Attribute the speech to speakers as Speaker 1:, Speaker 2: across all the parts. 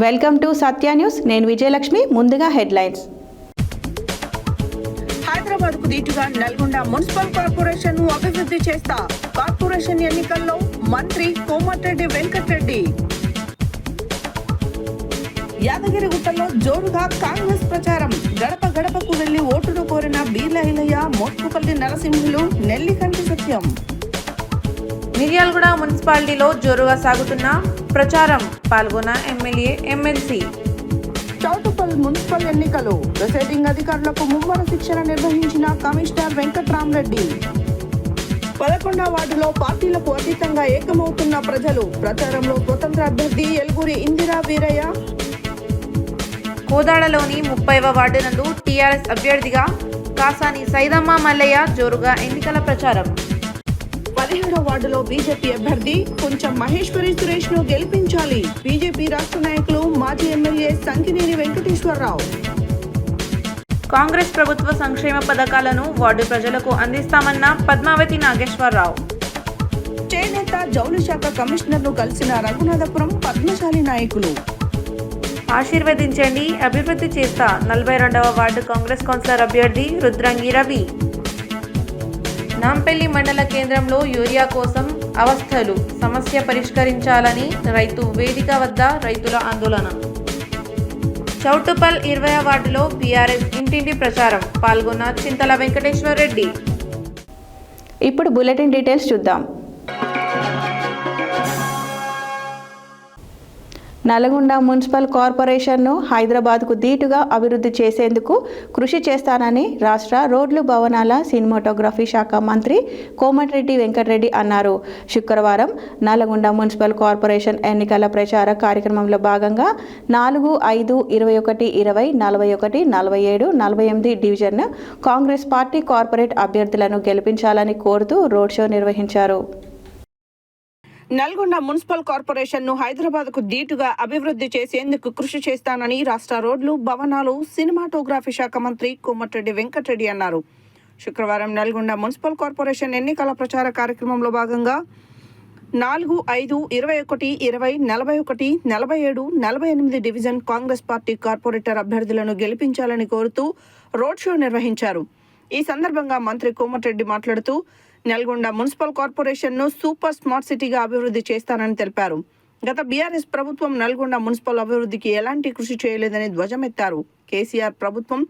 Speaker 1: Welcome to Satya news. నేను విజయలక్ష్మి. ముందుగా headlines.
Speaker 2: Hyderabad కు దీటుగా నల్గొండ మున్సిపల్ కార్పొరేషన్ ను అభివృద్ధి చేస్తా. కార్పొరేషన్ ఎన్నికల్లో మంత్రి కోమటిరెడ్డి వెంకటరెడ్డి. యాదగిరిగుట్టలో జోరుగా కాంగ్రెస్ ప్రచారం. గడప గడపకు వెళ్లి ఓటును కోరిన బీర్ల ఐలయ్య, మోత్కుపల్లి నరసింహులు, నెల్లికంటి సత్యం.
Speaker 3: మిర్యాలగూడ మున్సిపాలిటీలో జోరుగా సాగుతున్న ప్రచారం. పాల్గొన్న ఎమ్మెల్యే, ఎమ్మెల్సీ.
Speaker 2: చౌటుప్పల్ మున్సిపల్ ఎన్నికలు. ప్రిసైడింగ్ అధికారులకు ముమ్మర శిక్షణ నిర్వహించిన కమిషనర్ వెంకట్రామరెడ్డి. 11వ వార్డులో పార్టీలకు అతీతంగా ఏకమవుతున్న ప్రజలు. ప్రచారంలో స్వతంత్ర అభ్యర్థి ఎల్గూరి ఇందిరా వీరయ్య.
Speaker 3: కోదాడలోని 30వ వార్డు నందు టీఆర్ఎస్ అభ్యర్థిగా కాసాని సైదమ్మ మల్లయ్య జోరుగా ఎన్నికల ప్రచారం.
Speaker 2: 17వ వార్డులో బీజేపీ అభ్యర్థి కొంచెం మహేశ్వరి సురేష్ ను గెలిపించాలి. బీజేపీ రాష్ట్ర నాయకులు, మాజీ ఎమ్మెల్యే సంకినేని వెంకటేశ్వరరావు.
Speaker 3: కాంగ్రెస్ ప్రభుత్వ సంక్షేమ పథకాలను వార్డు ప్రజలకు అందిస్తామన్న పద్మావతి నాగేశ్వరరావు.
Speaker 2: చేనేత జౌళి శాఖ కమిషనర్ ను కలిసిన రఘునాథపురం పద్మశాలి నాయకులు.
Speaker 3: ఆశీర్వదించండి, అభివృద్ధి చేస్తా. 42వ వార్డు కాంగ్రెస్ కౌన్సిలర్ అభ్యర్థి రుద్రంగి రవి. నాంపల్లి మండల కేంద్రంలో యూరియా కోసం అవస్థలు. సమస్య పరిష్కరించాలని రైతు వేదిక వద్ద రైతుల ఆందోళన. చౌటుప్పల్ 20వ వార్డులో బీఆర్ఎస్ ఇంటింటి ప్రచారం. పాల్గొన్న చింతల వెంకటేశ్వర రెడ్డి.
Speaker 1: ఇప్పుడు బులెటిన్ డీటెయిల్స్ చూద్దాం. నల్గొండ మున్సిపల్ కార్పొరేషన్ను హైదరాబాద్కు దీటుగా అభివృద్ధి చేసేందుకు కృషి చేస్తానని రాష్ట్ర రోడ్లు, భవనాల, సినిమాటోగ్రఫీ శాఖ మంత్రి కోమటిరెడ్డి వెంకటరెడ్డి అన్నారు. శుక్రవారం నల్గొండ మున్సిపల్ కార్పొరేషన్ ఎన్నికల ప్రచార కార్యక్రమంలో భాగంగా 4, 5, 21, 20, 41, 47, 48 డివిజన్ కాంగ్రెస్ పార్టీ కార్పొరేట్ అభ్యర్థులను గెలిపించాలని కోరుతూ రోడ్ షో నిర్వహించారు.
Speaker 2: నల్గొండ మున్సిపల్ కార్పొరేషన్ ను హైదరాబాద్ కు దీటుగా అభివృద్ధి చేసేందుకు కృషి చేస్తానని రాష్ట్ర రోడ్లు, భవనాలు, సినిమాటోగ్రఫీ శాఖ మంత్రి కోమటిరెడ్డి వెంకటరెడ్డి అన్నారు. శుక్రవారం నల్గొండ మున్సిపల్ కార్పొరేషన్ ఎన్నికల ప్రచార కార్యక్రమంలో భాగంగా 4, 5, 21, 20, 41, 47, 48 డివిజన్ కాంగ్రెస్ పార్టీ కార్పొరేటర్ అభ్యర్థులను గెలిపించాలని కోరుతూ రోడ్ షో నిర్వహించారు. ఈ సందర్భంగా మంత్రి కోమటిరెడ్డి మాట్లాడుతూ నల్గొండ మున్సిపల్ కార్పొరేషన్ ను సూపర్ స్మార్ట్ సిటీగా అభివృద్ధి చేస్తానని తెలిపారు. గత బీఆర్ఎస్ ప్రభుత్వం నల్గొండ మున్సిపల్ అభివృద్ధికి ఎలాంటి కృషి చేయలేదని ధ్వజమెత్తారు. కేసీఆర్ ప్రభుత్వం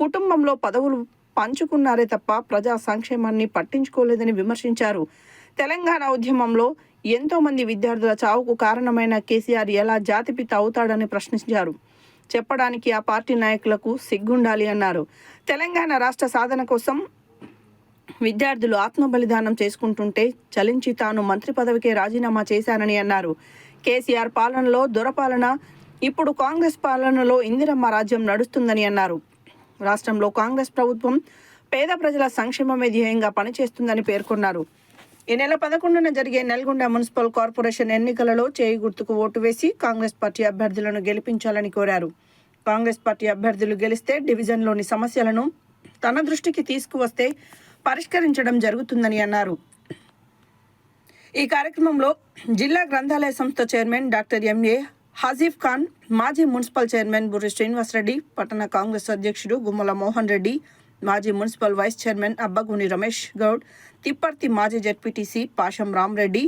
Speaker 2: కుటుంబంలో పదవులు పంచుకున్నారే తప్ప ప్రజా సంక్షేమాన్ని పట్టించుకోలేదని విమర్శించారు. తెలంగాణ ఉద్యమంలో ఎంతో మంది విద్యార్థుల చావుకు కారణమైన కేసీఆర్ ఎలా జాతిపిత అవుతాడని ప్రశ్నించారు. చెప్పడానికి ఆ పార్టీ నాయకులకు సిగ్గుండాలి అన్నారు. తెలంగాణ రాష్ట్ర సాధన కోసం విద్యార్థులు ఆత్మబలిదానం చేసుకుంటుంటే చలించి తాను మంత్రి పదవికే రాజీనామా చేశానని అన్నారు. కేసీఆర్ పాలనలో దొరపాలన, ఇప్పుడు కాంగ్రెస్ పాలనలో ఇందిరమ్మ రాజ్యం నడుస్తుందని అన్నారు. రాష్ట్రంలో కాంగ్రెస్ ప్రభుత్వం పేద ప్రజల సంక్షేమమే ధ్యేయంగా పనిచేస్తుందని పేర్కొన్నారు. ఈ నెల 11న జరిగే నల్గొండ మున్సిపల్ కార్పొరేషన్ ఎన్నికలలో చేయి గుర్తుకు ఓటు వేసి కాంగ్రెస్ పార్టీ అభ్యర్థులను గెలిపించాలని కోరారు. కాంగ్రెస్ పార్టీ అభ్యర్థులు గెలిస్తే డివిజన్లోని సమస్యలను తన దృష్టికి తీసుకువస్తే పరిష్కరించడం జరుగుతుందని అన్నారు. ఈ కార్యక్రమంలో జిల్లా గ్రంథాలయ సంస్థ చైర్మన్ డాక్టర్ ఎంఏ హజీఫ్ ఖాన్, మాజీ మున్సిపల్ చైర్మన్ బుర్రి శ్రీనివాసరెడ్డి, పట్టణ కాంగ్రెస్ అధ్యక్షుడు గుమ్మల మోహన్ రెడ్డి, మాజీ municipal vice chairman Abbaguni Ramesh Goud, Tipparthi మాజీ జెడ్పీటీసీ పాషం రామరెడ్డి,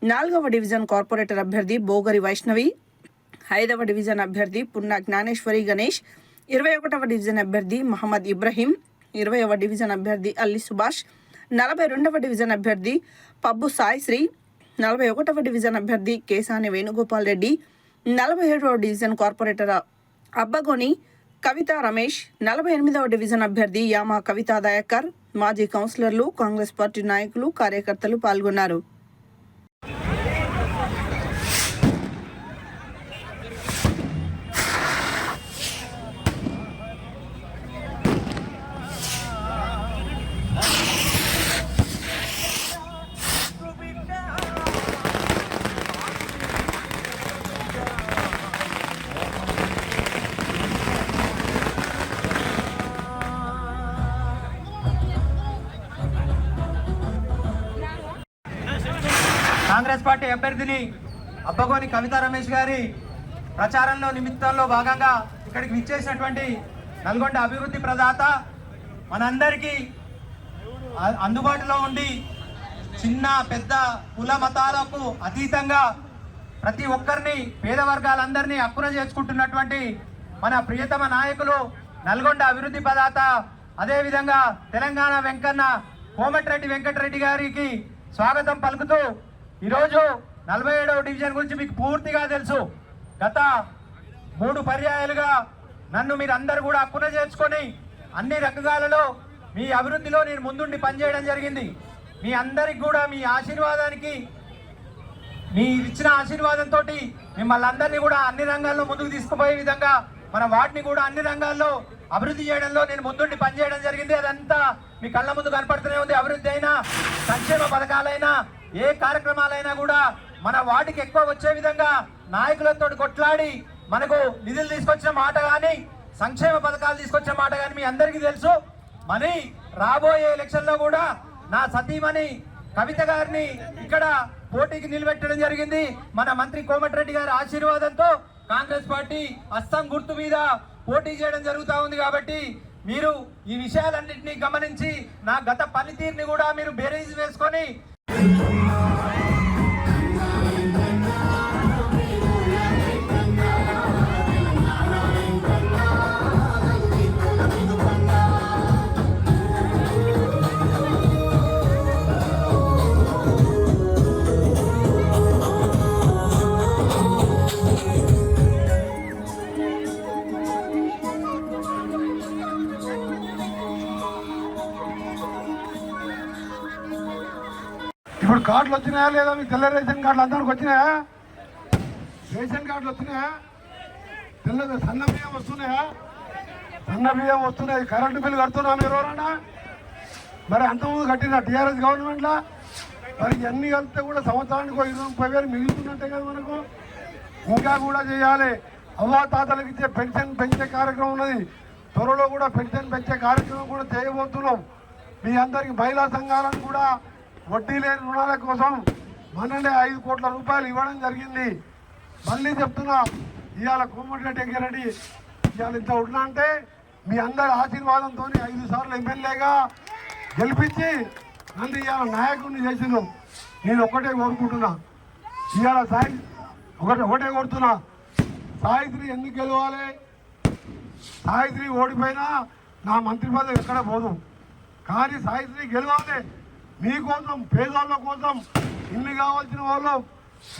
Speaker 2: 4వ డివిజన్ కార్పొరేటర్ అభ్యర్థి బోగరి వైష్ణవి, 5వ డివిజన్ అభ్యర్థి పున్నా జ్ఞానేశ్వరి గణేష్, 21వ డివిజన్ అభ్యర్థి మహమ్మద్ ఇబ్రహీం, 20వ డివిజన్ అభ్యర్థి అల్లి సుభాష్, 42వ డివిజన్ అభ్యర్థి పబ్బు సాయిశ్రీ, 41వ డివిజన్ అభ్యర్థి కేసాని వేణుగోపాల్ రెడ్డి, 47వ డివిజన్ కార్పొరేటర్ అబ్బగోని కవితా రమేష్, 48వ డివిజన్ అభ్యర్థి యామా కవితా దయాకర్, మాజీ కౌన్సిలర్లు, కాంగ్రెస్ పార్టీ నాయకులు, కార్యకర్తలు పాల్గొన్నారు.
Speaker 4: కాంగ్రెస్ పార్టీ అభ్యర్థిని అబ్బగోని కవితా రమేష్ గారి ప్రచారంలో నిమిత్తంలో భాగంగా ఇక్కడికి విచ్చేసినటువంటి నల్గొండ అభివృద్ధి ప్రదాత మనందరికీ అందుబాటులో ఉండి చిన్న పెద్ద కుల మతాలకు అతీతంగా ప్రతి ఒక్కరిని పేద వర్గాలందరినీ హక్కున చేసుకుంటున్నటువంటి మన ప్రియతమ నాయకులు నల్గొండ అభివృద్ధి ప్రదాత అదేవిధంగా తెలంగాణ కోమటిరెడ్డి వెంకటరెడ్డి గారికి స్వాగతం పలుకుతూ ఈరోజు 47వ డివిజన్ గురించి మీకు పూర్తిగా తెలుసు. గత 3 పర్యాయాలుగా నన్ను మీరు అందరూ కూడా హక్కున చేసుకొని అన్ని రంగాలలో మీ అభివృద్ధిలో నేను ముందుండి పనిచేయడం జరిగింది. మీ అందరికి కూడా మీ ఆశీర్వాదానికి మీ ఇచ్చిన ఆశీర్వాదంతో మిమ్మల్ని అందరినీ కూడా అన్ని రంగాల్లో ముందుకు తీసుకుపోయే విధంగా మన వాటిని కూడా అన్ని రంగాల్లో అభివృద్ధి చేయడంలో నేను ముందుండి పనిచేయడం జరిగింది. అదంతా మీ కళ్ళ ముందు కనపడుతూనే ఉంది. అభివృద్ధి అయినా సంక్షేమ పథకాలైనా ఏ కార్యక్రమాలైనా కూడా మన వాటికి ఎక్కువ వచ్చే విధంగా నాయకులతో కొట్లాడి మనకు నిధులు తీసుకొచ్చిన మాట కానీ సంక్షేమ పథకాలు తీసుకొచ్చిన మాట కానీ మీ అందరికీ తెలుసు. మరి రాబోయే ఎలక్షన్లో కూడా నా సతీమణి కవిత గారిని ఇక్కడ పోటీకి నిలబెట్టడం జరిగింది. మన మంత్రి కోమటిరెడ్డి గారి ఆశీర్వాదంతో కాంగ్రెస్ పార్టీ అస్సాం గుర్తు మీద పోటీ చేయడం జరుగుతూ ఉంది. కాబట్టి మీరు ఈ విషయాలన్నింటినీ గమనించి నా గత పనితీరుని కూడా మీరు బేరీజు వేసుకొని
Speaker 5: ఇప్పుడు కార్డులు వచ్చినాయా లేదా? మీకు తెల్ల రేషన్ కార్డులు అందరికి వచ్చినాయా? రేషన్ కార్డులు వచ్చినాయా? తెల్ల సన్న బియ్యం వస్తున్నాయా? సన్న బియ్యం వస్తున్నాయి. కరెంటు బిల్లు కడుతున్నాను ఎవరన్నా? మరి అంతకుముందు కట్టిన టీఆర్ఎస్ గవర్నమెంట్లో మరి ఇవన్నీ కలిపితే కూడా సంవత్సరానికి 20-30 మిగులుతున్నట్టే కదా మనకు. ఇంకా కూడా చేయాలి. అవ్వాతాతలకు ఇచ్చే పెన్షన్ పెంచే కార్యక్రమం ఉన్నది. త్వరలో కూడా పెన్షన్ పెంచే కార్యక్రమం కూడా చేయబోతున్నాం. మీ అందరికి మహిళా సంఘాలను కూడా వడ్డీ లేని రుణాల కోసం మననే 5 కోట్ల రూపాయలు ఇవ్వడం జరిగింది. మళ్ళీ చెప్తున్నా, ఇవాళ కోమటిరెడ్డి వెంకటరెడ్డి ఇవాళ ఇంత ఉన్నా అంటే మీ అందరి ఆశీర్వాదంతో 5 సార్లు ఎమ్మెల్యేగా గెలిపించి నన్ను ఇవాళ నాయకుడిని చేసినాం. నేను ఒకటే కోరుకుంటున్నా, ఇవాళ ఒకటే కోరుతున్నా, సాయిత్రి ఎందుకు గెలవాలి? సాయిత్రి ఓడిపోయినా నా మంత్రి పదవి ఎక్కడ పోదు. కానీ సాయిత్రి గెలవాలి. మీకోసం, పేదవాళ్ళ కోసం, ఇల్లు కావాల్సిన వాళ్ళు,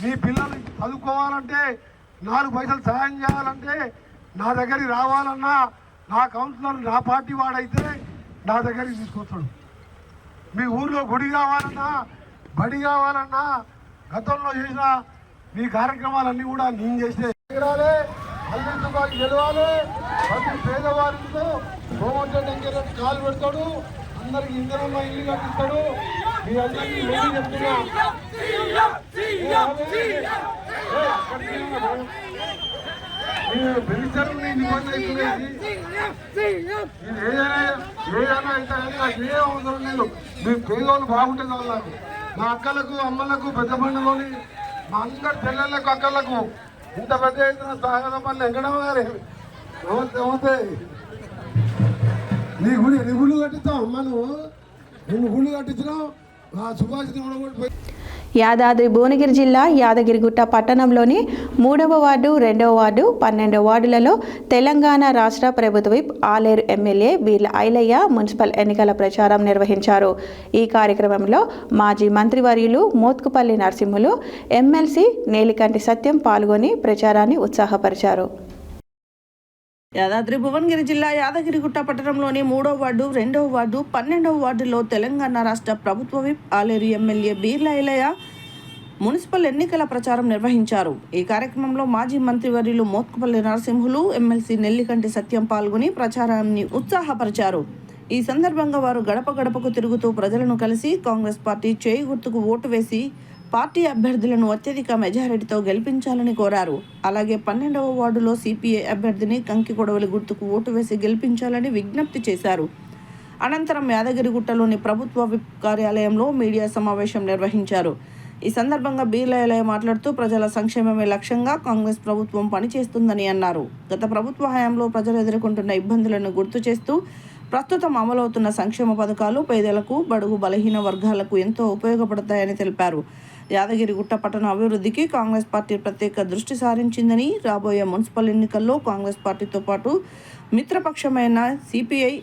Speaker 5: మీ పిల్లలు చదువుకోవాలంటే 4 పైసలు సాయం చేయాలంటే నా దగ్గరికి రావాలన్నా నా కౌన్సిలర్ నా పార్టీ వాడైతే నా దగ్గరికి తీసుకొస్తాడు. మీ ఊర్లో గుడి కావాలన్నా, బడి కావాలన్నా, గతంలో చేసిన మీ కార్యక్రమాలన్నీ కూడా నేను చేస్తే అల్లించుకోవాలి, గెలవాలి. ప్రతి పేదవారితో కోమటిరెడ్డి కాలు పెడతాడు. అందరికి ఇంధనంలో ఇల్లు కట్టిస్తాడు. మీ అందరికీ నేను చెప్తున్నా, పెన్షన్లు ఇబ్బంది అవుతున్నాయి. ఏదైనా అయితే నాకు ఏ అవసరం లేదు. మీ పేదోళ్ళు బాగుంటే చాలు. మా అక్కలకు, అమ్మలకు, పెద్ద బండలోని మా అందరి చెల్లెళ్ళకు, అక్కలకు ఇంత పెద్ద ఎత్తున స్వాగతం పనులు వెంకటమ్మ గారు. నమస్తే. నమస్తే. నీ గుళ్ళు కట్టిస్తావు అమ్మ. నువ్వు గుళ్ళు కట్టించినావు. ఆ సుభాషిని కూడా
Speaker 1: యాదాద్రి భువనగిరి జిల్లా యాదగిరిగుట్ట పట్టణంలోని 3వ వార్డు, 2వ వార్డు, 12వ వార్డులలో తెలంగాణ రాష్ట్ర ప్రభుత్వ whip Aler MLA Beerla Ailaiah municipal ఎన్నికల ప్రచారం నిర్వహించారు. ఈ కార్యక్రమంలో మాజీ మంత్రివర్యులు మోత్కుపల్లి నరసింహులు, ఎమ్మెల్సీ నేలికంటి సత్యం పాల్గొని ప్రచారాన్ని ఉత్సాహపరిచారు.
Speaker 2: యాదాద్రి భువనగిరి జిల్లా యాదగిరిగుట్ట పట్టణంలోని 3వ వార్డు, 2వ వార్డు, 12వ వార్డులో తెలంగాణ రాష్ట్ర ప్రభుత్వ whip Aler MLA Beerla Ailaiah municipal ఎన్నికల ప్రచారం నిర్వహించారు. ఈ కార్యక్రమంలో మాజీ మంత్రివర్యులు మోత్కుపల్లి నరసింహులు, ఎమ్మెల్సీ నెల్లికంటి సత్యం పాల్గొని ప్రచారాన్ని ఉత్సాహపరిచారు. ఈ సందర్భంగా వారు గడప గడపకు తిరుగుతూ ప్రజలను కలిసి కాంగ్రెస్ పార్టీ చేయి గుర్తుకు ఓటు వేసి పార్టీ అభ్యర్థులను అత్యధిక మెజారిటీతో గెలిపించాలని కోరారు. అలాగే 12వ వార్డులో సిపిఐ అభ్యర్థిని కంకి కొడవలి గుర్తుకు ఓటు వేసి గెలిపించాలని విజ్ఞప్తి చేశారు. అనంతరం యాదగిరిగుట్టలోని ప్రభుత్వ విప్ కార్యాలయంలో మీడియా సమావేశం నిర్వహించారు. ఈ సందర్భంగా బీర్లయ్య మాట్లాడుతూ ప్రజల సంక్షేమమే లక్ష్యంగా కాంగ్రెస్ ప్రభుత్వం పనిచేస్తుందని అన్నారు. గత ప్రభుత్వ హయాంలో ప్రజలు ఎదుర్కొంటున్న ఇబ్బందులను గుర్తు చేస్తూ ప్రస్తుతం అమలవుతున్న సంక్షేమ పథకాలు పేదలకు, బడుగు బలహీన వర్గాలకు ఎంతో ఉపయోగపడతాయని తెలిపారు. యాదగిరిగుట్ట పట్టణ అభివృద్ధికి కాంగ్రెస్ పార్టీ ప్రత్యేక దృష్టి సారించిందని, రాబోయే మున్సిపల్ ఎన్నికల్లో కాంగ్రెస్ పార్టీతో పాటు మిత్రపక్షమైన సిపిఐ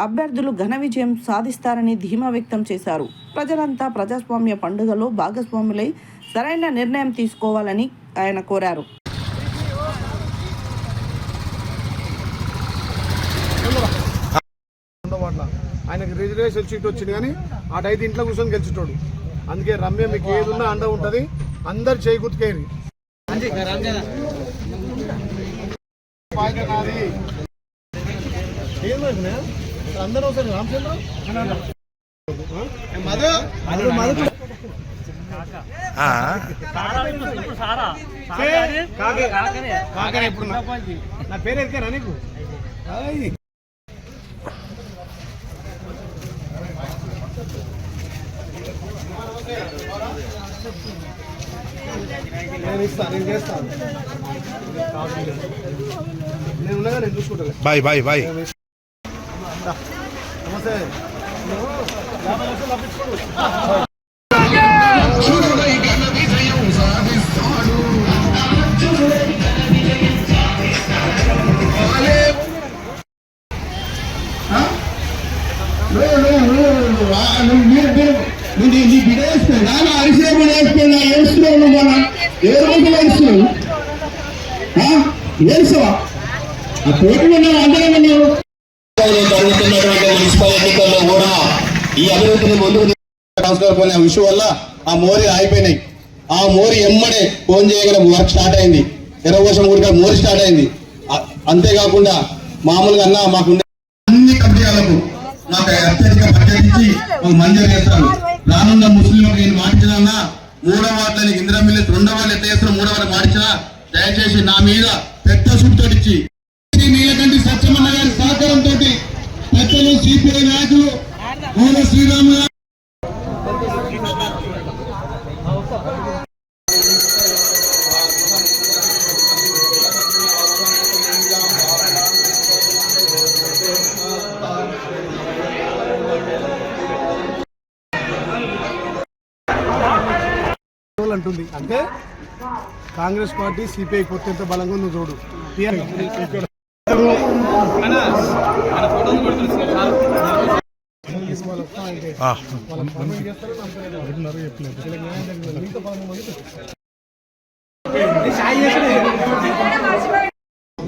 Speaker 2: అభ్యర్థులు ఘన విజయం సాధిస్తారని ధీమా వ్యక్తం చేశారు. ప్రజలంతా ప్రజాస్వామ్య పండుగలో భాగస్వాములై సరైన నిర్ణయం తీసుకోవాలని ఆయన కోరారు.
Speaker 5: ఆయనకి రిజర్వేషన్ సీట్ వచ్చింది కానీ అటైతే ఇంట్లో కూర్చొని గెలిచేటోడు. అందుకే రమ్య మీకు ఏది ఉన్నా అండ ఉంటుంది. అందరు చేయి గుర్తుకేరి అందరూ వస్తారు. రామచంద్ర ఇప్పుడు నా పేరు ఎరికారా నీకు? నేను ఇస్తాను, నేను చేస్తాను. నేను ఉన్నాగా నేను చూసుకుంటా.
Speaker 6: Bye bye bye.
Speaker 5: నమస్తే. 50 లక్షలు తప్పించుకోడు.
Speaker 7: నీ బిడ్డ వేసుకున్నా అరిసేపు వేసుకున్నా ఏడుస్తున్నావు మనం ఏ రోజు వేస్తున్నావు వేస్తావా ఆ పోటీ ఉన్నావు అందరం ఉన్నావు.
Speaker 8: జరుగుతున్నటువంటి మున్సిపల్ ఎన్నికల్లో కూడా ఈ అభివృద్ధిని ముందుకు తీసుకునే విషయం వల్ల ఆ మోరీ ఆగిపోయినాయి. ఆ మోరీ ఎమ్మడే ఫోన్ చేయగల వర్క్ స్టార్ట్ అయింది. 20 వర్షం కూడా మోరీ స్టార్ట్ అయింది. అంతేకాకుండా మామూలుగా అన్న మాకు అన్ని కబ్జాలకు నాకు అత్యధిక బడ్జెట్ ఇచ్చి మంజూరు చేస్తాను. రానున్న ముస్లింలకు నేను మార్చినా 3వ వార్డులని ఇందిరా మిల్లెట్ 2వ వార్డు ఎట్లా చేస్తారో 3వ వార్డు మార్చినా దయచేసి నా మీద పెద్ద సూటుతో ఇచ్చి నీలకంటి సత్యమన్న గారి సహకారంతో పెద్దలు సిపిఐ నాయకులు మూల శ్రీరామ
Speaker 5: అంటుంది. అంటే కాంగ్రెస్ పార్టీ సిపిఐ కొత్త ఎంత బలంగా ఉందో చూడు.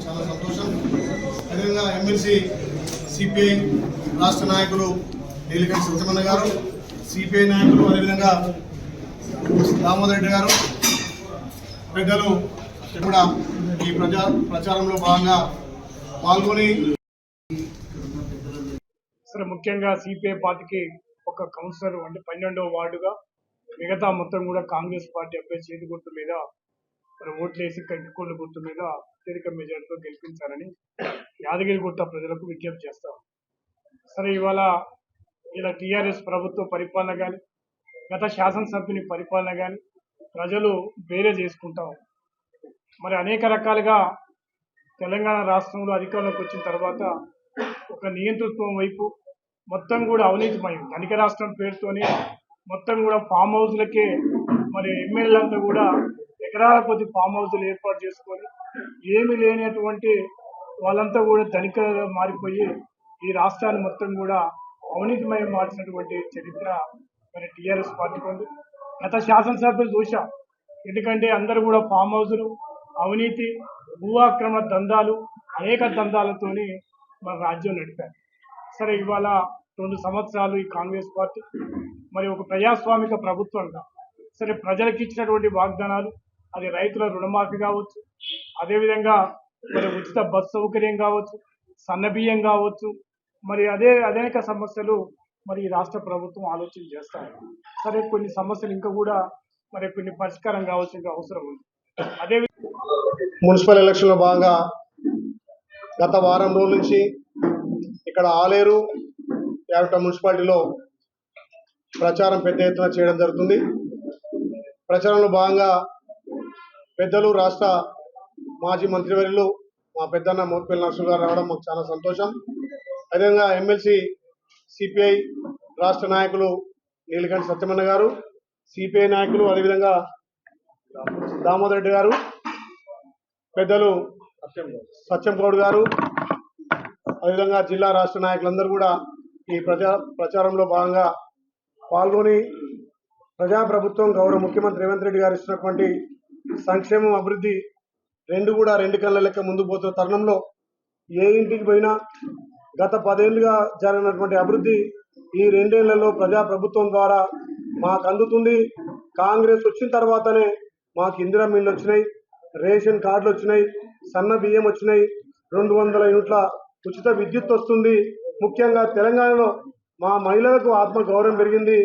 Speaker 5: చాలా సంతోషం. అదేవిధంగా ఎమ్మెల్సీ సిపిఐ రాష్ట్ర నాయకులు నీలకంటి సత్యమన్న గారు, సిపిఐ నాయకులు అదేవిధంగా దామోదర్ రెడ్డి గారు పెద్దలు కూడా ఈ ప్రచారంలో భాగంగా పాల్గొని
Speaker 9: సరే ముఖ్యంగా సిపిఐ పార్టీకి ఒక కౌన్సిలర్ అంటే 12వ వార్డుగా మిగతా మొత్తం కూడా కాంగ్రెస్ పార్టీ అభ్యర్థి చేతి గుర్తు మీద మరి ఓట్లేసి కంటికోళ్ళ గుర్తు మీద అత్యధిక మెజార్టీతో గెలిపించాలని యాదగిరిగుట్ట ప్రజలకు విజ్ఞప్తి చేస్తాం. సరే ఇవాళ ఇలా టీఆర్ఎస్ ప్రభుత్వ పరిపాలన కానీ గత శాసనసభ్యుని పరిపాలన కానీ ప్రజలు వేరే చేసుకుంటాం. మరి అనేక రకాలుగా తెలంగాణ రాష్ట్రంలో అధికారంలోకి వచ్చిన తర్వాత ఒక నియంతృత్వం వైపు మొత్తం కూడా అవినీతిమయం ధనిక రాష్ట్రం పేరుతోనే మొత్తం కూడా ఫామ్ హౌస్లకే మరి ఎమ్మెల్యేలంతా కూడా ఎకరాల కొద్ది ఫామ్ హౌస్లు ఏర్పాటు చేసుకొని ఏమి లేనటువంటి వాళ్ళంతా కూడా ధనికగా మారిపోయి ఈ రాష్ట్రాన్ని మొత్తం కూడా అవినీతిమయం మార్చినటువంటి చరిత్ర మరి టీఆర్ఎస్ పార్టీకి ఉంది. గత శాసనసభ్యులు చూశాం. ఎందుకంటే అందరూ కూడా ఫామ్ హౌస్లు, అవినీతి, భూ ఆక్రమణ దందాలు, అనేక దందాలతోని మన రాజ్యం నడిపారు. సరే ఇవాళ 2 సంవత్సరాలు ఈ కాంగ్రెస్ పార్టీ మరి ఒక ప్రజాస్వామిక ప్రభుత్వంగా సరే ప్రజలకు ఇచ్చినటువంటి వాగ్దానాలు, అది రైతుల రుణమాఫీ కావచ్చు, అదేవిధంగా మరి ఉచిత బస్ సౌకర్యం కావచ్చు, సన్నబియ్యం కావచ్చు, మరి అనేక సమస్యలు మరి ఈ రాష్ట్ర ప్రభుత్వం ఆలోచన చేస్తారు. సరే కొన్ని సమస్యలు ఇంకా కూడా మరి కొన్ని పరిష్కారం కావాల్సిన అవసరం ఉంది. అదే
Speaker 5: మున్సిపల్ ఎలక్షన్లో భాగంగా గత వారం రోజుల నుంచి ఇక్కడ ఆలేరు యావట మున్సిపాలిటీలో ప్రచారం పెద్ద ఎత్తున చేయడం జరుగుతుంది. ప్రచారంలో భాగంగా పెద్దలు రాష్ట్ర మాజీ మంత్రివర్యులు మా పెద్దన్న మోత్పల్లి నరసింహ గారు రావడం మాకు చాలా సంతోషం. అదేవిధంగా ఎమ్మెల్సీ సిపిఐ రాష్ట్ర నాయకులు నీలకంఠ సత్యమన్న గారు, సిపిఐ నాయకులు అదేవిధంగా దామోదర్ రెడ్డి గారు, పెద్దలు సత్యం గౌడ్ గారు, అదేవిధంగా జిల్లా రాష్ట్ర నాయకులందరూ కూడా ఈ ప్రచారంలో భాగంగా పాల్గొని ప్రజాప్రభుత్వం గౌరవ ముఖ్యమంత్రి రేవంత్ రెడ్డి గారు ఇచ్చినటువంటి సంక్షేమం అభివృద్ధి రెండు కళ్ళ లెక్క ముందుకు పోతున్న తరుణంలో ఏ ఇంటికి పోయినా గత 10 ఏళ్లుగా జరిగినటువంటి అభివృద్ధి ఈ 2 ఏళ్లలో ప్రజాప్రభుత్వం ద్వారా మాకు అందుతుంది. కాంగ్రెస్ వచ్చిన తర్వాతనే మాకు ఇందిరా మిల్లు వచ్చినాయి, రేషన్ కార్డులు వచ్చినాయి, సన్న బియ్యం వచ్చినాయి, 200 యూనిట్ల ఉచిత విద్యుత్ వస్తుంది. ముఖ్యంగా తెలంగాణలో మా మహిళలకు ఆత్మ గౌరవం పెరిగింది.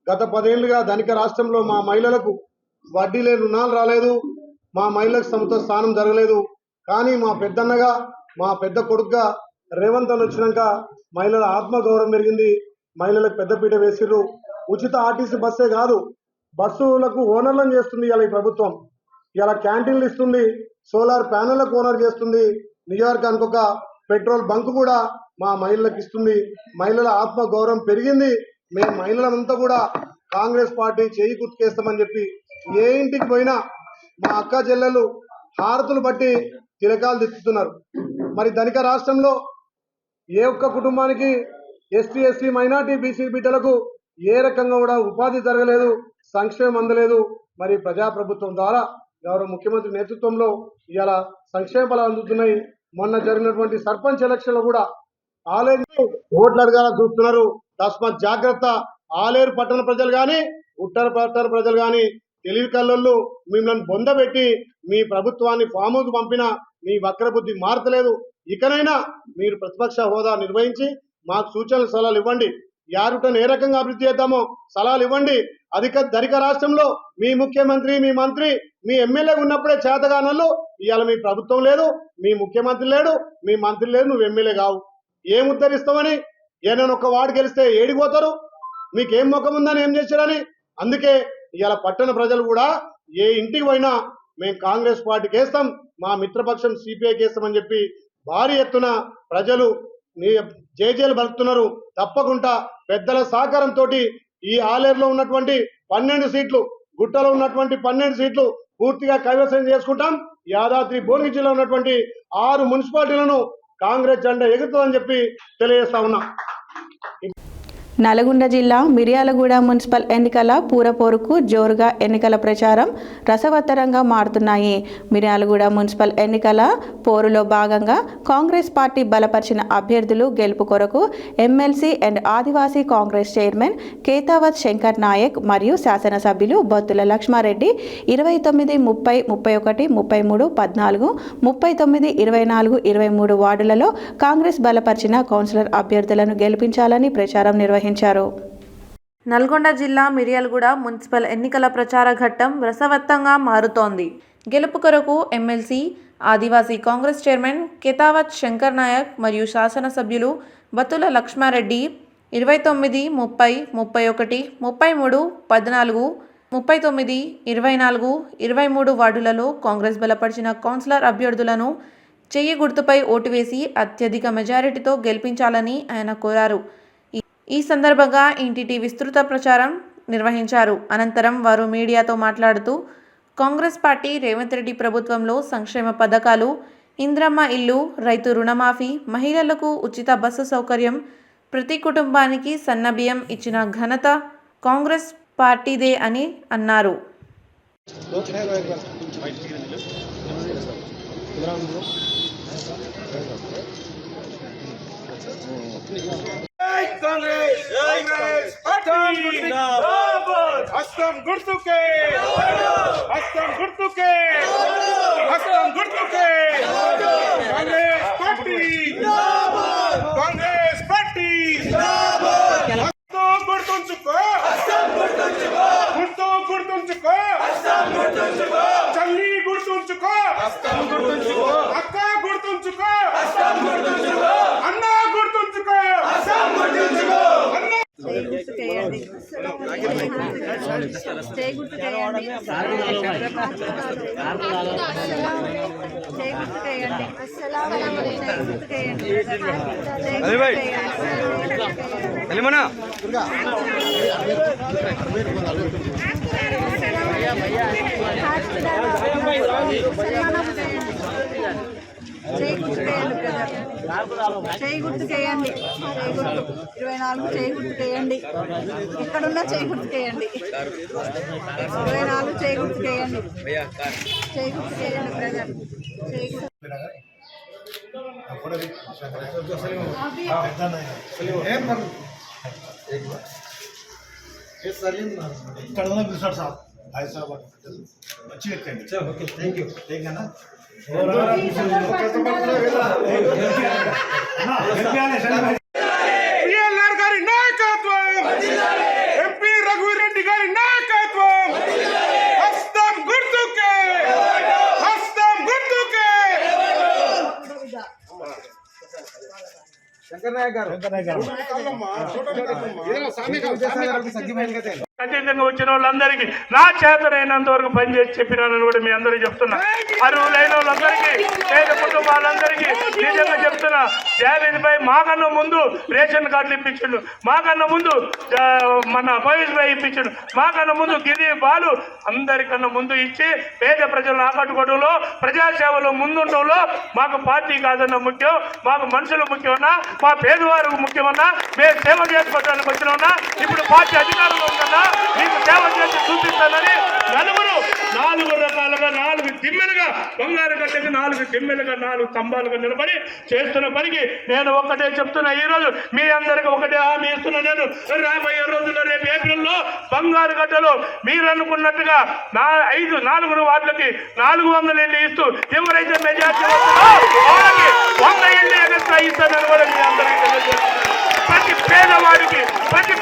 Speaker 5: గత 10 ఏళ్లుగా ధనిక రాష్ట్రంలో మా మహిళలకు వడ్డీ లేని రుణాలు రాలేదు, మా మహిళలకు సముచిత స్థానం జరగలేదు. కానీ మా పెద్దన్నగా మా పెద్ద కొడుకుగా రేవంత్ అని వచ్చినాక మహిళల ఆత్మ గౌరవం పెరిగింది. మహిళలకు పెద్దపీట వేసిర్రు. ఉచిత ఆర్టీసీ బస్సే కాదు, బస్సులకు ఓనర్లను చేస్తుంది ఇలా ఈ ప్రభుత్వం. ఇలా క్యాంటీన్లు ఇస్తుంది, సోలార్ ప్యానెళ్లకు ఓనర్ చేస్తుంది, నియోజకవర్గానికి ఒక పెట్రోల్ బంక్ కూడా మా మహిళలకు ఇస్తుంది. మహిళల ఆత్మ గౌరవం పెరిగింది. మేము మహిళలంతా కూడా కాంగ్రెస్ పార్టీ చేయి గుర్తుకేస్తామని చెప్పి ఏ ఇంటికి పోయినా మా అక్క చెల్లెలు హారతులు బట్టి తిలకాలు దిద్దుతున్నారు. మరి ధనిక రాష్ట్రంలో ఏ ఒక్క కుటుంబానికి ఎస్టీ ఎస్సీ మైనార్టీ బీసీ బిడ్డలకు ఏ రకంగా కూడా ఉపాధి జరగలేదు, సంక్షేమం అందలేదు. మరి ప్రజాప్రభుత్వం ద్వారా గౌరవ ముఖ్యమంత్రి నేతృత్వంలో ఇవాళ సంక్షేమ ఫలాలు అందుతున్నాయి. మొన్న జరిగినటువంటి సర్పంచ్ ఎలక్షన్ లో కూడా ఆలేరు ఓట్లు అడగాల చూస్తున్నారు. తస్మాత్ జాగ్రత్త. ఆలేరు పట్టణ ప్రజలు కానీ ఉత్తర పట్టణ ప్రజలు కానీ తెలివి కళ్ళల్లో మిమ్మల్ని బొందబెట్టి మీ ప్రభుత్వాన్ని ఫామ్ హౌస్ పంపిన మీ వక్రబుద్ధి మారతలేదు. ఇకనైనా మీరు ప్రతిపక్ష హోదా నిర్వహించి మాకు సూచనలు సలహాలు ఇవ్వండి. యారుటను ఏ రకంగా అభివృద్ధి చేద్దామో సలహాలు ఇవ్వండి. ధనిక రాష్ట్రంలో మీ ముఖ్యమంత్రి, మీ మంత్రి, మీ ఎమ్మెల్యే ఉన్నప్పుడే చేతగానోళ్ళు ఇవాళ మీ ప్రభుత్వం లేదు, మీ ముఖ్యమంత్రి లేడు, మీ మంత్రి లేదు, నువ్వు ఎమ్మెల్యే కావు. ఏం ఉద్ధరిస్తామని? ఏదైనా ఒక వార్డు గెలిస్తే ఏడిపోతారు? మీకేం ముఖం ఉందని ఏం చేశారని? అందుకే ఇవాళ పట్టణ ప్రజలు కూడా ఏ ఇంటికి పోయినా మేము కాంగ్రెస్ పార్టీకి వేస్తాం, మా మిత్రపక్షం సిపిఐకి వేస్తామని చెప్పి భారీ ఎత్తున ప్రజలు జేజేలు బలుకుతున్నారు. తప్పకుండా పెద్దల సహకారంతో ఈ ఆలేరులో ఉన్నటువంటి 12 సీట్లు, గుట్టలో ఉన్నటువంటి 12 సీట్లు పూర్తిగా కైవసం చేసుకుంటాం. యాదాద్రి భువనగిరి జిల్లా ఉన్నటువంటి 6 మున్సిపాలిటీలను కాంగ్రెస్ జెండా ఎగురుతుందని చెప్పి తెలియజేస్తా ఉన్నా.
Speaker 1: నల్గొండ జిల్లా మిర్యాలగూడ మున్సిపల్ ఎన్నికల పూరపోరుకు జోరుగా ఎన్నికల ప్రచారం రసవత్తరంగా మారుతున్నాయి. మిర్యాలగూడ మున్సిపల్ ఎన్నికల పోరులో భాగంగా కాంగ్రెస్ పార్టీ బలపరిచిన అభ్యర్థులు గెలుపు కొరకు MLC and Adivasi Congress chairman Ketavath Shankar Nayak మరియు శాసనసభ్యులు బొత్తుల లక్ష్మారెడ్డి 29, 30, 31, 33, 14, 39, 24, 23 వార్డులలో కాంగ్రెస్ బలపరిచిన కౌన్సిలర్ అభ్యర్థులను గెలిపించాలని ప్రచారం నిర్వహించారు.
Speaker 3: నల్గొండ జిల్లా మిర్యాలగూడ మున్సిపల్ ఎన్నికల ప్రచార ఘట్టం రసవత్తంగా మారుతోంది. గెలుపు కొరకు ఎమ్మెల్సీ, ఆదివాసీ కాంగ్రెస్ చైర్మన్ కేతావత్ శంకర్ నాయక్ మరియు శాసనసభ్యులు బత్తుల లక్ష్మారెడ్డి 29, 30, 31, 33, 14, 39, 24, 23 వార్డులలో కాంగ్రెస్ బలపరిచిన కౌన్సిలర్ అభ్యర్థులను చెయ్యి గుర్తుపై ఓటు వేసి అత్యధిక మెజారిటీతో గెలిపించాలని ఆయన కోరారు. ఈ సందర్భంగా ఇంటింటి విస్తృత ప్రచారం నిర్వహించారు. అనంతరం వారు మీడియాతో మాట్లాడుతూ కాంగ్రెస్ పార్టీ రేవంత్ రెడ్డి ప్రభుత్వంలో సంక్షేమ పథకాలు, ఇంద్రమ్మ ఇల్లు, రైతు రుణమాఫీ, మహిళలకు ఉచిత బస్సు సౌకర్యం, ప్రతి కుటుంబానికి సన్నబియ్యం ఇచ్చిన ఘనత కాంగ్రెస్ పార్టీదే అని అన్నారు.
Speaker 5: హస్తం గుర్తుకే, హస్తం గుర్తుకే, హస్తం గుర్తుకే. Congress party, Congress party. గుర్తుంచుకో, గుర్తు గుర్తుంచుకో, చల్లి గుర్తుంచుకో, అక్క గుర్తుంచుకో, అన్న గుర్తుంచుకో, అన్న
Speaker 6: జై గుర్తు చేయండి. జై గుర్తు చేయండి. చేయి గుర్తు చేయండి. 24 చేయి గుర్తు చేయండి. ఇక్కడున్న చేయి గుర్తు చేయండి. 24 చేయి గుర్తు చేయండి. చేయి గుర్తు చేయండి ప్రజలు. చేయి గుర్తు
Speaker 5: గారి నాయకత్వం, ఎంపీ రఘువీరెడ్డి గారి నాయకత్వం. హస్తం గుర్తుకే, హస్తం గుర్తుకే.
Speaker 9: ఖచ్చితంగా వచ్చిన వాళ్ళందరికీ నా చేతనైనంత వరకు పనిచేసి చెప్పినానని కూడా మీ అందరికీ చెప్తున్నా. అర్హులైన వాళ్ళందరికీ, పేద కుటుంబాలందరికీ నిజంగా చెప్తున్నా. జావేద్పై మాకన్నా ముందు రేషన్ కార్డులు ఇప్పించిండు, మాకన్నా ముందు మన మహేష్పై ఇప్పించిండు, మాకన్నా ముందు గిరి బాలు అందరికన్నా ముందు ఇచ్చి పేద ప్రజలను ఆకట్టుకోవడంలో, ప్రజాసేవలో ముందుండడంలో మాకు పార్టీ కాదన్న ముఖ్యం, మాకు మనుషులు ముఖ్యమన్నా, మా పేదవారు ముఖ్యమన్నా, మేము సేవ చేసుకోవడానికి వచ్చినా. ఇప్పుడు పార్టీ అధికారంలో ఉందన్నా మీకు సేవ చేసి చూపిస్తానని నలుగురు 4 రకాలుగా 4 దిమ్మెలుగా బంగారు గడ్డకి 4 దిమ్మెలుగా 4 స్తంభాలుగా నిలబడి చేస్తున్న పనికి నేను ఒక్కటే చెప్తున్నా. ఈ రోజు మీ అందరికి ఒకటే హామీ ఇస్తున్నా. నేను రాబోయే రోజుల్లో రేపు ఏప్రిల్లో బంగారు గడ్డలో మీరు అనుకున్నట్టుగా 4 వార్డులకి 400 ఇళ్ళు ఇస్తూ ఎవరైతే మెజార్టీ వస్తుందో వాళ్ళకి 100 ఇళ్ళు ఎగస్ట్రా ఇస్తానని కూడా మీ అందరికీ తెలియజేస్తున్నాను. ప్రతి పేదవాడికి, ప్రతి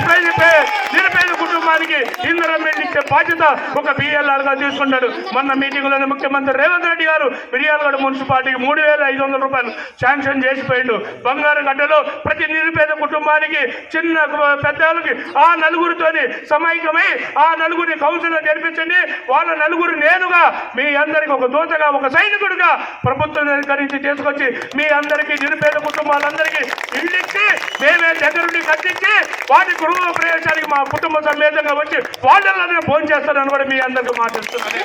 Speaker 9: నిరుపేద కుటుంబానికి ఇందిరమ్మ ఇల్లు ఇచ్చే బాధ్యత ఒక బిఎల్ఆర్ గా తీసుకున్నాడు. మొన్న మీటింగ్ లోనే ముఖ్యమంత్రి రేవంత్ రెడ్డి గారు మిర్యాలగూడ మున్సిపాలిటీకి 3,500 రూపాయలు శాంక్షన్ చేసిపోయిండు. బంగారు గడ్డలో ప్రతి నిరుపేద కుటుంబానికి, చిన్న పెద్దలకి ఆ నలుగురితోని సమైక్యమై ఆ నలుగురిని కౌన్సిలర్ గెలిపించండి. వాళ్ళ నలుగురు నేనుగా మీ అందరికి ఒక దూతగా, ఒక సైనికుడిగా ప్రభుత్వం నుంచి తీసుకొచ్చి మీ అందరికీ, నిరుపేద కుటుంబాలందరికీ ఇల్లు ఇచ్చి మేమే దగ్గరుండి కట్టించి వాటి గృహ ప్రవేశానికి మా కుటుంబ సమేతంగా వచ్చి వాళ్ళనే ఫోన్ చేస్తానని కూడా మీ అందరికీ మాట్లాడుతున్నాను.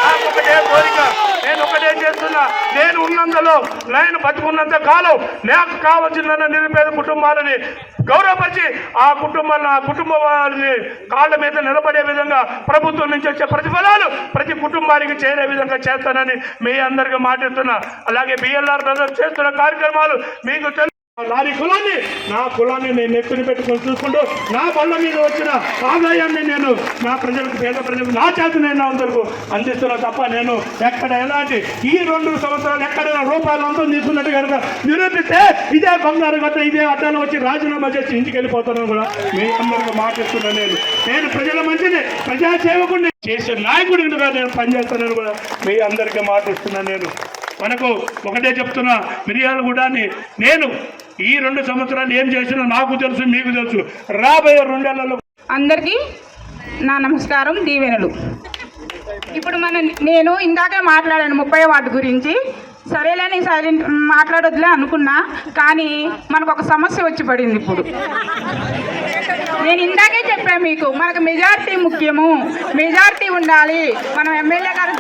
Speaker 9: నాకు ఒకటే కోరిక, నేను ఒకటే చేస్తున్నా. నేను ఉన్నంతలో, నేను బతుకున్నంత కాలం నాకు కావాల్సిన నిరుపేద కుటుంబాలని గౌరవపరిచి ఆ కుటుంబ వారిని కాళ్ళ మీద నిలబడే విధంగా ప్రభుత్వం నుంచి వచ్చే ప్రతిఫలాలు ప్రతి కుటుంబానికి చేరే విధంగా చేస్తానని మీ అందరికీ మాట్లాడుతున్నా. అలాగే బిఎల్ఆర్ బ్రదర్స్ చేస్తున్న కార్యక్రమాలు మీకు లారీ కులాన్ని, నా కులాన్ని నేను నెత్తిని పెట్టుకొని చూసుకుంటూ నా బళ్ళ మీద వచ్చిన ఆదాయాన్ని నేను నా ప్రజలకు, పేద ప్రజలకు నా చేతనైనందుకు అందిస్తున్నా తప్ప నేను ఎక్కడ ఎలాంటి ఈ 2 సంవత్సరాలు ఎక్కడైనా రూపాయలు అంతం తీసుకున్నట్టు కనుక నిరూపిస్తే ఇదే బంగారు గట్ట, ఇదే అడ్డాలు వచ్చి రాజీనామా చేసి ఇంటికి వెళ్ళిపోతాను కూడా మీ అందరికీ మాటిస్తున్నాను. నేను ప్రజల మంచిని, ప్రజాసేవకుడిని చేసే నాయకుడిగా నేను పనిచేస్తానని కూడా మీ అందరికీ మాటిస్తున్నాను. నేను మనకు ఒకటే చెప్తున్నా, మిర్యాలగూడని నేను ఈ 2 సంవత్సరాలు ఏం చేసినా నాకు తెలుసు, మీకు తెలుసు. రాబోయే 2 ఏళ్లలో
Speaker 10: అందరికీ నా నమస్కారం, దీవెనలు. ఇప్పుడు నేను ఇందాకే మాట్లాడాను 30వ వార్డు గురించి. సరేలేని సైలెంట్ మాట్లాడొద్దులే అనుకున్నా, కానీ మనకు ఒక సమస్య వచ్చి పడింది. ఇప్పుడు నేను ఇందాకే చెప్పాను మీకు, మనకు మెజారిటీ ముఖ్యము, మెజారిటీ ఉండాలి. మనం ఎమ్మెల్యే గారు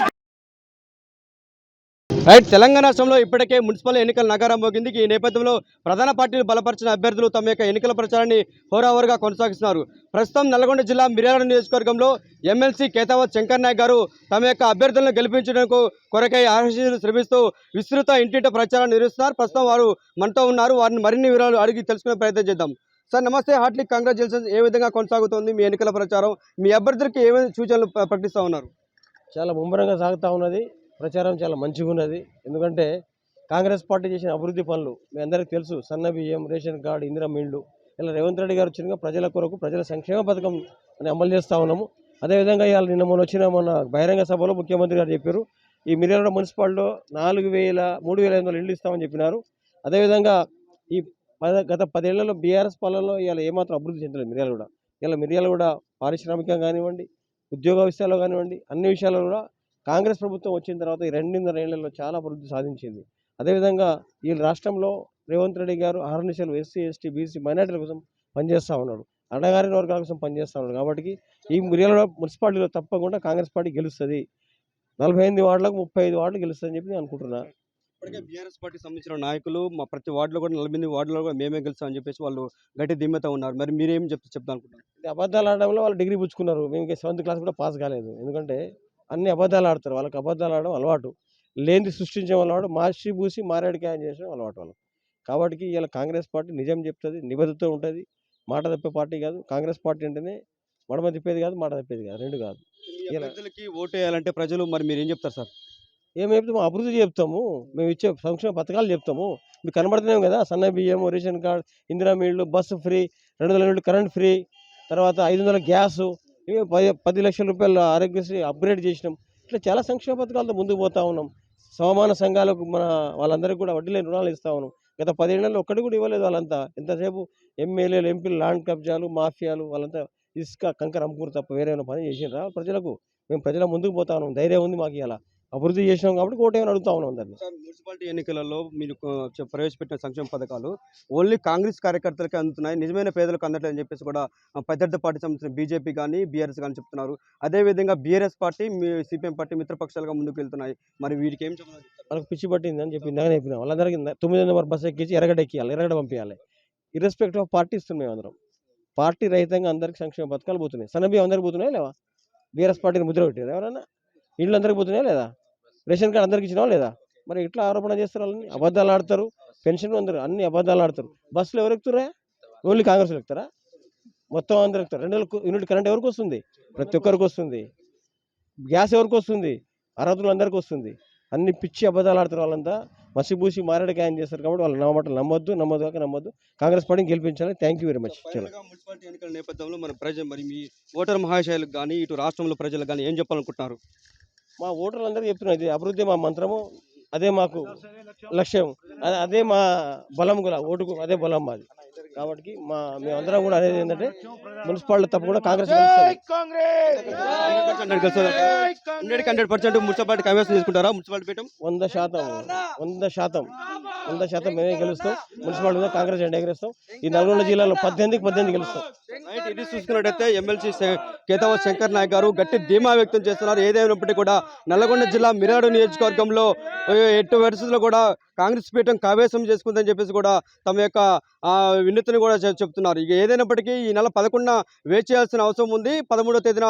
Speaker 11: రైట్. తెలంగాణ రాష్ట్రంలో ఇప్పటికే మున్సిపల్ ఎన్నికల నగారం మోగింది. ఈ నేపథ్యంలో ప్రధాన పార్టీలు బలపరిచిన అభ్యర్థులు తమ యొక్క ఎన్నికల ప్రచారాన్ని హోరాహోరుగా కొనసాగిస్తున్నారు. ప్రస్తుతం నల్గొండ జిల్లా మిర్యాలగూడ నియోజకవర్గంలో ఎమ్మెల్సీ కేతావత్ శంకర్ నాయక్ గారు తమ యొక్క అభ్యర్థులను గెలిపించడానికి కొరకై ఆశీస్సులు శ్రమిస్తూ విస్తృత ఇంటింట ప్రచారం నిర్వహిస్తున్నారు. ప్రస్తుతం వారు మనతో ఉన్నారు. వారిని మరిన్ని వివరాలు అడిగి తెలుసుకునే ప్రయత్నం చేద్దాం. సార్ నమస్తే, హార్ట్లీ కంగ్రాచులేషన్స్. ఏ విధంగా కొనసాగుతుంది మీ ఎన్నికల ప్రచారం? మీ అభ్యర్థులకి ఏమైనా సూచనలు ప్రకటిస్తూ ఉన్నారు?
Speaker 12: చాలా ముమ్మరంగా సాగుతూ ఉన్నది. ప్రచారం చాలా మంచిగా ఉన్నది. ఎందుకంటే కాంగ్రెస్ పార్టీ చేసిన అభివృద్ధి పనులు మీ అందరికీ తెలుసు. సన్న బియ్యం, రేషన్ కార్డు, ఇందిరమ్మ ఇళ్ళు, ఇలా రేవంత్ రెడ్డి గారు వచ్చిన ప్రజల కొరకు ప్రజల సంక్షేమ పథకం అని అమలు చేస్తూ ఉన్నాము. అదేవిధంగా ఇవాళ మన బహిరంగ సభలో ముఖ్యమంత్రి గారు చెప్పారు, ఈ మిర్యాలగూడ మున్సిపాలిటీలో 3,500 ఇళ్ళు ఇస్తామని చెప్పినారు. అదేవిధంగా ఈ గత 10 ఏళ్లలో బీఆర్ఎస్ పాలనలో ఇవాళ ఏమాత్రం అభివృద్ధి చెందలేదు మిర్యాలగూడ. ఇలా మిర్యాలు కూడా పారిశ్రామికంగా కానివ్వండి, ఉద్యోగ విషయాల్లో కానివ్వండి, అన్ని విషయాల్లో కూడా కాంగ్రెస్ ప్రభుత్వం వచ్చిన తర్వాత ఈ 2.5 ఏళ్లలో చాలా అభివృద్ధి సాధించింది. అదేవిధంగా ఈ రాష్ట్రంలో రేవంత్ రెడ్డి గారు అహర్నిశలు ఎస్సీ, ఎస్టీ, బీసీ, మైనార్టీల కోసం పనిచేస్తూ ఉన్నాడు, అడగారిన వర్గాల కోసం పనిచేస్తూ ఉన్నాడు. కాబట్టి ఈ మిర్యాల మున్సిపాలిటీలో తప్పకుండా కాంగ్రెస్ పార్టీ గెలుస్తుంది. 48 వార్డులకు 35 వార్డులు గెలుస్తుందని చెప్పి నేను అనుకుంటున్నా.
Speaker 11: ఇప్పటికే బీఆర్ఎస్ పార్టీ సంబంధించిన నాయకులు మా ప్రతి వార్డులో కూడా 48 వార్డులో కూడా మేమే గెలుస్తామని చెప్పేసి వాళ్ళు గట్టి ధీమతో ఉన్నారు. మరి మీరేం చెప్తా అనుకుంటున్నారు?
Speaker 12: అబద్ధాలు ఆడడంలో వాళ్ళు డిగ్రీ పుచ్చుకున్నారు. మేము 7th క్లాస్ కూడా పాస్ కాలేదు. ఎందుకంటే అన్ని అబద్ధాలు ఆడతారు. వాళ్ళకి అబద్ధాలు ఆడడం అలవాటు, లేనిది సృష్టించడం అలవాటు, మార్చి బూసి మారేడికాయం చేయడం అలవాటు వాళ్ళకి. కాబట్టి ఇలా కాంగ్రెస్ పార్టీ నిజం చెప్తుంది, నిబద్ధత ఉంటుంది, మాట తప్పే పార్టీ కాదు. కాంగ్రెస్ పార్టీ అంటేనే మడమ తిప్పేది కాదు, మాట తప్పేది కాదు, రెండు కాదు.
Speaker 11: ప్రజలకి ఓటు వేయాలంటే ప్రజలు మరి మీరు ఏం చెప్తారు సార్?
Speaker 12: ఏం చెప్తాము? అభివృద్ధి చెప్తాము, మేము ఇచ్చే సంక్షేమ పథకాలు చెప్తాము. మీకు కనబడుతున్నాం కదా, సన్న బియ్యం, రేషన్ కార్డు, ఇందిరా మీళ్ళు, బస్సు ఫ్రీ, 200 యూనిట్లు కరెంట్ ఫ్రీ, తర్వాత 500 గ్యాసు, 10 లక్షల రూపాయలు ఆరోగ్యశ్రీ అప్గ్రేడ్ చేసినాం. ఇట్లా చాలా సంక్షేమ పథకాలతో ముందుకు పోతా ఉన్నాం. సమాన సంఘాలకు వాళ్ళందరికీ కూడా వడ్డీ లేని రుణాలు ఇస్తా ఉన్నాం. గత 10 ఏళ్లలో ఒక్కటి కూడా ఇవ్వలేదు వాళ్ళంతా. ఎంతసేపు ఎమ్మెల్యేలు, ఎంపీలు ల్యాండ్ కబ్జాలు, మాఫియాలు, వాళ్ళంతా ఇసుక కంకర అమ్ముకుని తప్ప వేరే పని చేసినరా ప్రజలకు? మేము ప్రజల ముందుకు పోతా ఉన్నాం, ధైర్యం ఉంది మాకు. ఇలా అభివృద్ధి చేసినాం కాబట్టి ఓటేమని అడుగుతా ఉన్నాం అందరినీ.
Speaker 11: మున్సిపాలిటీ ఎన్నికలలో మీరు ప్రవేశపెట్టిన సంక్షేమ పథకాలు ఓన్లీ కాంగ్రెస్ కార్యకర్తలకే అందుతున్నాయి, నిజమైన పేదలకు అందట్లేదని చెప్పేసి కూడా ప్రత్యర్థి పార్టీ సంబంధించిన బీజేపీ కానీ బీఆర్ఎస్ కానీ చెప్తున్నారు. అదేవిధంగా బీఆర్ఎస్ పార్టీ, సిపిఎం పార్టీ మిత్రపక్షాలుగా ముందుకు వెళ్తున్నాయి. మరి వీటికి ఏం చెప్పాలి?
Speaker 12: వాళ్ళకి పిచ్చి పట్టింది అని చెప్పి ఇందాక చెప్పినాం. వాళ్ళందరికీ 9 నెంబర్ బస్సు ఎక్కించి ఎరగడ ఎక్కియాలి, ఎరగడ పంపించాలి. ఇర్రెస్పెక్టివ్ ఆఫ్ పార్టీ ఇస్తున్నాం మేము అందరం. పార్టీ రహితంగా అందరికి సంక్షేమ పథకాలు పోతున్నాయి. సన్నబియ్యం అందరికి పోతున్నాయా లేవా? బీఆర్ఎస్ పార్టీని ముద్ర పెట్టారు ఎవరన్నా? ఇళ్ళు అందరికి పోతున్నాయా లేదా? రేషన్ కార్డు అందరికి ఇచ్చినా లేదా? మరి ఇట్లా ఆరోపణ చేస్తారు. వాళ్ళని అబద్ధాలు ఆడతారు. పెన్షన్ అందరు అన్ని అబద్ధాలు ఆడతారు. బస్సులు ఎవరు ఎక్కుతారా? ఓన్లీ కాంగ్రెస్ ఎక్కుతారా? మొత్తం అందరు ఎక్కుతారు. 200 యూనిట్ కరెంట్ ఎవరికి వస్తుంది? ప్రతి ఒక్కరికి వస్తుంది. గ్యాస్ ఎవరికి వస్తుంది? అర్హతలు అందరికి వస్తుంది. అన్ని పిచ్చి అబద్ధాలు ఆడతారు. వాళ్ళంతా మసిబూసి మారేడికాయం చేస్తారు. కాబట్టి వాళ్ళు నమ్మటం నమ్మద్దు. కాంగ్రెస్ పార్టీని గెలిపించాలి. Thank you very much.
Speaker 11: Municipality ఎన్నికల నేపథ్యంలో మన మరి మీ ఓటర్ మహాశయులకు కానీ ఇటు రాష్ట్రంలో ప్రజలకు కానీ ఏం చెప్పాలనుకుంటున్నారు?
Speaker 12: మా ఓటర్లందరూ చెప్తున్నారు, ఇది అభివృద్ధి మా మంత్రము, అదే మాకు లక్ష్యం, అదే మా బలం కూడా, ఓటుకు అదే బలం మాది. కాబట్టి మేమందరం కూడా అనేది ఏంటంటే మున్సిపాలిటీ తప్పకుండా కాంగ్రెస్
Speaker 11: 100% మున్సిపాలిటీ కైవసం తీసుకుంటారా? మున్సిపాలిటీ పీఠం
Speaker 12: 100% మేమే గెలుస్తాం. మున్సిపాలిటీ కాంగ్రెస్ జెండా ఎగరేస్తాం. ఈ నల్గొండ జిల్లాలో 18 గెలుస్తాం.
Speaker 11: ఇది చూసుకున్నట్టయితే ఎమ్మెల్సీ కేతావత్ శంకర్ నాయక్ గారు గట్టి ధీమా వ్యక్తం చేస్తున్నారు. ఏదైనప్పటికీ కూడా నల్లగొండ జిల్లా మిర్యాడు నియోజకవర్గంలో ఎట్టి పరిస్థితుల్లో కూడా కాంగ్రెస్ పీఠం కావేశం చేసుకుందని చెప్పేసి కూడా తమ యొక్క వినతిని కూడా చెప్తున్నారు. ఇక ఏదైనప్పటికీ ఈ నెల 11న వేచి చేయాల్సిన అవసరం ఉంది. 13వ తేదీన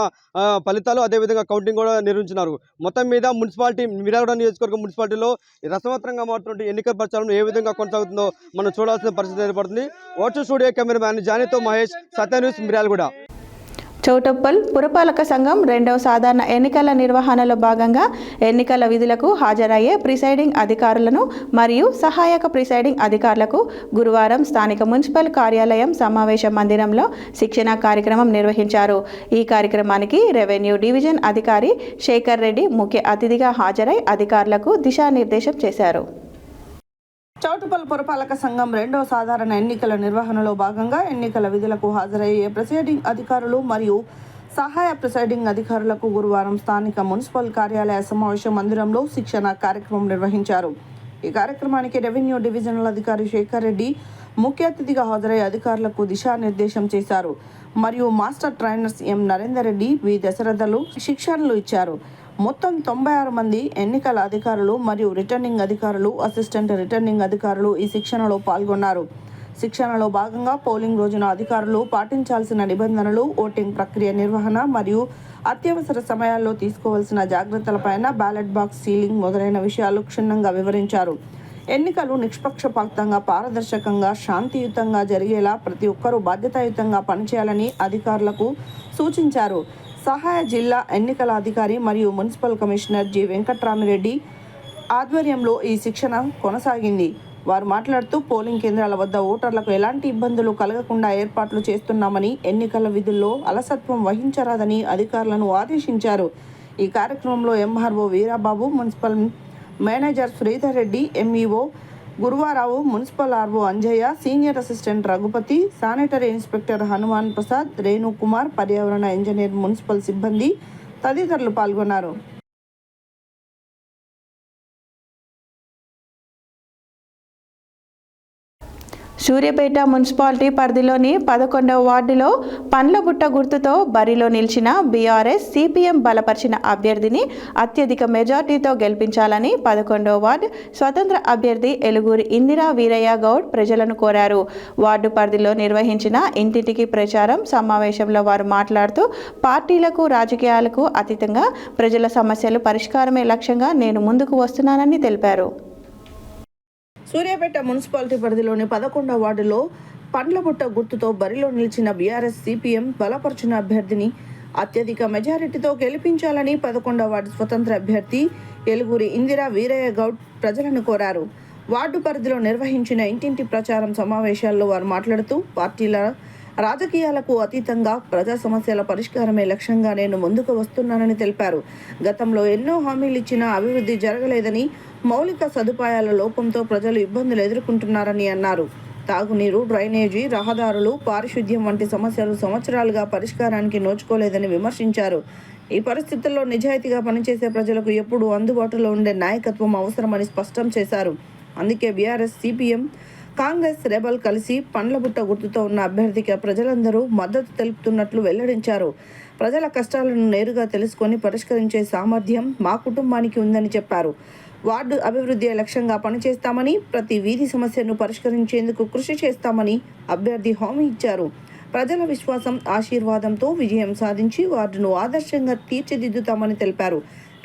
Speaker 11: ఫలితాలు అదేవిధంగా కౌంటింగ్ కూడా నిర్వహించినారు. మొత్తం మీద మున్సిపాలిటీ మిర్యాలగూడ నియోజకవర్గం మున్సిపాలిటీలో రసవత్రంగా మారుతున్న ఎన్నికల ప్రచారం ఏ విధంగా కొనసాగుతుందో మనం చూడాల్సిన పరిస్థితి ఏర్పడుతుంది. వాట్స్ స్టూడియో కెమెరామ్యాన్ జానీతో మహేష్, సత్య న్యూస్, మిర్యాలగూడ.
Speaker 1: చౌటప్పల్ పురపాలక సంఘం 2వ సాధారణ ఎన్నికల నిర్వహణలో భాగంగా ఎన్నికల విధులకు హాజరయ్యే ప్రిసైడింగ్ అధికారులను మరియు సహాయక ప్రిసైడింగ్ అధికారులకు గురువారం స్థానిక మున్సిపల్ కార్యాలయం సమావేశ మందిరంలో శిక్షణ కార్యక్రమం నిర్వహించారు. ఈ కార్యక్రమానికి రెవెన్యూ డివిజన్ అధికారి శేఖర్ రెడ్డి ముఖ్య అతిథిగా హాజరై అధికారులకు దిశానిర్దేశం చేశారు.
Speaker 2: చౌటుపల్ పురపాలక సంఘం 2వ సాధారణ ఎన్నికల నిర్వహణలో భాగంగా ఎన్నికల విధులకు హాజరయ్యే ప్రిసైడింగ్ అధికారులు మరియు సహాయ ప్రిసైడింగ్ అధికారులకు గురువారం స్థానిక మున్సిపల్ కార్యాలయ సమావేశ మందిరంలో శిక్షణ కార్యక్రమం నిర్వహించారు. ఈ కార్యక్రమానికి రెవెన్యూ డివిజనల్ అధికారి శేఖర్ రెడ్డి ముఖ్య అతిథిగా హాజరై అధికారులకు దిశానిర్దేశం చేశారు. మరియు మాస్టర్ ట్రైనర్స్ ఎం నరేందర్ రెడ్డి, వి దశరథలు శిక్షణలు ఇచ్చారు. మొత్తం 96 మంది ఎన్నికల అధికారులు మరియు రిటర్నింగ్ అధికారులు, అసిస్టెంట్ రిటర్నింగ్ అధికారులు ఈ శిక్షణలో పాల్గొన్నారు. శిక్షణలో భాగంగా పోలింగ్ రోజున అధికారులు పాటించాల్సిన నిబంధనలు, ఓటింగ్ ప్రక్రియ నిర్వహణ మరియు అత్యవసర సమయాల్లో తీసుకోవాల్సిన జాగ్రత్తలపైన, బ్యాలెట్ బాక్స్ సీలింగ్ మొదలైన విషయాలు క్షుణ్ణంగా వివరించారు. ఎన్నికలు నిష్పక్షపాతంగా, పారదర్శకంగా, శాంతియుతంగా జరిగేలా ప్రతి ఒక్కరూ బాధ్యతాయుతంగా పనిచేయాలని అధికారులకు సూచించారు. సహాయ జిల్లా ఎన్నికల అధికారి మరియు మున్సిపల్ కమిషనర్ జి వెంకట్రామిరెడ్డి ఆధ్వర్యంలో ఈ శిక్షణ కొనసాగింది. వారు మాట్లాడుతూ పోలింగ్ కేంద్రాల వద్ద ఓటర్లకు ఎలాంటి ఇబ్బందులు కలగకుండా ఏర్పాట్లు చేస్తున్నామని, ఎన్నికల విధుల్లో అలసత్వం వహించరాదని అధికారులను ఆదేశించారు. ఈ కార్యక్రమంలో MRO Veerababu, municipal manager Sridhar Reddy, MEO Guruvarao, municipal RO Anjaiah, senior assistant Raghupathi, sanitary inspector Hanuman Prasad, Renu Kumar, పర్యావరణ ఇంజనీర్, మున్సిపల్ సిబ్బంది తదితరులు పాల్గొన్నారు.
Speaker 1: సూర్యాపేట మున్సిపాలిటీ పరిధిలోని 11వ వార్డులో పండ్లబుట్ట గుర్తుతో బరిలో నిలిచిన బీఆర్ఎస్ సిపిఎం బలపరిచిన అభ్యర్థిని అత్యధిక మెజార్టీతో గెలిపించాలని 11వ వార్డు స్వతంత్ర అభ్యర్థి ఎలుగూరి ఇందిరా వీరయ్య గౌడ్ ప్రజలను కోరారు. వార్డు పరిధిలో నిర్వహించిన ఇంటింటికి ప్రచారం సమావేశంలో వారు మాట్లాడుతూ పార్టీలకు, రాజకీయాలకు అతీతంగా ప్రజల సమస్యలు పరిష్కారమే లక్ష్యంగా నేను ముందుకు వస్తున్నానని తెలిపారు.
Speaker 2: సూర్యాపేట మున్సిపాలిటీ పరిధిలోని 11వ వార్డులో పండ్లబుట్ట గుర్తుతో బరిలో నిలిచిన బీఆర్ఎస్ సిపిఎం బలపరిచిన అభ్యర్థిని అత్యధిక మెజారిటీతో గెలిపించాలని 11వ వార్డు స్వతంత్ర అభ్యర్థి ఎలుగూరి ఇందిరా వీరయ్య గౌడ్ ప్రజలను కోరారు. వార్డు పరిధిలో నిర్వహించిన ఇంటింటి ప్రచారం సమావేశాల్లో వారు మాట్లాడుతూ పార్టీల, రాజకీయాలకు అతీతంగా ప్రజా సమస్యల పరిష్కారమే లక్ష్యంగా నేను ముందుకు వస్తున్నానని తెలిపారు. గతంలో ఎన్నో హామీలు ఇచ్చినా అభివృద్ధి జరగలేదని, మౌలిక సదుపాయాల లోపంతో ప్రజలు ఇబ్బందులు ఎదుర్కొంటున్నారని అన్నారు. తాగునీరు, డ్రైనేజీ, రహదారులు, పారిశుద్ధ్యం వంటి సమస్యలు సంవత్సరాలుగా పరిష్కారానికి నోచుకోలేదని విమర్శించారు. ఈ పరిస్థితుల్లో నిజాయితీగా పనిచేసే ప్రజలకు ఎప్పుడూ అందుబాటులో ఉండే నాయకత్వం అవసరమని స్పష్టం చేశారు. అందుకే బీఆర్ఎస్, సిపిఎం, కాంగ్రెస్, రెబల్ కలిసి పండ్లబుట్ట గుర్తుతో ఉన్న అభ్యర్థికి ప్రజలందరూ మద్దతు తెలుపుతున్నట్లు వెల్లడించారు. ప్రజల కష్టాలను నేరుగా తెలుసుకొని పరిష్కరించే సామర్థ్యం మా కుటుంబానికి ఉందని చెప్పారు. వార్డు అభివృద్ధి లక్ష్యంగా పనిచేస్తామని, ప్రతి వీధి సమస్యను పరిష్కరించేందుకు కృషి చేస్తామని అభ్యర్థి హామీ ఇచ్చారు. ప్రజల విశ్వాసం, ఆశీర్వాదంతో విజయం సాధించి వార్డును ఆదర్శంగా తీర్చిదిద్దుతామని తెలిపారు.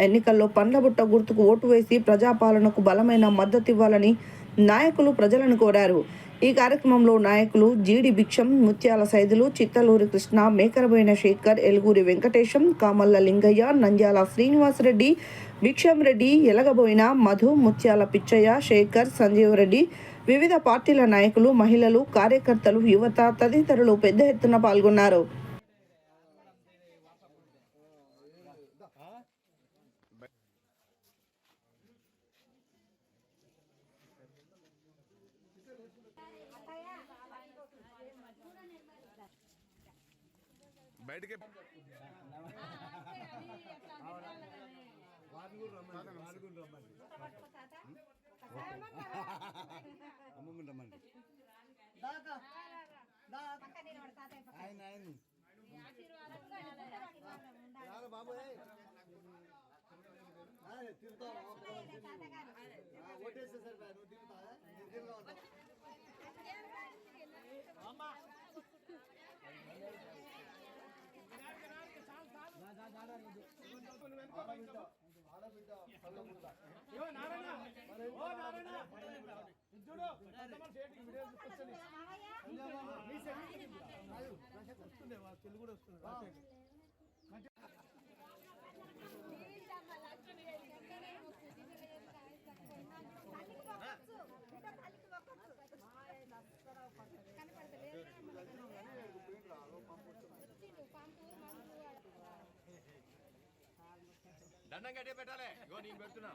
Speaker 2: ఎన్నికల్లో పండ్లబుట్ట గుర్తుకు ఓటు వేసి ప్రజాపాలనకు బలమైన మద్దతు ఇవ్వాలని నాయకులు ప్రజలను కోరారు. ఈ కార్యక్రమంలో నాయకులు జీడి భిక్షం, ముత్యాల సైదులు, చిత్తలూరి కృష్ణ, మేకరబోయిన శేఖర్, ఎలుగూరి వెంకటేశం, కామల్ల లింగయ్య, నంద్యాల శ్రీనివాసరెడ్డి, భిక్షం రెడ్డి, ఎలగబోయిన మధు, ముత్యాల పిచ్చయ్య, శేఖర్, సంజీవ్ రెడ్డి, వివిధ పార్టీల నాయకులు, మహిళలు, కార్యకర్తలు, యువత తదితరులు పెద్ద ఎత్తున పాల్గొన్నారు.
Speaker 5: బయటికి దండం కట్టే పెట్టాలి. ఇగో నేను పెడుతున్నా.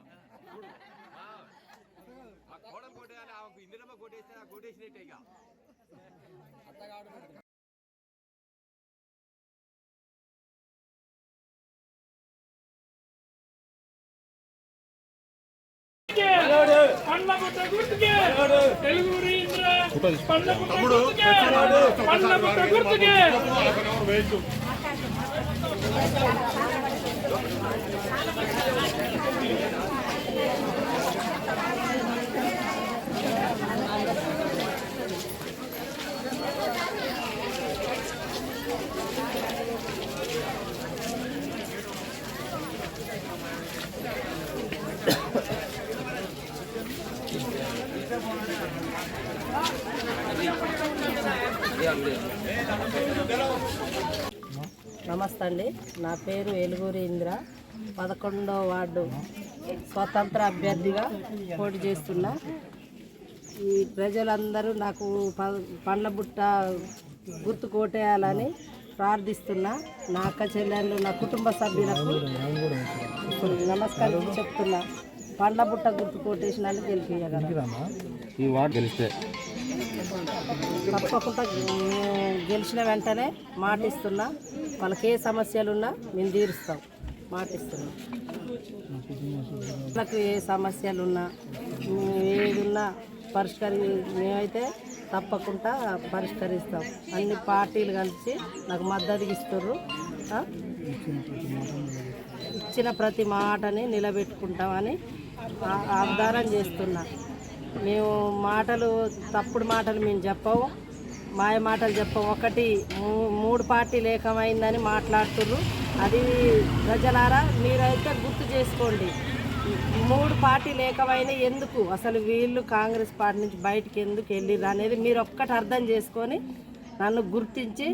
Speaker 5: కోడలు కొట్టేయాలి. ఆమెకు ఇందిరమ్మ కొట్టేస్తే కొట్టేసినట్టే ఇక.
Speaker 9: పండ్లబుట్ట గుర్తుకే ఎలుగూరి ఇందిరా, పండ్లబుట్ట గుర్తుకే.
Speaker 13: నమస్తే అండి, నా పేరు ఎలుగూరి ఇందిరా, 11వ వార్డు స్వతంత్ర అభ్యర్థిగా పోటీ చేస్తున్నా. ఈ ప్రజలందరూ నాకు పండ్లబుట్ట గుర్తు కోటేయాలని ప్రార్థిస్తున్నా. నా అక్క చెల్లెళ్ళు, నా కుటుంబ సభ్యులకు నమస్కారం చెప్తున్నా. పండ్లబుట్ట గుర్తు కోటేసినందుకు గెలిపించగలరా.
Speaker 11: ఈ వార్డు గెలిస్తే?
Speaker 13: తప్పకుండా గెలిచిన వెంటనే మాటిస్తున్నా, వాళ్ళకి ఏ సమస్యలున్నా మేము తీరుస్తాం, మాటిస్తున్నాం. వాళ్ళకు ఏ సమస్యలున్నా ఏదున్నా మేమైతే తప్పకుండా పరిష్కరిస్తాం. అన్ని పార్టీలు కలిసి నాకు మద్దతు ఇస్తుర్రు. ఇచ్చిన ప్రతి మాటని నిలబెట్టుకుంటామని వాగ్దానం చేస్తున్నా. మేము తప్పుడు మాటలు మేము చెప్పము, మాయ మాటలు చెప్పము. ఒకటి 3 పార్టీలు ఏకమైందని మాట్లాడుతుర్రు. అది ప్రజలారా మీరైతే గుర్తు చేసుకోండి. 3 పార్టీలు ఏకమైన ఎందుకు, అసలు వీళ్ళు కాంగ్రెస్ పార్టీ నుంచి బయటికి ఎందుకు వెళ్ళిర్రు అనేది మీరు ఒక్కటి అర్థం చేసుకొని నన్ను గుర్తించి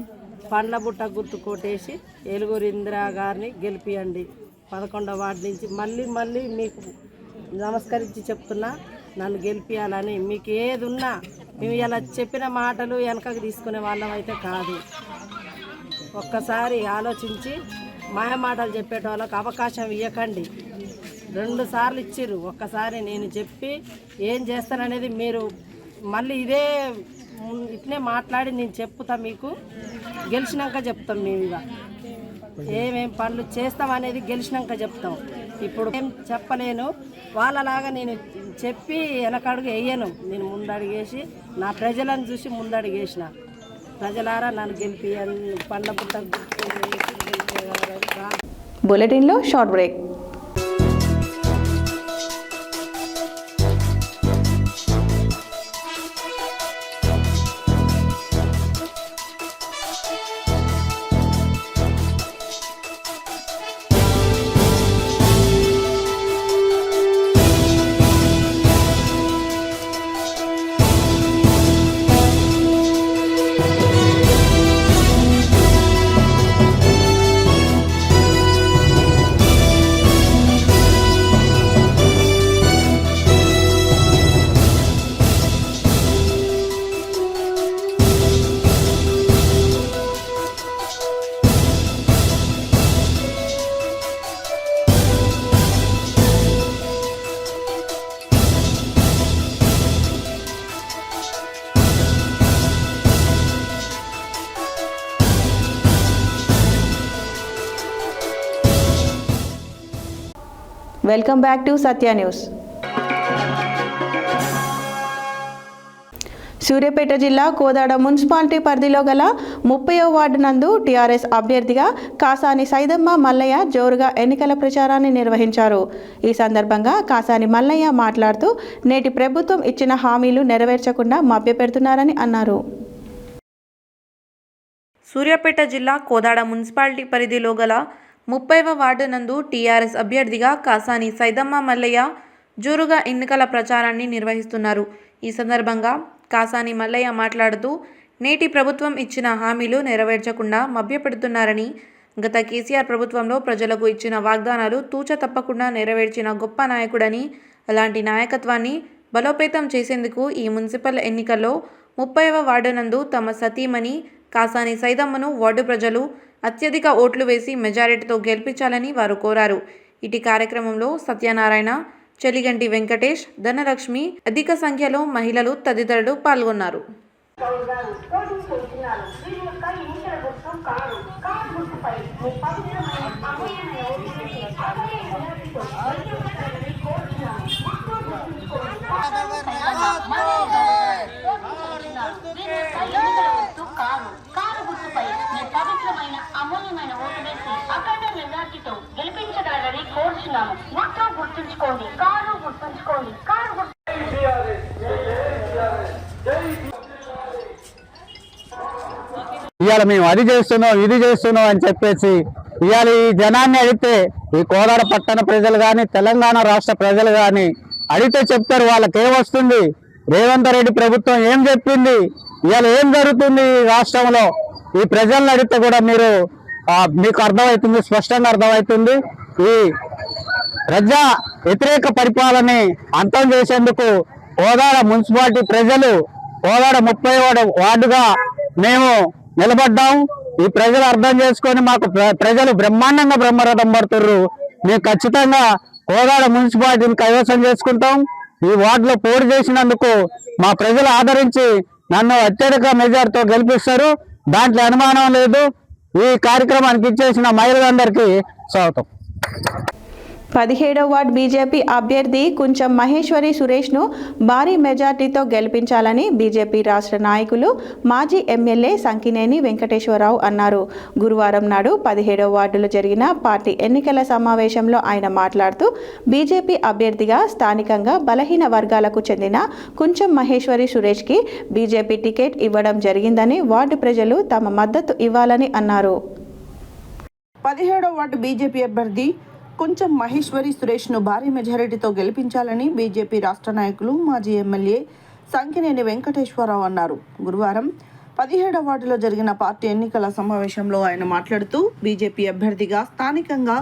Speaker 13: పండ్ల బుట్ట గుర్తు కొట్టేసి ఏలుగురి ఇందిరా గారిని గెలిపియండి. 11వ వార్డు నుంచి మళ్ళీ మీకు నమస్కరించి చెప్తున్నా, నన్ను గెలిపియాలని. మీకు ఏది ఉన్నా మేము ఇలా చెప్పిన మాటలు వెనకకు తీసుకునే వాళ్ళం అయితే కాదు. ఒక్కసారి ఆలోచించి మాయ మాటలు చెప్పేట వాళ్ళకి అవకాశం ఇవ్వకండి. 2 సార్లు ఇచ్చిర్రు. ఒక్కసారి నేను చెప్పి ఏం చేస్తాననేది మీరు మళ్ళీ ఇట్నే మాట్లాడి నేను చెప్తా. మీకు గెలిచినాక చెప్తాం. మేము ఇక ఏమేం పనులు చేస్తాం అనేది గెలిచినాక చెప్తాం. ఇప్పుడు ఏం చెప్పలేను. వాళ్ళలాగా నేను చెప్పి వెనకడుగు వేయను. నేను ముందడుగేసి నా ప్రజలను చూసి ముందడుగేసిన. ప్రజలారా నన్ను గెలిపి పండ్ల పుట్ట
Speaker 1: బులెటిన్లో short break. Welcome back to Satya news. Suryapet జిల్లా కోదాడ మున్సిపాలిటీ పరిధిలో గల 30వ వార్డు నందు టీఆర్ఎస్ అభ్యర్థిగా కాసాని సైదమ్మ మల్లయ్య జోరుగా ఎన్నికల ప్రచారాన్ని నిర్వహించారు. ఈ సందర్భంగా కాసాని మల్లయ్య మాట్లాడుతూ నేటి ప్రభుత్వం ఇచ్చిన హామీలు నెరవేర్చకుండా మభ్యపెడుతున్నారని అన్నారు.
Speaker 3: సూర్యాపేట జిల్లా కోదాడ మున్సిపాలిటీ పరిధిలో గల 30వ వార్డు నందు టీఆర్ఎస్ అభ్యర్థిగా కాసాని సైదమ్మ మల్లయ్య జోరుగా ఎన్నికల ప్రచారాన్ని నిర్వహిస్తున్నారు. ఈ సందర్భంగా కాసాని మల్లయ్య మాట్లాడుతూ నేటి ప్రభుత్వం ఇచ్చిన హామీలు నెరవేర్చకుండా మభ్యపెడుతున్నారని, గత కేసీఆర్ ప్రభుత్వంలో ప్రజలకు ఇచ్చిన వాగ్దానాలు తూచ తప్పకుండా నెరవేర్చిన గొప్ప నాయకుడని, అలాంటి నాయకత్వాన్ని బలోపేతం చేసేందుకు ఈ మున్సిపల్ ఎన్నికల్లో 30వ వార్డు నందు తమ సతీమణి కాసాని సైదమ్మను వార్డు ప్రజలు అత్యధిక ఓట్లు వేసి మెజారిటీతో గెలిపించాలని వారు కోరారు. ఇటీ కార్యక్రమంలో సత్యనారాయణ, చెలిగంటి వెంకటేష్, ధనలక్ష్మి, అధిక సంఖ్యలో మహిళలు తదితరులు పాల్గొన్నారు.
Speaker 14: అమూల్యమైన ఓటు వేసి అఖండ మెజార్టీతో గెలిపించగలరని కోరుచున్నాము. మాత్రం గుర్తుంచుకోండి, కారు గుర్తుంచుకోండి, కారు
Speaker 15: ఇవాళ మేము అది చేస్తున్నాం ఇది చేస్తున్నాం అని చెప్పేసి ఇవాళ ఈ జనాన్ని అడిగితే, ఈ కోదాడ పట్టణ ప్రజలు కానీ తెలంగాణ రాష్ట్ర ప్రజలు కానీ అడిగితే చెప్తారు వాళ్ళకి ఏమొస్తుంది, రేవంత్ రెడ్డి ప్రభుత్వం ఏం చెప్పింది, ఇవాళ ఏం జరుగుతుంది ఈ రాష్ట్రంలో. ఈ ప్రజలను అడిగితే కూడా మీకు అర్థమవుతుంది, స్పష్టంగా అర్థమవుతుంది. ఈ ప్రజా వ్యతిరేక పరిపాలనని అంతం చేసేందుకు కోదాడ మున్సిపాలిటీ ప్రజలు కోదాడ 30వ వార్డుగా మేము నిలబడ్డాం. ఈ ప్రజలు అర్థం చేసుకొని మాకు ప్రజలు బ్రహ్మాండంగా బ్రహ్మరథం పడుతుర్రు. మేము ఖచ్చితంగా కోదాడ మున్సిపాలిటీని కైవసం చేసుకుంటాం. ఈ వార్డులో పోటీ చేసినందుకు మా ప్రజలు ఆదరించి నన్ను అత్యధిక మెజార్టీతో గెలిపిస్తారు. దాంట్లో అనుమానం లేదు. ఈ కార్యక్రమానికి ఇచ్చేసిన మహిళలందరికీ స్వాగతం.
Speaker 1: 17వ వార్డు బీజేపీ అభ్యర్థి కుంచం మహేశ్వరి సురేష్ను భారీ మెజార్టీతో గెలిపించాలని బీజేపీ రాష్ట్ర నాయకులు మాజీ ఎమ్మెల్యే సంకినేని వెంకటేశ్వరరావు అన్నారు. గురువారం నాడు 17వ వార్డులో జరిగిన పార్టీ ఎన్నికల సమావేశంలో ఆయన మాట్లాడుతూ బీజేపీ అభ్యర్థిగా స్థానికంగా బలహీన వర్గాలకు చెందిన కుంచం మహేశ్వరి సురేష్కి బీజేపీ టికెట్ ఇవ్వడం జరిగిందని, వార్డు ప్రజలు తమ మద్దతు ఇవ్వాలని అన్నారు.
Speaker 2: 17వ వార్డు బీజేపీ అభ్యర్థి కుంచం మహేశ్వరి సురేష్ను భారీ మెజారిటీతో గెలిపించాలని బీజేపీ రాష్ట్ర నాయకులు మాజీ ఎమ్మెల్యే సంకినేని వెంకటేశ్వరరావు అన్నారు. గురువారం 17వ వార్డులో జరిగిన పార్టీ ఎన్నికల సమావేశంలో ఆయన మాట్లాడుతూ బీజేపీ అభ్యర్థిగా స్థానికంగా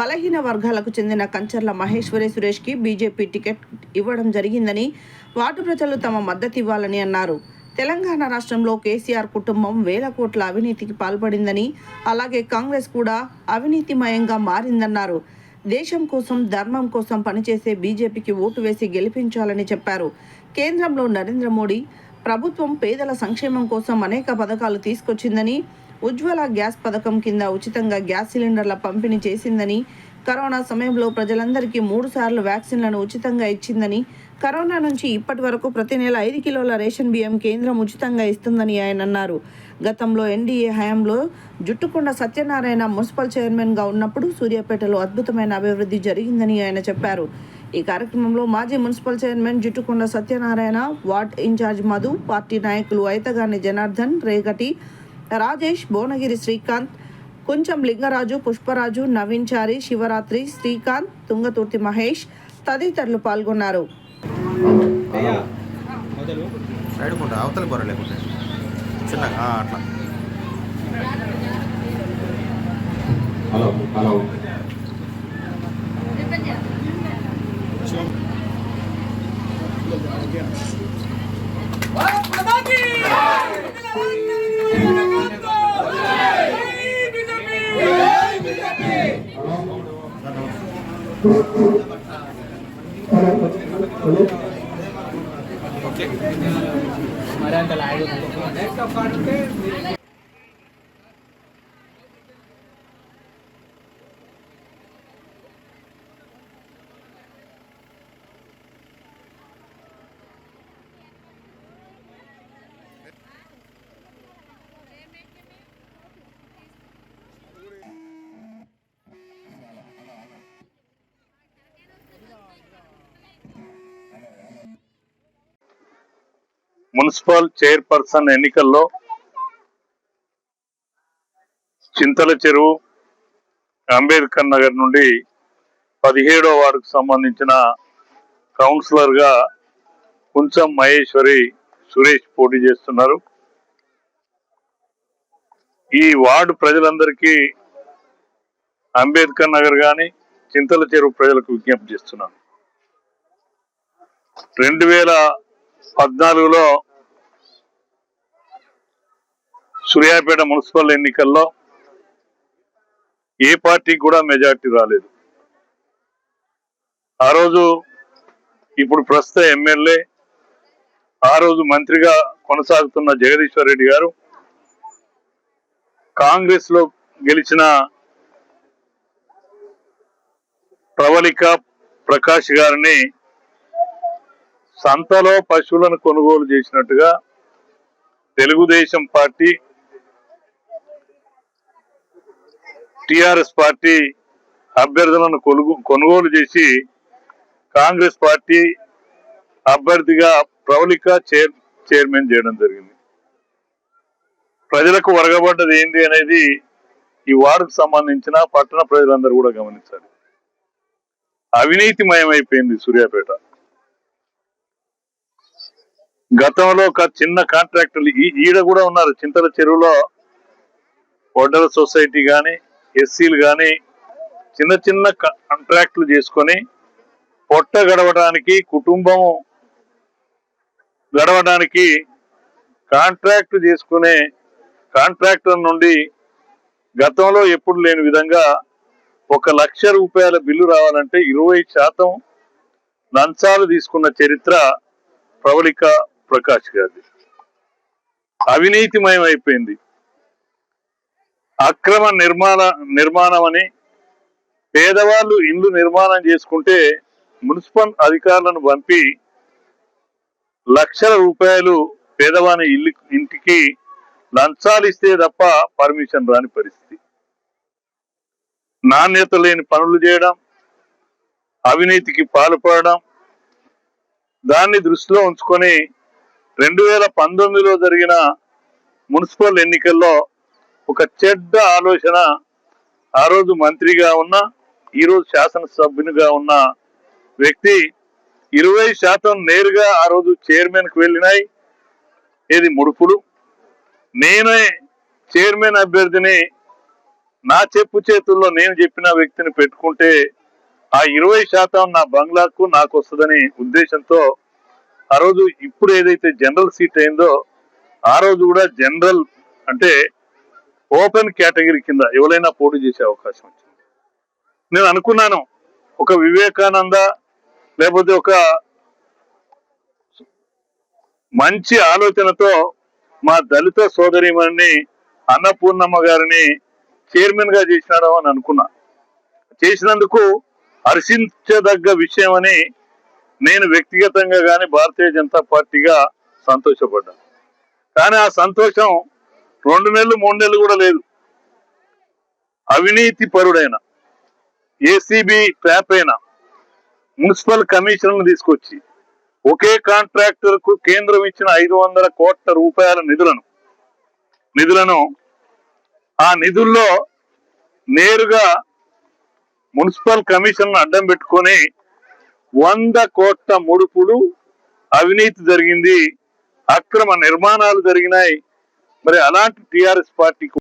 Speaker 2: బలహీన వర్గాలకు చెందిన కంచర్ల మహేశ్వరి సురేష్కి బీజేపీ టికెట్ ఇవ్వడం జరిగిందని, వార్డు ప్రజలు తమ మద్దతు ఇవ్వాలని అన్నారు. తెలంగాణ రాష్ట్రంలో కేసీఆర్ కుటుంబం వేల కోట్ల అవినీతికి పాల్పడిందని, అలాగే కాంగ్రెస్ కూడా అవినీతిమయంగా మారిందన్నారు. దేశం కోసం, ధర్మం కోసం పనిచేసే బీజేపీకి ఓటు వేసి గెలిపించాలని చెప్పారు. కేంద్రంలో నరేంద్ర మోడీ ప్రభుత్వం పేదల సంక్షేమం కోసం అనేక పథకాలు తీసుకొచ్చిందని, ఉజ్వల గ్యాస్ పథకం కింద ఉచితంగా గ్యాస్ సిలిండర్ల పంపిణీ చేసిందని, కరోనా సమయంలో ప్రజలందరికీ 3 సార్లు వ్యాక్సిన్లను ఉచితంగా ఇచ్చిందని, కరోనా నుంచి ఇప్పటి వరకు ప్రతి నెల 5 కిలోల రేషన్ బియ్యం కేంద్రం ఉచితంగా ఇస్తుందని ఆయన అన్నారు. గతంలో ఎన్డీఏ హయాంలో జుట్టుకొండ సత్యనారాయణ మున్సిపల్ చైర్మన్గా ఉన్నప్పుడు సూర్యాపేటలో అద్భుతమైన అభివృద్ధి జరిగిందని ఆయన చెప్పారు. ఈ కార్యక్రమంలో మాజీ municipal chairman Juttukonda Satyanarayana, ward incharge Madhu, party నాయకులు ఐతగాని జనార్దన్, రేగటి రాజేష్, భువనగిరి శ్రీకాంత్, కుంచం లింగరాజు, పుష్పరాజు, నవీన్ చారి, శివరాత్రి, శ్రీకాంత్, తుంగతుర్తి మహేష్ తదితరులు పాల్గొన్నారు.
Speaker 16: అవతల బొర లేకుంటే చిన్నగా అట్లా హలో
Speaker 17: మున్సిపల్ చైర్పర్సన్ ఎన్నికల్లో చింతల చెరువు అంబేద్కర్ నగర్ నుండి 17వ వార్డుకు సంబంధించిన కౌన్సిలర్ గా కుంచం మహేశ్వరి సురేష్ పోటీ చేస్తున్నారు. ఈ వార్డు ప్రజలందరికీ అంబేద్కర్ నగర్ గాని చింతల చెరువు ప్రజలకు విజ్ఞప్తి చేస్తున్నాను. 2014లో సూర్యాపేట మున్సిపల్ ఎన్నికల్లో ఏ పార్టీకి కూడా మెజార్టీ రాలేదు. ఆ రోజు ఇప్పుడు ప్రస్తుత ఎమ్మెల్యే, ఆ రోజు మంత్రిగా కొనసాగుతున్న జగదీశ్వర్ రెడ్డి గారు కాంగ్రెస్ లో గెలిచిన ప్రవళిక ప్రకాష్ గారిని సంతలో పశువులను కొనుగోలు చేసినట్టుగా తెలుగుదేశం పార్టీ, టిఆర్ఎస్ పార్టీ అభ్యర్థులను కొనుగోలు చేసి కాంగ్రెస్ పార్టీ అభ్యర్థిగా ప్రవళిక చైర్మన్ చేయడం జరిగింది. ప్రజలకు వరగబడ్డది ఏంది అనేది ఈ వార్డుకు సంబంధించిన పట్టణ ప్రజలందరూ కూడా గమనించాలి. అవినీతిమయమైపోయింది సూర్యాపేట. గతంలో ఒక చిన్న కాంట్రాక్టర్లు ఈడ కూడా ఉన్నారు. చింతల చెరువులో వడ్డల సొసైటీ కానీ, ఎస్సీలు కానీ చిన్న చిన్న కాంట్రాక్టులు చేసుకొని పొట్ట గడవడానికి, కుటుంబం గడవడానికి కాంట్రాక్ట్ చేసుకునే కాంట్రాక్టర్ నుండి గతంలో ఎప్పుడు లేని విధంగా 1 లక్ష రూపాయల బిల్లు రావాలంటే 20% లంచాలు తీసుకున్న చరిత్ర ప్రవళిక ప్రకాష్ గారిది. అవినీతిమయం అయిపోయింది. అక్రమ నిర్మాణం అని పేదవాళ్ళు ఇల్లు నిర్మాణం చేసుకుంటే మున్సిపల్ అధికారులను పంపి లక్షల రూపాయలు పేదవాని ఇంటికి లంచాలు ఇస్తే తప్ప పర్మిషన్ రాని పరిస్థితి. నాణ్యత లేని పనులు చేయడం, అవినీతికి పాల్పడడం, దాన్ని దృష్టిలో ఉంచుకొని 2019లో జరిగిన మున్సిపల్ ఎన్నికల్లో ఒక చెడ్డ ఆలోచన ఆ రోజు మంత్రిగా ఉన్న, ఈరోజు శాసనసభ్యునిగా ఉన్న వ్యక్తి 20% నేరుగా ఆ రోజు చైర్మన్ కు వెళ్ళినాయి. ఏది ముడుపులు. నేనే చైర్మన్ అభ్యర్థిని నా చెప్పు చేతుల్లో నేను చెప్పిన వ్యక్తిని పెట్టుకుంటే ఆ 20% నా బంగ్లాకు నాకు వస్తుందని ఉద్దేశంతో ఆ రోజు ఇప్పుడు ఏదైతే జనరల్ సీట్ అయిందో ఆ రోజు కూడా జనరల్ అంటే ఓపెన్ కేటగిరీ కింద ఎవరైనా పోటీ చేసే అవకాశం వచ్చింది. నేను అనుకున్నాను ఒక వివేకానంద లేకపోతే ఒక మంచి ఆలోచనతో మా దళిత సోదరిమణిని అన్నపూర్ణమ్మ గారిని చైర్మన్ గా చేసినాడు అని అనుకున్నా. చేసినందుకు హర్షించదగ్గ విషయం అని నేను వ్యక్తిగతంగా కానీ భారతీయ జనతా పార్టీగా సంతోషపడ్డాను. కానీ ఆ సంతోషం 2 నెలలు 3 నెలలు కూడా లేదు. అవినీతి పరుడైన ఏసీబీ ట్రాప్ అయిన మున్సిపల్ కమిషనర్ను తీసుకొచ్చి ఒకే కాంట్రాక్టర్ కు కేంద్రం ఇచ్చిన 500 కోట్ల రూపాయల నిధులను ఆ నిధుల్లో నేరుగా మున్సిపల్ కమిషన్ అడ్డం పెట్టుకొని 100 కోట్ల ముడుపులు అవినీతి జరిగింది, అక్రమ నిర్మాణాలు జరిగినాయి. మరి అలాంటి టిఆర్ఎస్ పార్టీకి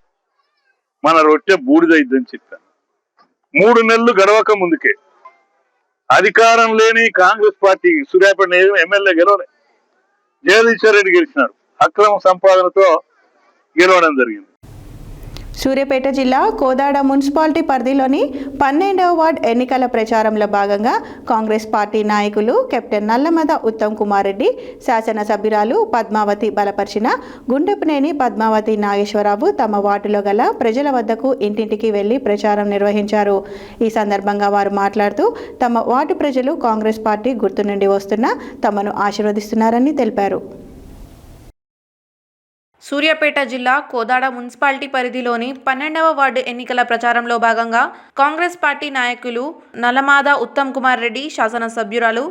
Speaker 17: మన రొట్టె బూడిదైద్దని చెప్పాను. 3 నెలలు గడవక ముందుకే అధికారం లేని కాంగ్రెస్ పార్టీ సూర్యాపేట ఎమ్మెల్యే గెలవలే, జగదీశ్వర్ రెడ్డి గెలిచినాడు. అక్రమ సంపాదనతో గెలవడం జరిగింది.
Speaker 1: సూర్యాపేట జిల్లా కోదాడ మున్సిపాలిటీ పరిధిలోని 12వ వార్డు ఎన్నికల ప్రచారంలో భాగంగా కాంగ్రెస్ పార్టీ నాయకులు కెప్టెన్ నల్లమద ఉత్తమ్ కుమార్ రెడ్డి, శాసనసభ్యురాలు పద్మావతి బలపరిచిన గుండెపునేని పద్మావతి నాగేశ్వరరావు తమ వార్డులో గల ప్రజల వద్దకు ఇంటింటికి వెళ్లి ప్రచారం నిర్వహించారు. ఈ సందర్భంగా వారు మాట్లాడుతూ తమ వార్డు ప్రజలు కాంగ్రెస్ పార్టీ గుర్తు నుండి వస్తున్నా తమను ఆశీర్వదిస్తున్నారని తెలిపారు.
Speaker 3: సూర్యాపేట జిల్లా కోదాడ మున్సిపాలిటీ పరిధిలోని 12వ వార్డు ఎన్నికల ప్రచారంలో భాగంగా కాంగ్రెస్ పార్టీ నాయకులు నల్లమాద ఉత్తమ్ కుమార్ రెడ్డి, శాసనసభ్యురాలు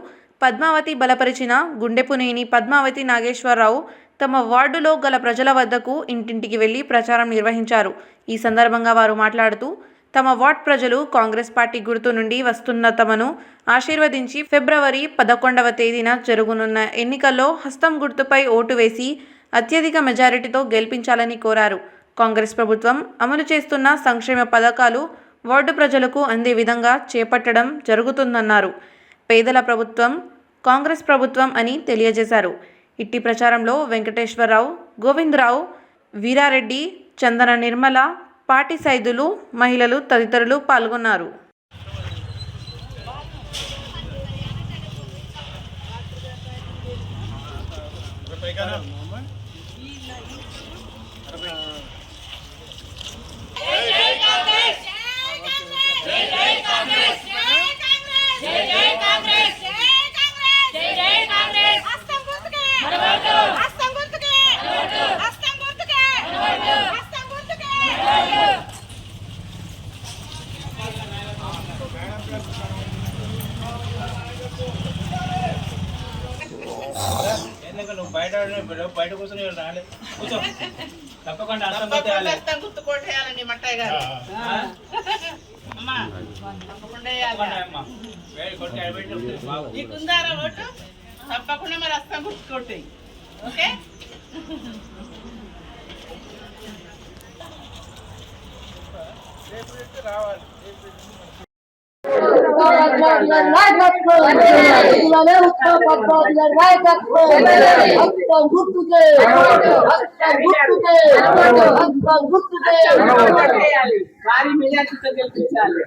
Speaker 3: పద్మావతి బలపరిచిన గుండెపునేని పద్మావతి నాగేశ్వరరావు తమ వార్డులో గల ప్రజల వద్దకు ఇంటింటికి వెళ్లి ప్రచారం నిర్వహించారు. ఈ సందర్భంగా వారు మాట్లాడుతూ తమ వార్డు ప్రజలు కాంగ్రెస్ పార్టీ గుర్తు నుండి వస్తున్న తమను ఆశీర్వదించి ఫిబ్రవరి 11వ తేదీన జరగనున్న ఎన్నికల్లో హస్తం గుర్తుపై ఓటు వేసి అత్యధిక మెజారిటీతో గెలిపించాలని కోరారు. కాంగ్రెస్ ప్రభుత్వం అమలు చేస్తున్న సంక్షేమ పథకాలు వార్డు ప్రజలకు అందే విధంగా చేపట్టడం జరుగుతుందన్నారు. పేదల ప్రభుత్వం కాంగ్రెస్ ప్రభుత్వం అని తెలియజేశారు. ఇట్టి ప్రచారంలో వెంకటేశ్వరరావు, గోవిందరావు, వీరారెడ్డి, చందన నిర్మల, పాటి సైదులు, మహిళలు తదితరులు పాల్గొన్నారు.
Speaker 4: బయట కూర్చొని రాలే కూర్చో తప్పకుండా గుర్తు కొట్టేయాలండి మట్టయ్య గారు. నీకుందారా ఓటు? తప్పకుండా మరి అస్తం గుర్తు కొట్టాయి. ఓకే రావాలి.
Speaker 10: భారీ మెజార్టీతో గెలిపించాలి.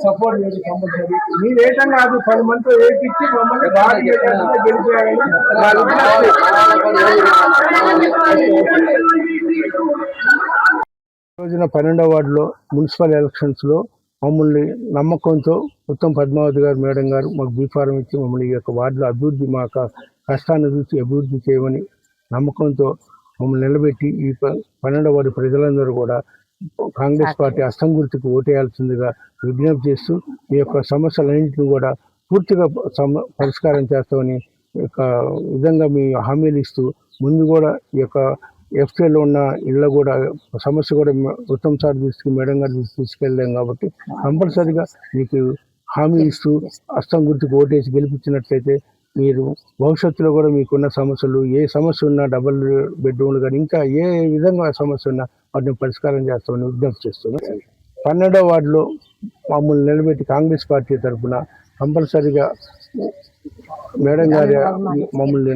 Speaker 5: సపోర్ట్ లేదు కంపల్సరీ. మీరు ఏటం కాదు 10 మందితో ఏపిచ్చి మమ్మల్ని భారీ మెజార్టీతో గెలిపేయాలని రోజున 12వ వార్డులో మున్సిపల్ ఎలక్షన్స్లో మమ్మల్ని నమ్మకంతో ఉత్తమ్ పద్మావతి గారు మేడం గారు మాకు బీఫారం ఇచ్చి మమ్మల్ని ఈ యొక్క వార్డులో అభివృద్ధి మా కష్టాన్ని చూసి అభివృద్ధి చేయమని నమ్మకంతో మమ్మల్ని నిలబెట్టి ఈ 12వ వార్డు ప్రజలందరూ కూడా కాంగ్రెస్ పార్టీ అస్తం గుర్తుకు ఓటేయాల్సిందిగా విజ్ఞప్తి చేస్తూ ఈ యొక్క సమస్యలన్నింటినీ కూడా పూర్తిగా పరిష్కారం చేస్తామని యొక్క విధంగా మీ హామీలు ఇస్తూ ముందు కూడా ఈ యొక్క ఎఫ్టీలో ఉన్న ఇళ్ళ కూడా సమస్య కూడా ఉత్తమ్ సార్ దృష్టికి మేడం గారి దృష్టికి తీసుకెళ్ళాం కాబట్టి కంపల్సరీగా మీకు హామీ ఇస్తూ అస్తం గుర్తుకు ఓటేసి గెలిపించినట్లయితే మీరు భవిష్యత్తులో కూడా మీకున్న సమస్యలు ఏ సమస్య ఉన్నా డబుల్ బెడ్రూమ్లు కానీ ఇంకా ఏ విధంగా సమస్య ఉన్నా వాటిని పరిష్కారం చేస్తామని విజ్ఞప్తి చేస్తున్నాం. 12వ వార్డులో మమ్మల్ని నిలబెట్టి కాంగ్రెస్ పార్టీ తరఫున కంపల్సరీగా మేడం గారి మమ్మల్ని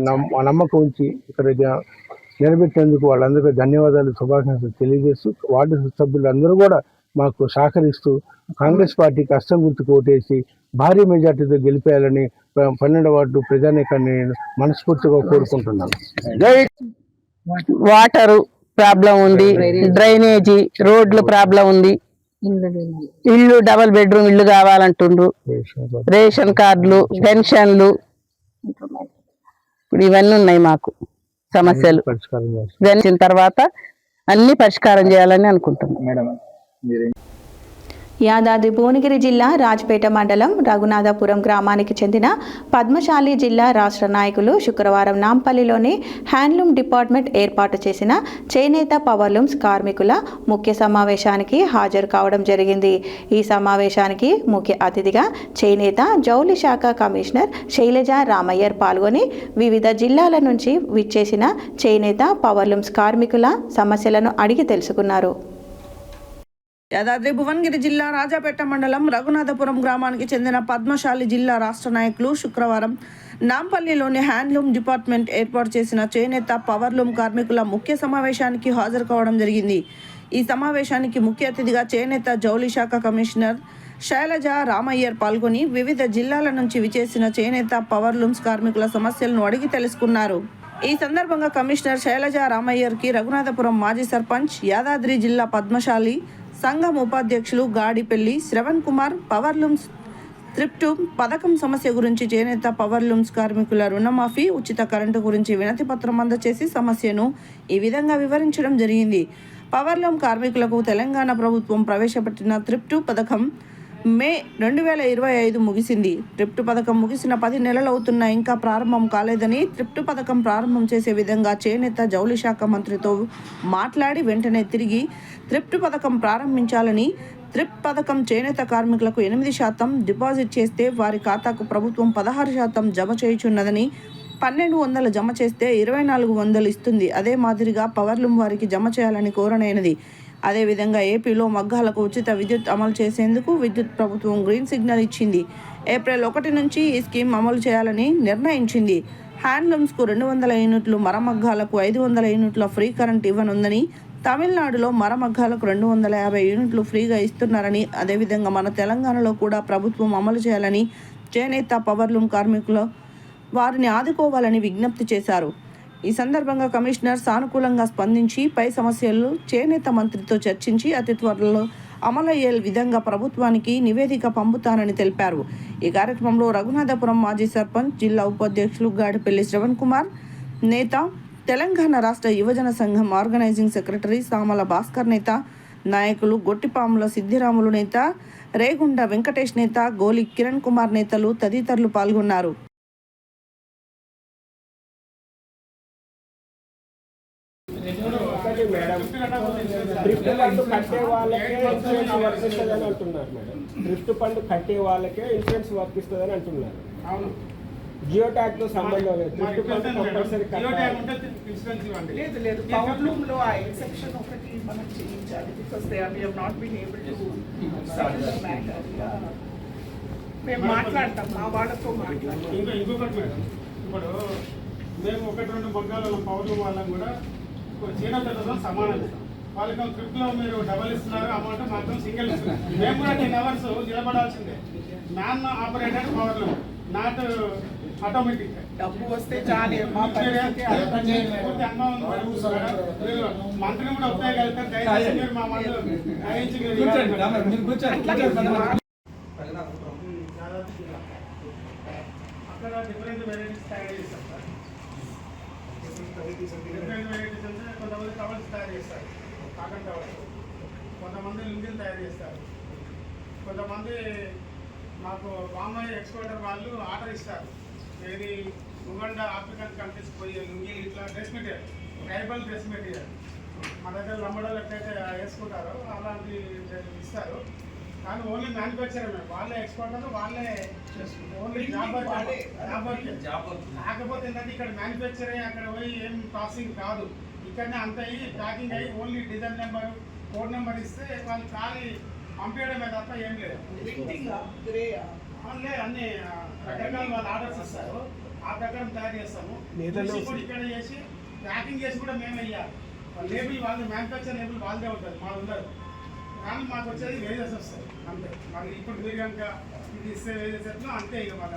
Speaker 5: నమ్మకం ఉంచి ఇక్కడ నిలబెట్టేందుకు వాళ్ళందరికీ ధన్యవాదాలు శుభాకాంక్షలు తెలియజేస్తూ వార్డు సభ్యులందరూ కూడా మాకు సహకరిస్తూ కాంగ్రెస్ పార్టీకి అస్తం గుర్తుకు ఓటేసి భారీ మెజార్టీతో గెలిపేయాలని 12వ వార్డు ప్రజానీకాన్ని మనస్ఫూర్తిగా కోరుకుంటున్నాను.
Speaker 15: వాటరు ప్రాబ్లం ఉంది, డ్రైనేజీ రోడ్లు ప్రాబ్లం ఉంది, ఇల్లు డబుల్ బెడ్రూమ్ ఇల్లు కావాలంటుండ్రు, రేషన్ కార్డులు పెన్షన్లు ఇప్పుడు ఇవన్నీ ఉన్నాయి మాకు సమస్యలు. గెలిచిన తర్వాత అన్ని పరిష్కారం చేయాలని అనుకుంటున్నాం.
Speaker 1: యాదాద్రి భువనగిరి జిల్లా రాజ్పేట మండలం రఘునాథపురం గ్రామానికి చెందిన పద్మశాలి జిల్లా రాష్ట్ర నాయకులు శుక్రవారం నాంపల్లిలోని హ్యాండ్లూమ్ డిపార్ట్మెంట్ ఏర్పాటు చేసిన చేనేత పవర్లూమ్స్ కార్మికుల ముఖ్య సమావేశానికి హాజరు కావడం జరిగింది. ఈ సమావేశానికి ముఖ్య అతిథిగా చేనేత జౌలి శాఖ కమిషనర్ శైలజ రామయ్యర్ పాల్గొని వివిధ జిల్లాల నుంచి విచ్చేసిన చేనేత పవర్లూమ్స్ కార్మికుల సమస్యలను అడిగి తెలుసుకున్నారు.
Speaker 2: యాదాద్రి భువనగిరి జిల్లా రాజాపేట మండలం రఘునాథపురం గ్రామానికి చెందిన పద్మశాలి జిల్లా రాష్ట్ర నాయకులు శుక్రవారం నాంపల్లిలోని హ్యాండ్లూమ్ డిపార్ట్మెంట్ ఏర్పాటు చేసిన చేనేత పవర్లూమ్ కార్మికుల ముఖ్య సమావేశానికి హాజరు కావడం జరిగింది. ఈ సమావేశానికి ముఖ్య అతిథిగా చేనేత జౌలి శాఖ కమిషనర్ శైలజ రామయ్యర్ పాల్గొని వివిధ జిల్లాల నుంచి విచేసిన చేనేత పవర్లూమ్స్ కార్మికుల సమస్యలను అడిగి తెలుసుకున్నారు. ఈ సందర్భంగా కమిషనర్ శైలజ రామయ్యర్కి రఘునాథపురం మాజీ సర్పంచ్, యాదాద్రి జిల్లా పద్మశాలి సంఘం ఉపాధ్యక్షులు గాడిపల్లి శ్రవణ్ కుమార్ పవర్లూమ్స్ త్రిప్టు పథకం సమస్య గురించి, చేనేత పవర్లూమ్స్ కార్మికుల రుణమాఫీ, ఉచిత కరెంటు గురించి వినతి పత్రం అందజేసి సమస్యను ఈ విధంగా వివరించడం జరిగింది. పవర్లూమ్ కార్మికులకు తెలంగాణ ప్రభుత్వం ప్రవేశపెట్టిన త్రిప్టు పథకం మే 2025 ముగిసింది. త్రిప్టు పథకం ముగిసిన 10 నెలలు అవుతున్నా ఇంకా ప్రారంభం కాలేదని, త్రిప్టు పథకం ప్రారంభం చేసే విధంగా చేనేత జౌలి శాఖ మంత్రితో మాట్లాడి వెంటనే తిరిగి త్రిప్టు పథకం ప్రారంభించాలని, త్రిప్ పథకం చేనేత కార్మికులకు 8% డిపాజిట్ చేస్తే వారి ఖాతాకు ప్రభుత్వం 16% జమ చేయుచున్నదని, 1200 జమ చేస్తే 2400 ఇస్తుంది. అదే మాదిరిగా పవర్లూమ్ వారికి జమ చేయాలని కోరనైనది. అదేవిధంగా ఏపీలో మగ్గాలకు ఉచిత విద్యుత్ అమలు చేసేందుకు విద్యుత్ ప్రభుత్వం గ్రీన్ సిగ్నల్ ఇచ్చింది. ఏప్రిల్ 1 నుంచి ఈ స్కీమ్ అమలు చేయాలని నిర్ణయించింది. హ్యాండ్లూమ్స్కు 200 యూనిట్లు, మరమగ్గాలకు 500 యూనిట్ల ఫ్రీ కరెంట్ ఇవ్వనుందని, తమిళనాడులో మరమగ్గాలకు 250 యూనిట్లు ఫ్రీగా ఇస్తున్నారని, అదేవిధంగా మన తెలంగాణలో కూడా ప్రభుత్వం అమలు చేయాలని చేనేత పవర్లూమ్ కార్మికులు వారిని ఆదుకోవాలని విజ్ఞప్తి చేశారు. ఈ సందర్భంగా కమిషనర్ సానుకూలంగా స్పందించి పై సమస్యలు చేనేత మంత్రితో చర్చించి అతి త్వరలో అమలయ్యే విధంగా ప్రభుత్వానికి నివేదిక పంపుతానని తెలిపారు. ఈ కార్యక్రమంలో రఘునాథపురం మాజీ సర్పంచ్, జిల్లా ఉపాధ్యక్షులు గాడిపల్లి శ్రవణ్ కుమార్ నేత, తెలంగాణ రాష్ట్ర యువజన సంఘం ఆర్గనైజింగ్ సెక్రటరీ సామల భాస్కర్ నేత, నాయకులు గొట్టిపాముల సిద్ధిరాములు నేత, రేగుండ వెంకటేష్ నేత, గోలి కిరణ్ కుమార్ నేతలు తదితరులు పాల్గొన్నారు.
Speaker 18: థ్రిఫ్ట్ ఫండ్ కట్టే వాళ్ళకే ఇన్సూరెన్స్ వర్తిస్తుందని అంటున్నారు మేడం. థ్రిఫ్ట్ ఫండ్ కట్టే వాళ్ళకే ఇన్సూరెన్స్ వర్తిస్తుందని అంటున్నారు. జియో ట్యాగ్ తో సంబంధం లేదు. కంపల్సరీ
Speaker 4: లేదు
Speaker 6: లేదు పవర్ లూమ్ లో ఆ ఎక్సెప్షన్ ఒకటి మనం చేయించాలి. Because they we have not been able to మేము మాట్లాడతాం, మా వాళ్ళతో మాట్లాడతాం.
Speaker 18: ఇంకొకటి మేడం, ఇప్పుడు మేము 1-2 బంగాళాల పౌరులు వాళ్ళని కూడా చీనతతో సమానం ఇస్తాం. వాళ్ళకి ట్రిప్లో మీరు డబల్ ఇస్తున్నారు, అమౌంట్ మాత్రం సింగిల్ ఇస్తున్నారు. మేము కూడా 10 hours నిలబడాల్సిందే. మ్యాన్ ఆపరేటెడ్ పవర్లు నాట్ ఆటోమేటిక్.
Speaker 6: డబ్బు వస్తే చాలు.
Speaker 18: మంత్రిని కూడా ఉపయోగలుగుతారు. దయచేసి మీరు మా మంత్రులు అక్కడ డిఫరెంట్ వెరైటీస్ తయారు చేస్తారు సార్. డిఫరెంట్ వెరైటీస్ అంటే కొంతమంది టవల్స్ తయారు చేస్తారు, కాటన్ టవల్స్, కొంతమంది లుంగీలు తయారు చేస్తారు, కొంతమంది మాకు బాంబాయి ఎక్స్పోర్టర్ వాళ్ళు ఆర్డర్ ఇస్తారు. ఏది ఉగండా ఆఫ్రికన్ కంట్రీస్ పోయే లుంగీలు ఇట్లా dress material, tribal dress material మన దగ్గర లంబడోళ్ళు ఎట్లయితే వేసుకుంటారో అలాంటి ఇస్తారు. కానీ ఓన్లీ మ్యానుఫ్యాక్చర్ వాళ్ళే ఎక్స్పోర్టర్, వాళ్ళే చేసుకుంటారు. ఓన్లీ జాబ్ కాకపోతే ఏంటంటే ఇక్కడ మ్యానుఫ్యాక్చర్ అయ్యి అక్కడ పోయి ఏం ప్రాసెసింగ్ కాదు. ఇక్కడనే అంత అయ్యి ప్యాకింగ్ అయ్యి only design number, code number ఇస్తే వాళ్ళు ఖాళీ పంపించడమే తప్ప ఏం లేదు. అన్ని రకరకాల వాళ్ళు ఆర్డర్స్ ఇస్తారు, ఆ ప్రకారం తయారు చేస్తాము. కూడా ఇక్కడ చేసి ప్యాకింగ్ చేసి కూడా మేము వెయ్యాలి. లేబుల్ వాళ్ళు మ్యానుఫ్యాక్చర్ లేబుల్ వాళ్ళదే ఉంటుంది, మాకు ఉండదు. కానీ మాకు వచ్చేది వేజెస్ వస్తాయి అంతే. మరి ఇప్పుడు మీరు కనుక ఇది ఇస్తే వేజెస్ ఎట్లా అంతే. ఇక మాకు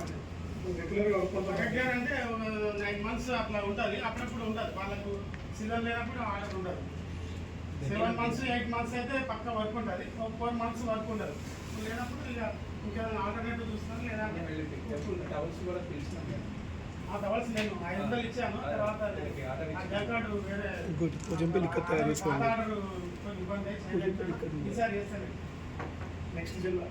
Speaker 18: రెగ్యులర్ అంటే 9 months అట్లా ఉంటుంది, అప్పుడప్పుడు ఉండదు. వాళ్ళకు సీజన్ లేనప్పుడు ఆర్డర్ ఉండదు. 7 months 8 months అయితే పక్క వర్క్ ఉంటుంది, 4 months వర్క్ ఉండదు. లేనప్పుడు ఇక ఇంకేమైనా ఆల్టర్నేటివ్ చూస్తాను. లేదా టవల్స్ కూడా పిలిచినాను, ఆ టవల్స్ నేను 500 ఇచ్చాను. తర్వాత జకార్డు వేరే ఆర్డర్ ఇబ్బంది ఈసారి చేస్తాను. నెక్స్ట్ జిల్లా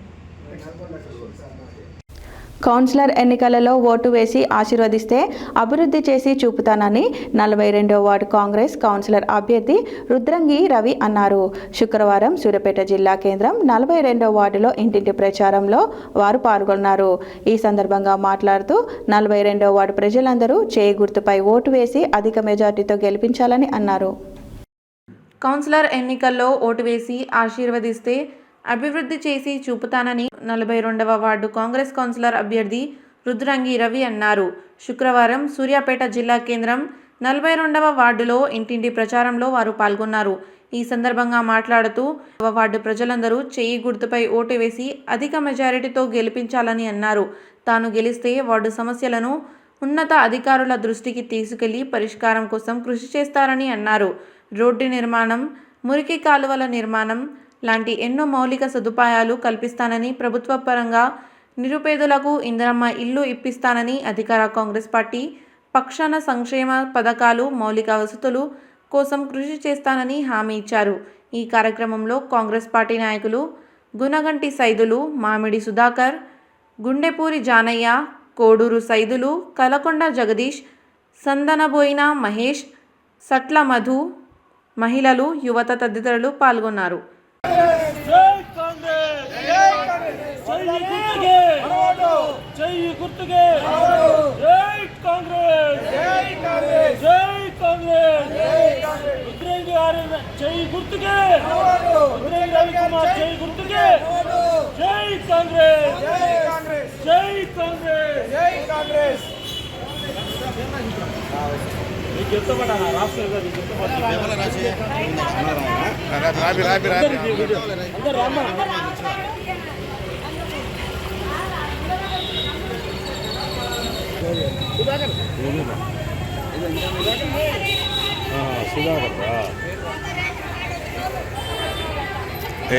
Speaker 1: కౌన్సిలర్ ఎన్నికలలో ఓటు వేసి ఆశీర్వదిస్తే అభివృద్ధి చేసి చూపుతానని 42వ వార్డు కాంగ్రెస్ కౌన్సిలర్ అభ్యర్థి రుద్రంగి రవి అన్నారు. శుక్రవారం సూర్యాపేట జిల్లా కేంద్రం 42వ వార్డులో ఇంటింటి ప్రచారంలో వారు పాల్గొన్నారు. ఈ సందర్భంగా మాట్లాడుతూ 42వ వార్డు ప్రజలందరూ చేయి గుర్తుపై ఓటు వేసి అధిక మెజార్టీతో గెలిపించాలని అన్నారు.
Speaker 3: కౌన్సిలర్ ఎన్నికల్లో ఓటు వేసి ఆశీర్వదిస్తే అభివృద్ధి చేసి చూపుతానని 42వ వార్డు కాంగ్రెస్ కౌన్సిలర్ అభ్యర్థి రుద్రంగి రవి అన్నారు. శుక్రవారం సూర్యాపేట జిల్లా కేంద్రం 42వ వార్డులో ఇంటింటి ప్రచారంలో వారు పాల్గొన్నారు. ఈ సందర్భంగా మాట్లాడుతూ వార్డు ప్రజలందరూ చేయి గుర్తుపై ఓటు వేసి అధిక మెజారిటీతో గెలిపించాలని అన్నారు. తాను గెలిస్తే వార్డు సమస్యలను ఉన్నత అధికారుల దృష్టికి తీసుకెళ్లి పరిష్కారం కోసం కృషి చేస్తారని అన్నారు. రోడ్డు నిర్మాణం, మురికి కాలువల నిర్మాణం లాంటి ఎన్నో మౌలిక సదుపాయాలు కల్పిస్తానని, ప్రభుత్వ పరంగా నిరుపేదలకు ఇందిరమ్మ ఇల్లు ఇప్పిస్తానని, అధికార కాంగ్రెస్ పార్టీ పక్షాన సంక్షేమ పథకాలు, మౌలిక వసతులు కోసం కృషి చేస్తానని హామీ ఇచ్చారు. ఈ కార్యక్రమంలో కాంగ్రెస్ పార్టీ నాయకులు గునగంటి సైదులు, మామిడి సుధాకర్, గుండెపూరి జానయ్య, కోడూరు సైదులు, కలకొండ జగదీష్, సందనబోయిన మహేష్, సట్ల మధు, మహిళలు, యువత తదితరులు పాల్గొన్నారు.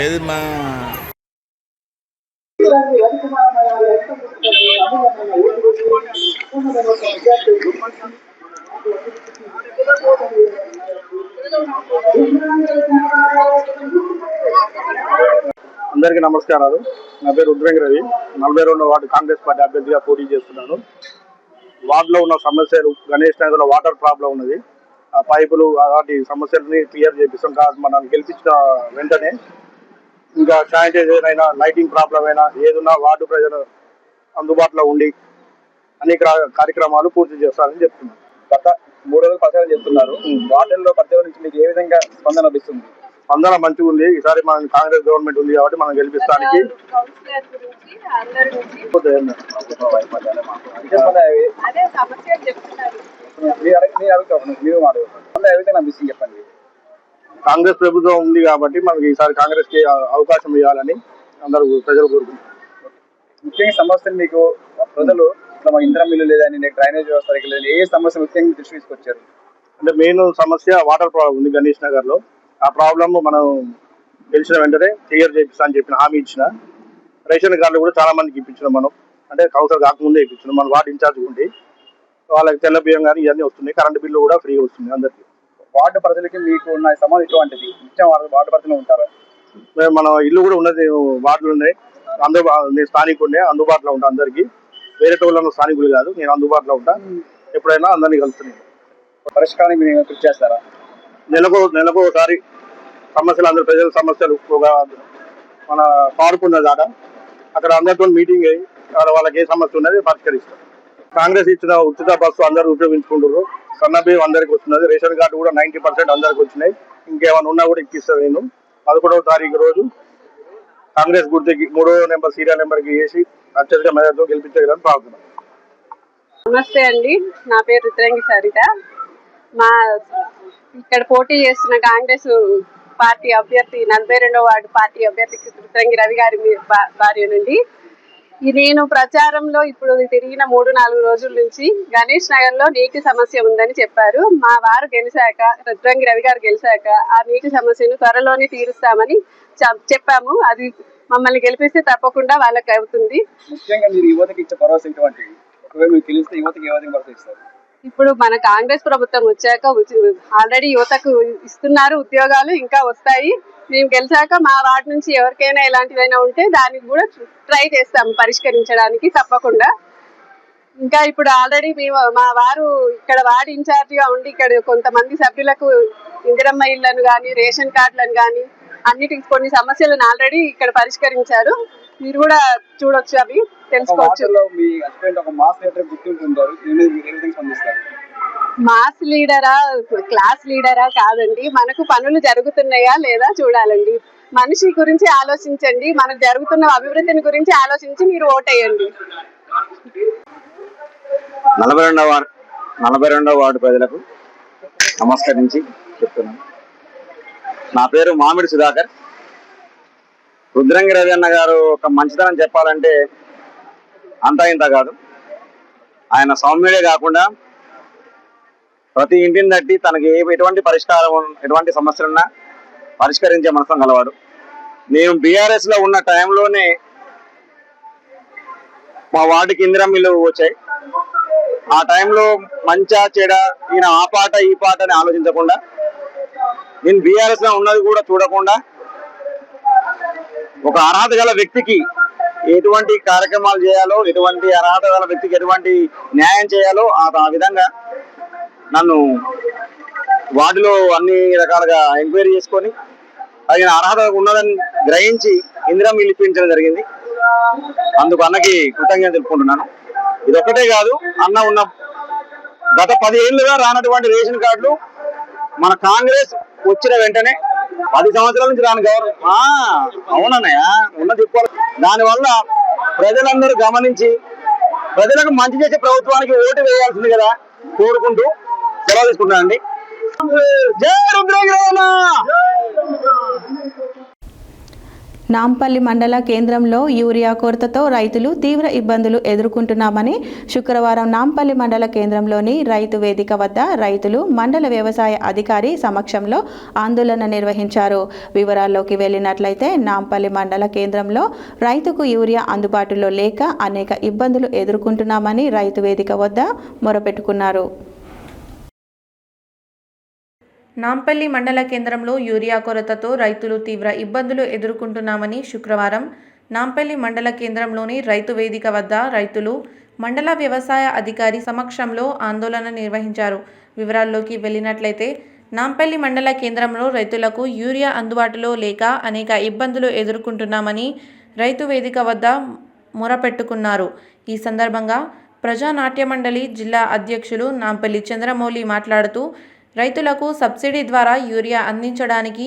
Speaker 16: ఏది మా
Speaker 19: అందరికీ నమస్కారాలు. నా పేరు రుద్రంగి రవి, 42వ వార్డు కాంగ్రెస్ పార్టీ అభ్యర్థిగా పోటీ చేస్తున్నాను. వార్డులో ఉన్న సమస్యలు, గణేష్ నగర్లో వాటర్ ప్రాబ్లం ఉన్నది, ఆ పైపులు అలాంటి సమస్యలని క్లియర్ చేపిస్తాం. మనం గెలిపించిన వెంటనే ఇంకా శానిటైజర్ అయినా, లైటింగ్ ప్రాబ్లం అయినా ఏదున్నా వార్డు ప్రజలు అందుబాటులో ఉండి అన్ని కార్యక్రమాలు పూర్తి చేస్తారని చెప్తున్నారు.
Speaker 20: గత 3 రోజులు ప్రచారం చేస్తున్నారు. వార్డుల్లో ప్రజల నుంచి మీకు ఏ విధంగా స్పందన లభిస్తుంది?
Speaker 19: స్పందన మంచిగా ఉంది. ఈసారి మన కాంగ్రెస్ గవర్నమెంట్ ఉంది కాబట్టి మనం గెలిపిస్తానికి
Speaker 20: చెప్పండి.
Speaker 19: కాంగ్రెస్ ప్రభుత్వం ఉంది కాబట్టి మనకి ఈసారి కాంగ్రెస్ కి అవకాశం ఇవ్వాలని అందరూ ప్రజలు కోరుకుంటున్నారు.
Speaker 20: ముఖ్యంగా సమస్యలు మీకు ప్రజలు ఇంధనం మిల్లు లేదని, డ్రైనేజ్ వ్యవస్థ లేదని ఏ సమస్య ముఖ్యంగా దృష్టి తీసుకొచ్చారు?
Speaker 19: అంటే మెయిన్ సమస్య వాటర్ ప్రాబ్లం ఉంది గణేష్ నగర్ లో. ఆ ప్రాబ్లమ్ మనం గెలిచిన వెంటనే క్లియర్ చేపిస్తా అని చెప్పిన హామీ ఇచ్చిన. రేషన్ కార్డులు కూడా చాలా మందికి ఇప్పించినాం మనం, అంటే కౌన్సిలర్ కాకముందే ఇప్పించినాం. మన వార్డు ఇన్ఛార్జ్ ఉండి వాళ్ళకి తెల్ల బియ్యం కానీ ఇవన్నీ వస్తున్నాయి. కరెంట్ బిల్లు కూడా ఫ్రీగా వస్తుంది అందరికి.
Speaker 20: వార్డు ప్రజలకి మీకు ఉన్న సమాధానం ఎటువంటిది? నిత్యం వార్డు ప్రజలు ఉంటారా?
Speaker 19: మన ఇల్లు కూడా ఉన్నది, వార్డులు ఉన్నాయి. నేను స్థానికుడినే, అందుబాటులో ఉంటా అందరికి. వేరే టోళ్ళలో స్థానికులు కాదు, నేను అందుబాటులో ఉంటా. ఎప్పుడైనా అందరినీ కలుస్తున్నాను.
Speaker 20: పరిష్కారానికి మీరు కృషి చేస్తారా?
Speaker 19: నెలకు ఒకసారి సమస్యలు, అందరు ప్రజల సమస్యలు, ఒక మన పార్క్ ఉన్నది ఆడ, అక్కడ అందరితో మీటింగ్ అయ్యి వాళ్ళకి ఏ సమస్య ఉన్నది పరిష్కరిస్తాం. కాంగ్రెస్ ఇచ్చిన ఉచిత బస్సు అందరూ ఉపయోగించుకుంటున్నారు. సన్నబియ్యం అందరికి వస్తున్నది. రేషన్ కార్డు కూడా 90% అందరికి వచ్చినాయి. ఇంకేమైనా ఉన్నా కూడా ఇప్పిస్తాను నేను. 11వ తారీఖు రోజు కాంగ్రెస్ గుర్తుకి 3వ నెంబర్ సీరియల్ నెంబర్కి వేసి అత్యధిక మెజార్టీతో గెలిపించగలని ప్రార్థన.
Speaker 21: నమస్తే అండి, నా పేరు రుద్రంగి సరిత. మా ఇక్కడ పోటీ చేస్తున్న కాంగ్రెస్ పార్టీ అభ్యర్థి 42వ వార్డు పార్టీ అభ్యర్థి రుద్రంగి రవి గారి భార్య నుండి. నేను ప్రచారంలో ఇప్పుడు తిరిగిన 3-4 రోజుల నుంచి గణేష్ నగర్ లో నీటి సమస్య ఉందని చెప్పారు. మా వారు గెలిచాక, రుద్రంగి రవి గారు గెలిచాక ఆ నీటి సమస్యను త్వరలోనే తీరుస్తామని చెప్పాము. అది మమ్మల్ని గెలిపిస్తే తప్పకుండా వాళ్ళకి అవుతుంది.
Speaker 20: ముఖ్యంగా మీరు యువతకి ఇచ్చే భరోసా ఎటువంటిది? ఒకవేళ మీరు గెలిస్తే యువతకి ఏ విధంగా భరోసా ఇస్తారు?
Speaker 21: ఇప్పుడు మన కాంగ్రెస్ ప్రభుత్వం వచ్చాక ఆల్రెడీ యువతకు ఇస్తున్నారు ఉద్యోగాలు, ఇంకా వస్తాయి. మేము గెలిచాక మా వార్డు నుంచి ఎవరికైనా ఎలాంటిదైనా ఉంటే దానికి కూడా ట్రై చేస్తాం పరిష్కరించడానికి తప్పకుండా. ఇంకా ఇప్పుడు ఆల్రెడీ మా వారు ఇక్కడ వార్డు ఇన్ఛార్జిగా ఉండి ఇక్కడ కొంతమంది సభ్యులకు ఇందిరమ్మ ఇళ్లను కానీ, రేషన్ కార్డులను కానీ అన్నిటికి కొన్ని సమస్యలను ఆల్రెడీ ఇక్కడ పరిష్కరించారు. మీరు కూడా చూడొచ్చు, అవి తెలుసుకోవచ్చు. మాస్ లీడరా, క్లాస్ లీడరా కాదండి, మనకు పనులు జరుగుతున్నాయా లేదా చూడాలండి. మనిషి గురించి ఆలోచించండి, మనకు జరుగుతున్న అభివృద్ధిని గురించి ఆలోచించి మీరు ఓటేయండి.
Speaker 20: 42వ వార్డు ప్రజలకు నమస్కరించి చెప్తున్నాను. నా పేరు మామిడి సుధాకర్. రుద్రంగి రవి అన్న గారు ఒక మంచితనం చెప్పాలంటే అంతా ఇంత కాదు. ఆయన సౌమ్యుడే కాకుండా ప్రతి ఇంటిని తట్టి తనకి ఎటువంటి పరిష్కారం, ఎటువంటి సమస్యలున్నా పరిష్కరించే మనసం గలవాడు. నేను బీఆర్ఎస్ లో ఉన్న టైంలోనే మా వార్డుకి ఇందిరమ్మ ఇల్లు వచ్చాయి. ఆ టైంలో మంచా చెడ, ఈయన ఆ పాట ఈ పాట అని ఆలోచించకుండా, నేను బీఆర్ఎస్ లో ఉన్నది కూడా చూడకుండా, ఒక అర్హత గల వ్యక్తికి ఎటువంటి కార్యక్రమాలు చేయాలో, ఎటువంటి అర్హత గల వ్యక్తికి ఎటువంటి న్యాయం చేయాలో ఆ విధంగా నన్ను వార్డులో అన్ని రకాలుగా ఎంక్వైరీ చేసుకొని తగిన అర్హత ఉన్నదని గ్రహించి ఇందిరమ్మ ఇల్లు ఇప్పించడం జరిగింది. అందుకు అన్నకి కృతజ్ఞత తెలుపుకుంటున్నాను. ఇది ఒక్కటే కాదు, అన్న ఉన్న గత 10 ఏళ్లుగా రానటువంటి రేషన్ కార్డులు మన కాంగ్రెస్ వచ్చిన వెంటనే 10 సంవత్సరాల నుంచి రాని గవర్నమెంట్ అవునన్నయ్య ఉన్నది చెప్పుకోవాలి. దానివల్ల ప్రజలందరూ గమనించి ప్రజలకు మంచి చేసే ప్రభుత్వానికి ఓటు వేయాల్సింది కదా కోరుకుంటూ సెలవు తీసుకుంటానండి. జై రుద్రంగి రమణ.
Speaker 1: నాంపల్లి మండల కేంద్రంలో యూరియా కొరతతో రైతులు తీవ్ర ఇబ్బందులు ఎదుర్కొంటున్నామని శుక్రవారం నాంపల్లి మండల కేంద్రంలోని రైతు వేదిక వద్ద రైతులు మండల వ్యవసాయ అధికారి సమక్షంలో ఆందోళన నిర్వహించారు. వివరాల్లోకి వెళ్ళినట్లయితే నాంపల్లి మండల కేంద్రంలో రైతుకు యూరియా అందుబాటులో లేక అనేక ఇబ్బందులు ఎదుర్కొంటున్నామని రైతు వేదిక వద్ద మొరపెట్టుకున్నారు.
Speaker 3: నాంపల్లి మండల కేంద్రంలో యూరియా కొరతతో రైతులు తీవ్ర ఇబ్బందులు ఎదుర్కొంటున్నామని శుక్రవారం నాంపల్లి మండల కేంద్రంలోని రైతు వేదిక వద్ద రైతులు మండల వ్యవసాయ అధికారి సమక్షంలో ఆందోళన నిర్వహించారు. వివరాల్లోకి వెళ్ళినట్లయితే నాంపల్లి మండల కేంద్రంలో రైతులకు యూరియా అందుబాటులో లేక అనేక ఇబ్బందులు ఎదుర్కొంటున్నామని రైతు వేదిక వద్ద మొరపెట్టుకున్నారు. ఈ సందర్భంగా ప్రజానాట్య మండలి జిల్లా అధ్యక్షులు నాంపల్లి చంద్రమౌళి మాట్లాడుతూ రైతులకు సబ్సిడీ ద్వారా యూరియా అందించడానికి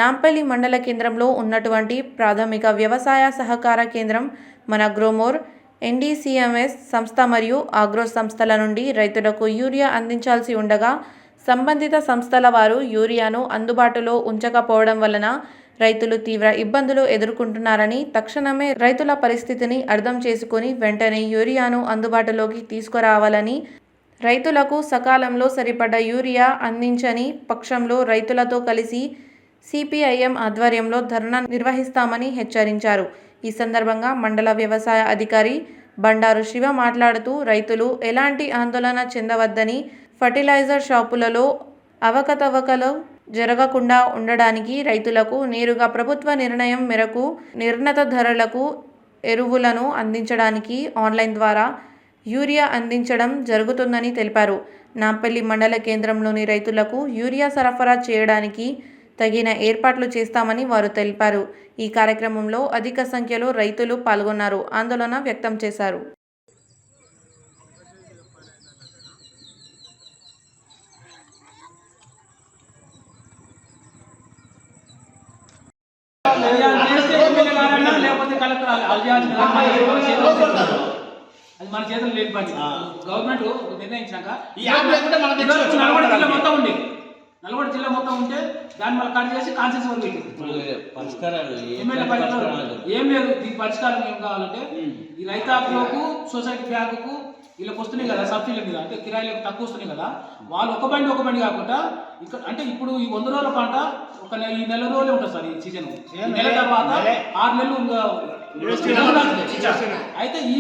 Speaker 3: నాంపల్లి మండల కేంద్రంలో ఉన్నటువంటి ప్రాథమిక వ్యవసాయ సహకార కేంద్రం మన గ్రోమోర్ NDCMS సంస్థ మరియు ఆగ్రో సంస్థల నుండి రైతులకు యూరియా అందించాల్సి ఉండగా సంబంధిత సంస్థల వారు యూరియాను అందుబాటులో ఉంచకపోవడం వలన రైతులు తీవ్ర ఇబ్బందులు ఎదుర్కొంటున్నారని, తక్షణమే రైతుల పరిస్థితిని అర్థం చేసుకొని వెంటనే యూరియాను అందుబాటులోకి తీసుకురావాలని, రైతులకు సకాలంలో సరిపడ్డ యూరియా అందించని పక్షంలో రైతులతో కలిసి CPIM ఆధ్వర్యంలో ధర్నా నిర్వహిస్తామని హెచ్చరించారు. ఈ సందర్భంగా మండల వ్యవసాయ అధికారి బండారు శివ మాట్లాడుతూ రైతులు ఎలాంటి ఆందోళన చెందవద్దని, ఫర్టిలైజర్ షాపులలో అవకతవకలు జరగకుండా ఉండడానికి రైతులకు నేరుగా ప్రభుత్వ నిర్ణయం మేరకు నిర్ణీత ధరలకు ఎరువులను అందించడానికి ఆన్లైన్ ద్వారా యూరియా అందించడం జరుగుతుందని తెలిపారు. నాంపల్లి మండల కేంద్రంలోని రైతులకు యూరియా సరఫరా చేయడానికి తగిన ఏర్పాట్లు చేస్తామని వారు తెలిపారు. ఈ కార్యక్రమంలో అధిక సంఖ్యలో రైతులు పాల్గొన్నారు, ఆందోళన వ్యక్తం చేశారు.
Speaker 18: అది మన చేతులు లేని పని. గవర్నమెంట్ నిర్ణయించాక నల్గొండ జిల్లా మొత్తం ఉంటే దాన్ని మళ్ళీ కట్ చేసి కాన్సెన్స్ వరకు ఏం లేదు. దీనికి పరిష్కారం ఏం కావాలంటే ఈ రైతాపులకు సొసైటీ బ్యాంకుకు వీళ్ళకి వస్తున్నాయి కదా సబ్సిడీల మీద, అంటే కిరాయిలకు తక్కువ వస్తున్నాయి కదా, వాళ్ళు ఒక బండి కాకుండా ఇక్కడ అంటే ఇప్పుడు ఈ 100 రోజుల పంట ఈ నెల రోజులే ఉంటుంది సార్. ఈ సీజన్ నెల తర్వాత 6 నెలలు అయితే ఈ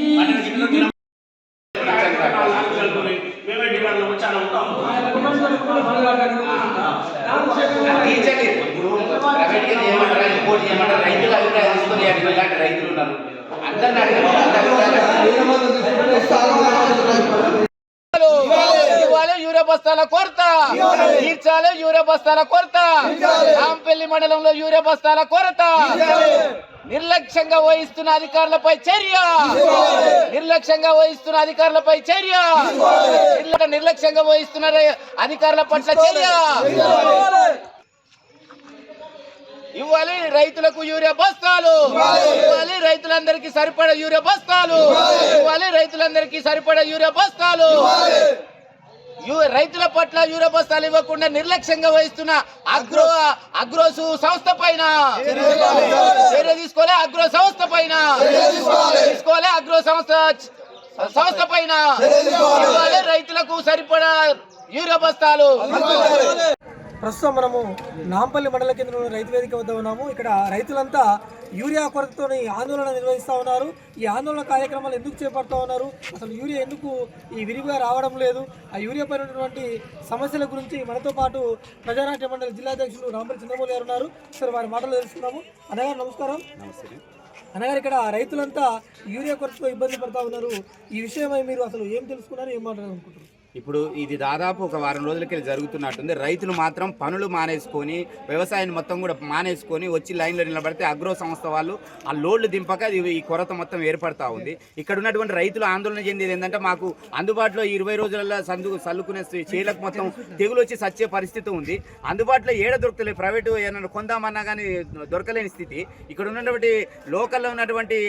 Speaker 7: యూరియా బస్తాల కొరత తీర్చాలి, యూరియా బస్తాల కొరత, నాంపల్లి మండలంలో యూరియా బస్తాల కొరత, నిర్లక్ష్యంగా వహిస్తున్న అధికారులపై చర్య, నిర్లక్ష్యంగా వహిస్తున్న అధికారులపై చర్య, నిర్లక్ష్యంగా వహిస్తున్న అధికారుల పట్ల చర్య ఇవ్వాలి. రైతులకు యూరియా బస్తాలు ఇవ్వాలి, రైతులందరికీ సరిపడా యూరియా బస్తాలు ఇవ్వాలి, రైతులందరికీ సరిపడా యూరియా బస్తాలు. రైతుల పట్ల యూరియా బస్తాలు ఇవ్వకుండా నిర్లక్ష్యంగా వహిస్తున్న అగ్రోసు సంస్థ పైన చర్య తీసుకోవాలి. అగ్రో సంస్థ పైన తీసుకోవాలి. అగ్రో సంస్థ పైన ఇవ్వాలి, రైతులకు సరిపడా యూరియా బస్తాలు.
Speaker 22: ప్రస్తుతం మనము నాంపల్లి మండల కేంద్రంలో రైతు వేదిక వద్ద ఉన్నాము. ఇక్కడ రైతులంతా యూరియా కొరతతో ఆందోళన నిర్వహిస్తూ ఉన్నారు. ఈ ఆందోళన కార్యక్రమాలు ఎందుకు చేపడుతూ ఉన్నారు, అసలు యూరియా ఎందుకు ఈ విరివిగా రావడం లేదు, ఆ యూరియా పైన ఉన్నటువంటి సమస్యల గురించి మనతో పాటు ప్రజానాట్య మండలి జిల్లా అధ్యక్షులు నాంపల్లి చంద్రమౌళి గారు ఉన్నారు. సరే వారి మాటలు తెలుసుకున్నాము. అన్నగారు నమస్కారం. అన్నగారు, ఇక్కడ రైతులంతా యూరియా కొరతతో ఇబ్బంది పడుతూ ఉన్నారు. ఈ విషయమై మీరు అసలు ఏం తెలుసుకున్నారు, ఏం మాట్లాడాలనుకుంటున్నారు?
Speaker 23: ఇప్పుడు ఇది దాదాపు ఒక వారం రోజులకి జరుగుతున్నట్టుంది. రైతులు మాత్రం పనులు మానేసుకొని వ్యవసాయాన్ని మొత్తం కూడా మానేసుకొని వచ్చి లైన్లో నిలబడితే అగ్రో సంస్థ వాళ్ళు ఆ లోడ్లు దింపక ఈ కొరత మొత్తం ఏర్పడతా ఉంది. ఇక్కడ ఉన్నటువంటి రైతులు ఆందోళన చెందేది ఏంటంటే మాకు అందుబాటులో 20 రోజులలో చల్లుకునే చేలకు మొత్తం తెగులు వచ్చి సచ్చే పరిస్థితి ఉంది. అందుబాటులో ఏడ దొరకలేదు, ప్రైవేటు ఏమైనా కొందామన్నా కానీ దొరకలేని స్థితి. ఇక్కడ ఉన్నటువంటి లోకల్లో ఉన్నటువంటి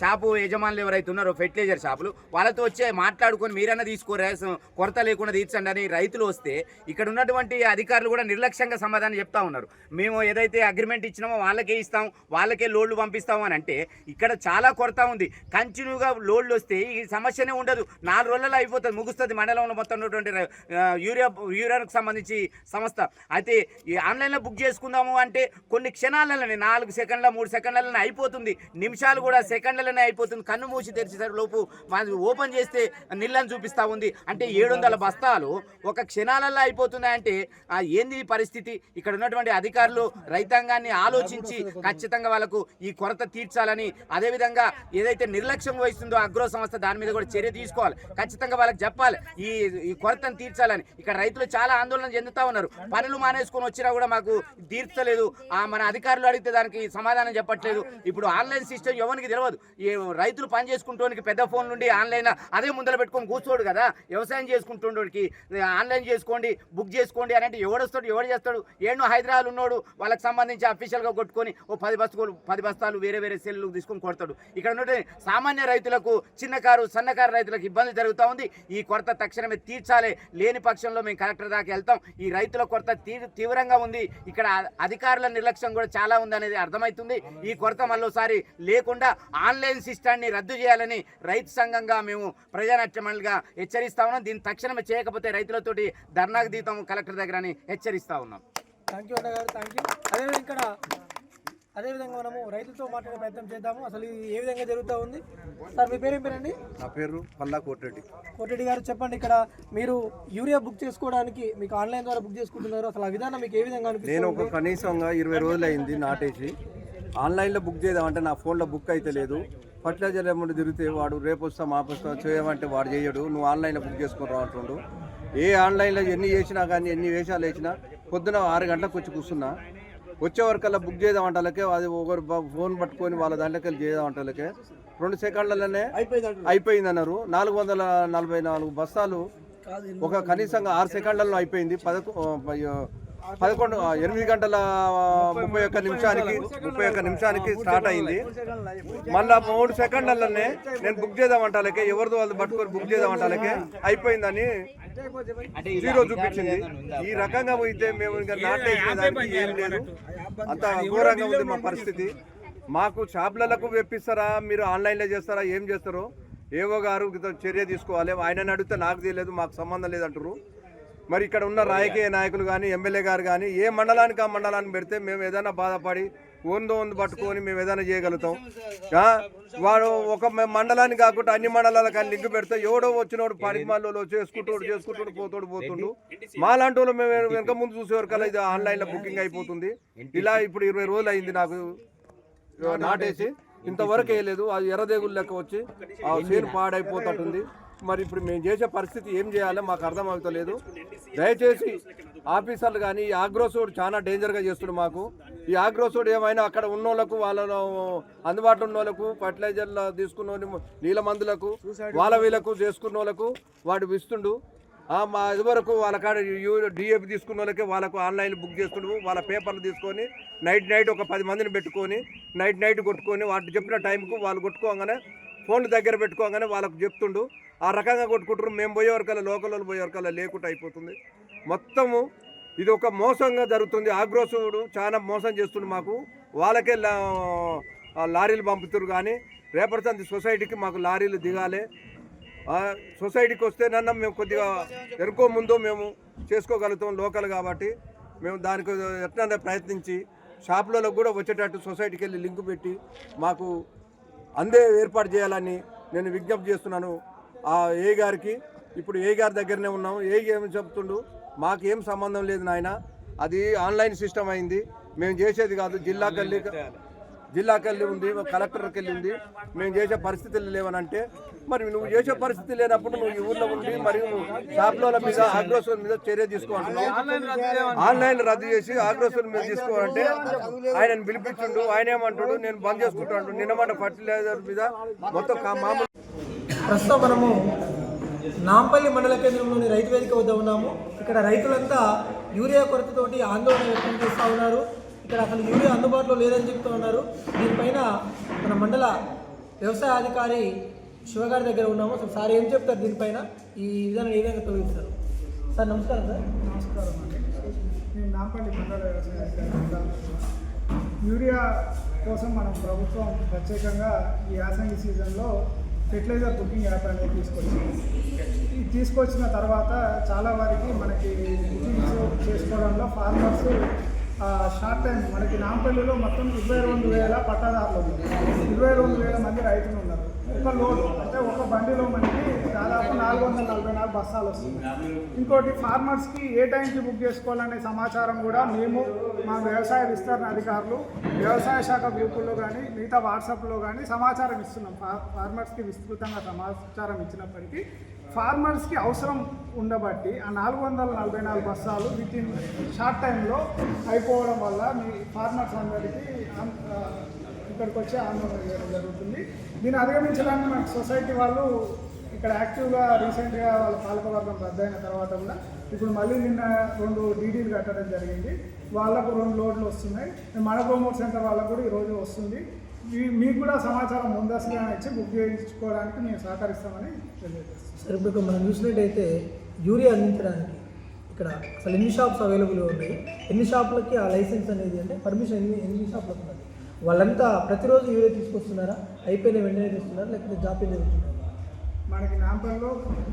Speaker 23: షాపు యజమానులు ఎవరైతే ఉన్నారో ఫెర్టిలైజర్ షాపులు వాళ్ళతో వచ్చి మాట్లాడుకొని మీరన్నా తీసుకోరా కొరత లేకుండా తీర్చండి అని రైతులు వస్తే ఇక్కడ ఉన్నటువంటి అధికారులు కూడా నిర్లక్ష్యంగా సమాధానం చెప్తా ఉన్నారు. మేము ఏదైతే అగ్రిమెంట్ ఇచ్చినామో వాళ్ళకే ఇస్తాం, వాళ్ళకే లోడ్లు పంపిస్తాం అని అంటే ఇక్కడ చాలా కొరత ఉంది. కంటిన్యూగా లోడ్లు వస్తే ఈ సమస్యనే ఉండదు, 4 రోజులలో అయిపోతుంది, ముగుస్తుంది మండలంలో మొత్తం ఉన్నటువంటి యూరియాకు సంబంధించి సంస్థ. అయితే ఈ ఆన్లైన్లో బుక్ చేసుకుందాము అంటే కొన్ని క్షణాలలోనే 4 సెకండ్ల 3 సెకండ్లలోనే అయిపోతుంది, నిమిషాలు కూడా సెకండ్లలోనే అయిపోతుంది. కన్ను మూసి తెరిచేసరి లోపు ఓపెన్ చేస్తే నీళ్ళని చూపిస్తూ ఉంది. అంటే 700 బస్తాలు ఒక క్షణాలలో అయిపోతున్నాయంటే ఏంది ఈ పరిస్థితి? ఇక్కడ ఉన్నటువంటి అధికారులు రైతాంగాన్ని ఆలోచించి ఖచ్చితంగా వాళ్ళకు ఈ కొరత తీర్చాలని, అదేవిధంగా ఏదైతే నిర్లక్ష్యం వహిస్తుందో అగ్రో సంస్థ దాని మీద కూడా చర్య తీసుకోవాలి. ఖచ్చితంగా వాళ్ళకి చెప్పాలి ఈ కొరతను తీర్చాలని. ఇక్కడ రైతులు చాలా ఆందోళన చెందుతా ఉన్నారు. పనులు మానేసుకొని వచ్చినా కూడా మాకు తీర్చలేదు, మన అధికారులు అడిగితే దానికి సమాధానం చెప్పట్లేదు. ఇప్పుడు ఆన్లైన్ సిస్టమ్ ఎవరికి తెలియదు. ఈ రైతులు పని చేసుకుంటోనికి పెద్ద ఫోన్ నుండి ఆన్లైన్ అదే ముందర పెట్టుకొని కూర్చోడు కదా. వ్యవసాయం చేసుకుంటుండోడికి ఆన్లైన్ చేసుకోండి, బుక్ చేసుకోండి అని అంటే ఎవడొస్తాడు, ఎవడు చేస్తాడు? ఏడో హైదరాబాద్ ఉన్నోడు వాళ్ళకి సంబంధించి అఫీషియల్గా కొట్టుకొని ఓ 10 బస్తాలు వేరే వేరే సెల్లు తీసుకొని కొడతాడు. ఇక్కడ ఉన్నటువంటి సామాన్య రైతులకు, చిన్నకారు సన్నకారు రైతులకు ఇబ్బంది జరుగుతూ ఉంది. ఈ కొరత తక్షణమే తీర్చాలి. లేని పక్షంలో మేము కలెక్టర్ దాకా వెళ్తాం. ఈ రైతుల కొరత తీవ్రంగా ఉంది. ఇక్కడ అధికారుల నిర్లక్ష్యం కూడా చాలా ఉంది అనేది అర్థమవుతుంది. ఈ కొరత మరోసారి లేకుండా ఆన్లైన్ సిస్టాన్ని రద్దు చేయాలని రైతు సంఘంగా మేము ప్రజానాట్యమలుగా హెచ్చరిస్తా ఉన్నాం. దీన్ని తక్షణమే చేయకపోతే రైతులతోటి ధర్నాకు దిగుతాము కలెక్టర్ దగ్గర అని హెచ్చరిస్తా ఉన్నాం.
Speaker 22: థ్యాంక్ యూ అన్న గారు, థ్యాంక్ యూ. అదేవిధంగా మనము రైతులతో మాట్లాడే ప్రయత్నం చేద్దాము. అసలు ఇది ఏ విధంగా జరుగుతూ ఉంది? సార్ మీ పేరేం పేరండి?
Speaker 8: నా పేరు పల్లా కోటిరెడ్డి.
Speaker 22: కోటిరెడ్డి గారు చెప్పండి, ఇక్కడ మీరు యూరియా బుక్ చేసుకోవడానికి మీకు ఆన్లైన్ ద్వారా బుక్ చేసుకుంటున్నారు. అసలు ఆ విధానం మీకు ఏ విధంగా అనిపిస్తుంది?
Speaker 8: నేను ఒక కనీసంగా 20 రోజులు అయింది నాటేసి. ఆన్లైన్లో బుక్ చేద్దామంటే నా ఫోన్లో బుక్ అయితే లేదు. ఫర్టిలైజర్ ఏమంటే తిరిగితే వాడు రేపు వస్తా మాపొస్తా చేయమంటే వాడు చేయడు. నువ్వు ఆన్లైన్లో బుక్ చేసుకుని అంటుండు. ఏ ఆన్లైన్లో ఎన్ని చేసినా కానీ ఎన్ని వేషాలు వేసినా పొద్దున 6 గంటలకు వచ్చి కూర్చున్నా. వచ్చే వరకల్లా బుక్ చేద్దామంటే అది ఒకరు ఫోన్ పట్టుకొని వాళ్ళ దాంట్లోకి వెళ్ళి చేద్దామంటే 2 సెకండ్లలోనే అయిపోయింది అన్నారు. 444 బస్తాలు ఒక కనీసంగా 6 సెకండ్లలో అయిపోయింది. 8 గంటల 31 నిమిషానికి స్టార్ట్ అయింది. మళ్ళా 3 సెకండ్లలోనే నేను బుక్ చేద్దామంటాలకే ఎవరిదో వాళ్ళు పట్టుకొని బుక్ చేద్దామంటాలకే అయిపోయిందని 0 చూపించింది. ఈ రకంగా పోయితే మేము ఇంకా నాటేసేదానికి ఏం లేదు. అంత ఘోరంగా ఉంది మా పరిస్థితి. మాకు షాపులకు వెప్పిస్తారా, మీరు ఆన్లైన్లో చేస్తారా, ఏం చేస్తారో ఏవో గారు చర్య తీసుకోవాలి. ఆయనని అడిగితే నాకు తెలియదు, మాకు సంబంధం లేదంటారు. మరి ఇక్కడ ఉన్న రాజకీయ నాయకులు కానీ ఎమ్మెల్యే గారు కానీ ఏ మండలానికి ఆ మండలాన్ని పెడితే మేము ఏదైనా బాధపడి వంద పట్టుకొని మేము ఏదైనా చేయగలుగుతాం. వాడు ఒక మండలాన్ని కాకుండా అన్ని మండలాలకు కానీ లింక్ పెడితే ఎవడో వచ్చినోడు పనిమాలలో చేసుకుంటూ పోతుండు. మాలాంటి వాళ్ళు మేము వెనక ముందు చూసేవరకల్లా ఇది ఆన్లైన్లో బుకింగ్ అయిపోతుంది. ఇలా ఇప్పుడు 20 రోజులు అయింది నాకు నాటేసి, ఇంతవరకు వేయలేదు. అది ఎర్రదేగులు లెక్క వచ్చి ఆ చేను పాడైపోతుంది. మరి ఇప్పుడు మేము చేసే పరిస్థితి ఏం చేయాలో మాకు అర్థం అవుతలేదు. దయచేసి ఆఫీసర్లు కానీ ఈ ఆగ్రోసోడ్ చాలా డేంజర్గా చేస్తున్నాడు మాకు. ఈ ఆగ్రోసోడ్ ఏమైనా అక్కడ ఉన్నోళ్ళకు, వాళ్ళ అందుబాటులో ఉన్న వాళ్ళకు, ఫర్టిలైజర్లు తీసుకున్న నీళ్ళ మందులకు, వాళ్ళ వీళ్ళకు చేసుకున్న వాళ్ళకు వాడు ఇస్తుండు. మా ఇదివరకు వాళ్ళ కాడ డిఏపి తీసుకున్న వాళ్ళకి వాళ్ళకు ఆన్లైన్ బుక్ చేసుకుంటూ వాళ్ళ పేపర్లు తీసుకొని నైట్ ఒక 10 మందిని పెట్టుకొని నైట్ కొట్టుకొని వాటి చెప్పిన టైంకు వాళ్ళు కొట్టుకోగానే ఫోన్లు దగ్గర పెట్టుకోగానే వాళ్ళకు చెప్తుండు. ఆ రకంగా కొట్టుకుంటారు. మేము పోయే వరకల్లా లోకల్ పోయే వరకల్లా లేకుండా అయిపోతుంది. మొత్తము ఇది ఒక మోసంగా జరుగుతుంది. ఆగ్రోసుడు చాలా మోసం చేస్తుండు మాకు. వాళ్ళకే లారీలు పంపుతారు. కానీ రేపటి సొసైటీకి మాకు లారీలు దిగాలి. సొసైటీకి వస్తే నన్ను మేము కొద్దిగా ఎరుకో ముందు మేము చేసుకోగలుగుతాం లోకల్ కాబట్టి. మేము దానికి ఎట్లా ప్రయత్నించి షాపులలో కూడా వచ్చేటట్టు సొసైటీకి వెళ్ళి లింకు పెట్టి మాకు అందే ఏర్పాటు చేయాలని నేను విజ్ఞప్తి చేస్తున్నాను ఏ గారికి. ఇప్పుడు ఏ గారి దగ్గరనే ఉన్నాము. ఏం చెప్తుండు, మాకేం సంబంధం లేదు నాయన, అది ఆన్లైన్ సిస్టమ్ అయింది, మేము చేసేది కాదు. జిల్లాకెళ్ళి ఉంది, కలెక్టర్కి వెళ్ళి ఉంది, మేము చేసే పరిస్థితులు లేవనంటే మరి నువ్వు చేసే పరిస్థితి లేనప్పుడు నువ్వు ఈ ఊర్లో ఉండి మరి షాపుల మీద ఆగ్రోసుల మీద చర్య తీసుకోవాలంటున్నావు. ఆన్లైన్ రద్దు చేసి ఆగ్రోసుల మీద తీసుకోవాలంటే ఆయనను పిలిపించుండు. ఆయన ఏమంటాడు, నేను బంద్ చేసుకుంటాడు. నిన్నమాట ఫర్టిలైజర్ మీద మొత్తం మామూలు.
Speaker 22: ప్రస్తుతం మనము నాంపల్లి మండల కేంద్రంలోని రైతు వేదిక వద్ద ఉన్నాము. ఇక్కడ రైతులంతా యూరియా కొరతతోటి ఆందోళన వ్యక్తం చేస్తూ ఉన్నారు. ఇక్కడ అసలు యూరియా అందుబాటులో లేదని చెప్తూ ఉన్నారు. దీనిపైన మన మండల వ్యవసాయ అధికారి శివగారి దగ్గర ఉన్నాము. అసలు సార్ ఏం చెప్తారు దీనిపైన, ఈ విధానం ఏ విధంగా తొలగిస్తారు? సార్ నమస్కారం. సార్
Speaker 9: నమస్కారం అండి. నేను నాంపల్లి మండల వ్యవసాయ అధికారి. యూరియా కోసం మనం ప్రభుత్వం ప్రత్యేకంగా ఈ యాసంగి సీజన్లో ఫెర్టిలైజర్ బుకింగ్ యాప్ అనేది తీసుకొచ్చిన తర్వాత చాలా వారికి మనకి బుకింగ్స్ చేసుకోవడంలో ఫార్మర్స్ షార్ట్ టైం మనకి నాంపల్లిలో మొత్తం 22,000 పట్టాదారులు ఉన్నారు. 22,000 మంది రైతులు ఉన్నారు. ఒక లోడ్ అంటే ఒక బండిలో మనకి దాదాపు 444 బస్తాలు వస్తున్నాయి. ఇంకోటి ఫార్మర్స్కి ఏ టైంకి బుక్ చేసుకోవాలనే సమాచారం కూడా మేము మా వ్యవసాయ విస్తరణ అధికారులు వ్యవసాయ శాఖ గ్రూపుల్లో కానీ మిగతా వాట్సాప్లో కానీ సమాచారం ఇస్తున్నాం. ఫార్మర్స్కి విస్తృతంగా సమాచారం ఇచ్చినప్పటికీ ఫార్మర్స్కి అవసరం ఉండబట్టి ఆ 444 బస్తాలు విత్ ఇన్ షార్ట్ టైంలో అయిపోవడం వల్ల మీ ఫార్మర్స్ అందరికీ ఇక్కడికి వచ్చి ఆందోళన చేయడం జరుగుతుంది. దీన్ని అధిగమించడానికి మనకి సొసైటీ వాళ్ళు ఇక్కడ యాక్టివ్గా రీసెంట్గా వాళ్ళ పాలకవర్గం రద్దయిన తర్వాత కూడా ఇప్పుడు మళ్ళీ నిన్న 2 డీడీలు కట్టడం జరిగింది. వాళ్ళకు 2 లోడ్లు వస్తున్నాయి. మన ప్రమోట్ సెంటర్ వాళ్ళకు కూడా ఈరోజు వస్తుంది. మీకు కూడా సమాచారం ముందస్తుగా ఇచ్చి బుక్ చేయించుకోవడానికి మేము సహకరిస్తామని తెలియజేస్తాం.
Speaker 22: సరే, ఇప్పుడు మనం చూసినట్టయితే యూరియా అందించడానికి ఇక్కడ అసలు ఎన్ని షాప్స్ అవైలబుల్గా ఉన్నాయి, ఎన్ని షాపులకి ఆ లైసెన్స్ అనేది అంటే పర్మిషన్ ఎన్ని షాపులకు ఉన్నది, వాళ్ళంతా ప్రతిరోజు యూరియా తీసుకొస్తున్నారా, అయిపోయిన వెంటనే తీస్తున్నారా, లేకపోతే జాబ్ జరుగుతున్నారా?
Speaker 9: మనకి నాంపల్లిలో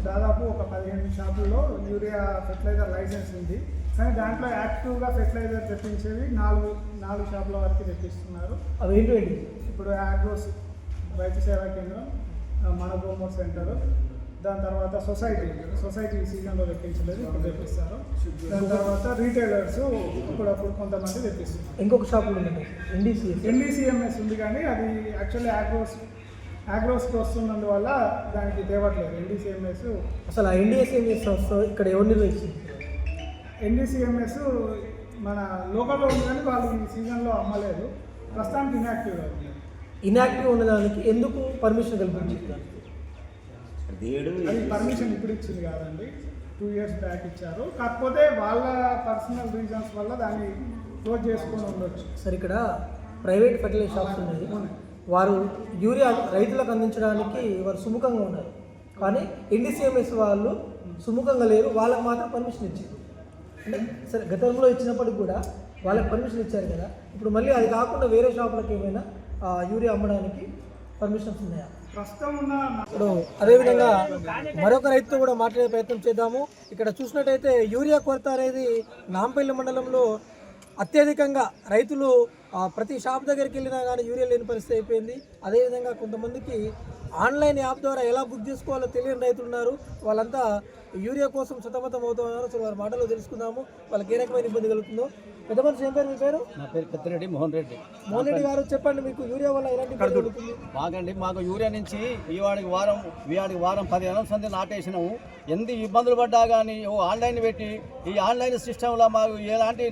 Speaker 9: దాదాపు ఒక 15 షాపుల్లో యూరియా ఫెర్టిలైజర్ లైసెన్స్ ఉంది. కానీ దాంట్లో యాక్టివ్గా ఫెర్టిలైజర్ తెప్పించేవి 4 షాపుల వరకు తెప్పిస్తున్నారు.
Speaker 22: అవి ఏంటి?
Speaker 9: ఇప్పుడు ఆగ్రోస్ రైతు సేవా కేంద్రం, మన ప్రమోట్ సెంటర్, దాని తర్వాత సొసైటీ ఈ సీజన్లో తెప్పించలేదు, ఇప్పుడు తెప్పిస్తారు. దాని తర్వాత రీటైలర్స్ ఇప్పుడు కొంతమంది తెప్పిస్తారు.
Speaker 22: ఇంకొక షాపులు ఉన్నాయి
Speaker 9: ఎన్డీసీఎంఎస్ ఉంది, కానీ అది యాక్చువల్లీ ఆగ్రోస్కి వస్తున్నందువల్ల దానికి తేవట్లేదు ఎన్డీసీఎంఎస్.
Speaker 22: అసలు ఆ ఎన్డీసీఎంఎస్ ఇక్కడ ఎవరు నిర్వహిస్తుంది?
Speaker 9: ఎన్డీసీఎంఎస్ మన లోకల్లో ఉంది, కానీ వాళ్ళు ఈ సీజన్లో అమ్మలేదు. ప్రస్తుతానికి
Speaker 22: ఇన్యాక్టివ్ ఉన్నదానికి ఎందుకు పర్మిషన్ కల్పించారు?
Speaker 9: అది పర్మిషన్ ఇప్పుడు ఇచ్చింది కాదండి, 2 years బ్యాక్ ఇచ్చారు. కాకపోతే వాళ్ళ పర్సనల్ రీజన్స్ వల్ల దాన్ని క్లోజ్ చేసుకొని ఉండొచ్చు.
Speaker 22: సరే, ఇక్కడ ప్రైవేట్ ఫెర్టిలైజర్ షాప్స్ ఉన్నాయి, వారు యూరియా రైతులకు అందించడానికి వారు సుముఖంగా ఉన్నారు. కానీ ఎన్డీసీఎంఎస్ వాళ్ళు సుముఖంగా లేరు, వాళ్ళకి మాత్రం పర్మిషన్ ఇచ్చింది. అంటే సరే, గతంలో ఇచ్చినప్పటికి కూడా వాళ్ళకి పర్మిషన్ ఇచ్చారు కదా, ఇప్పుడు మళ్ళీ అది కాకుండా వేరే షాపులకు ఏమైనా యూరియా అమ్మడానికి పర్మిషన్స్ ఉన్నాయా?
Speaker 9: ప్రస్తుతం ఉన్న
Speaker 22: ఇప్పుడు అదేవిధంగా మరొక రైతుతో కూడా మాట్లాడే ప్రయత్నం చేద్దాము. ఇక్కడ చూసినట్టయితే యూరియా కొరత అనేది నాంపల్లి మండలంలో అత్యధికంగా రైతులు ప్రతి షాప్ దగ్గరికి వెళ్ళినా కానీ యూరియా లేని పరిస్థితి అయిపోయింది. అదేవిధంగా కొంతమందికి ఆన్లైన్ యాప్ ద్వారా ఎలా బుక్ చేసుకోవాలో తెలియని రైతులు ఉన్నారు. వాళ్ళంతా యూరియా కోసం సతమతం అవుతున్నారు. సో వారి మాటలో తెలుసుకుందాము వాళ్ళకి ఏ రకమైన ఇబ్బంది కలుగుతుందో. పెద్ద మనిషి ఏం పేరు? మీ పేరు?
Speaker 11: నా పేరు పెద్దిరెడ్డి మోహన్ రెడ్డి.
Speaker 22: మోహన్ రెడ్డి గారు, చెప్పండి, మీకు యూరియా వల్ల ఎలాంటి ఇబ్బంది కలుగుతుంది?
Speaker 11: బాగండి, మాకు యూరియా నుంచి ఈవాడికి వారం 10 నెలల సంది నాటేసినాము. ఎంత ఇబ్బందులు పడ్డా కానీ ఆన్లైన్ పెట్టి ఈ ఆన్లైన్ సిస్టంలో మాకు ఎలాంటి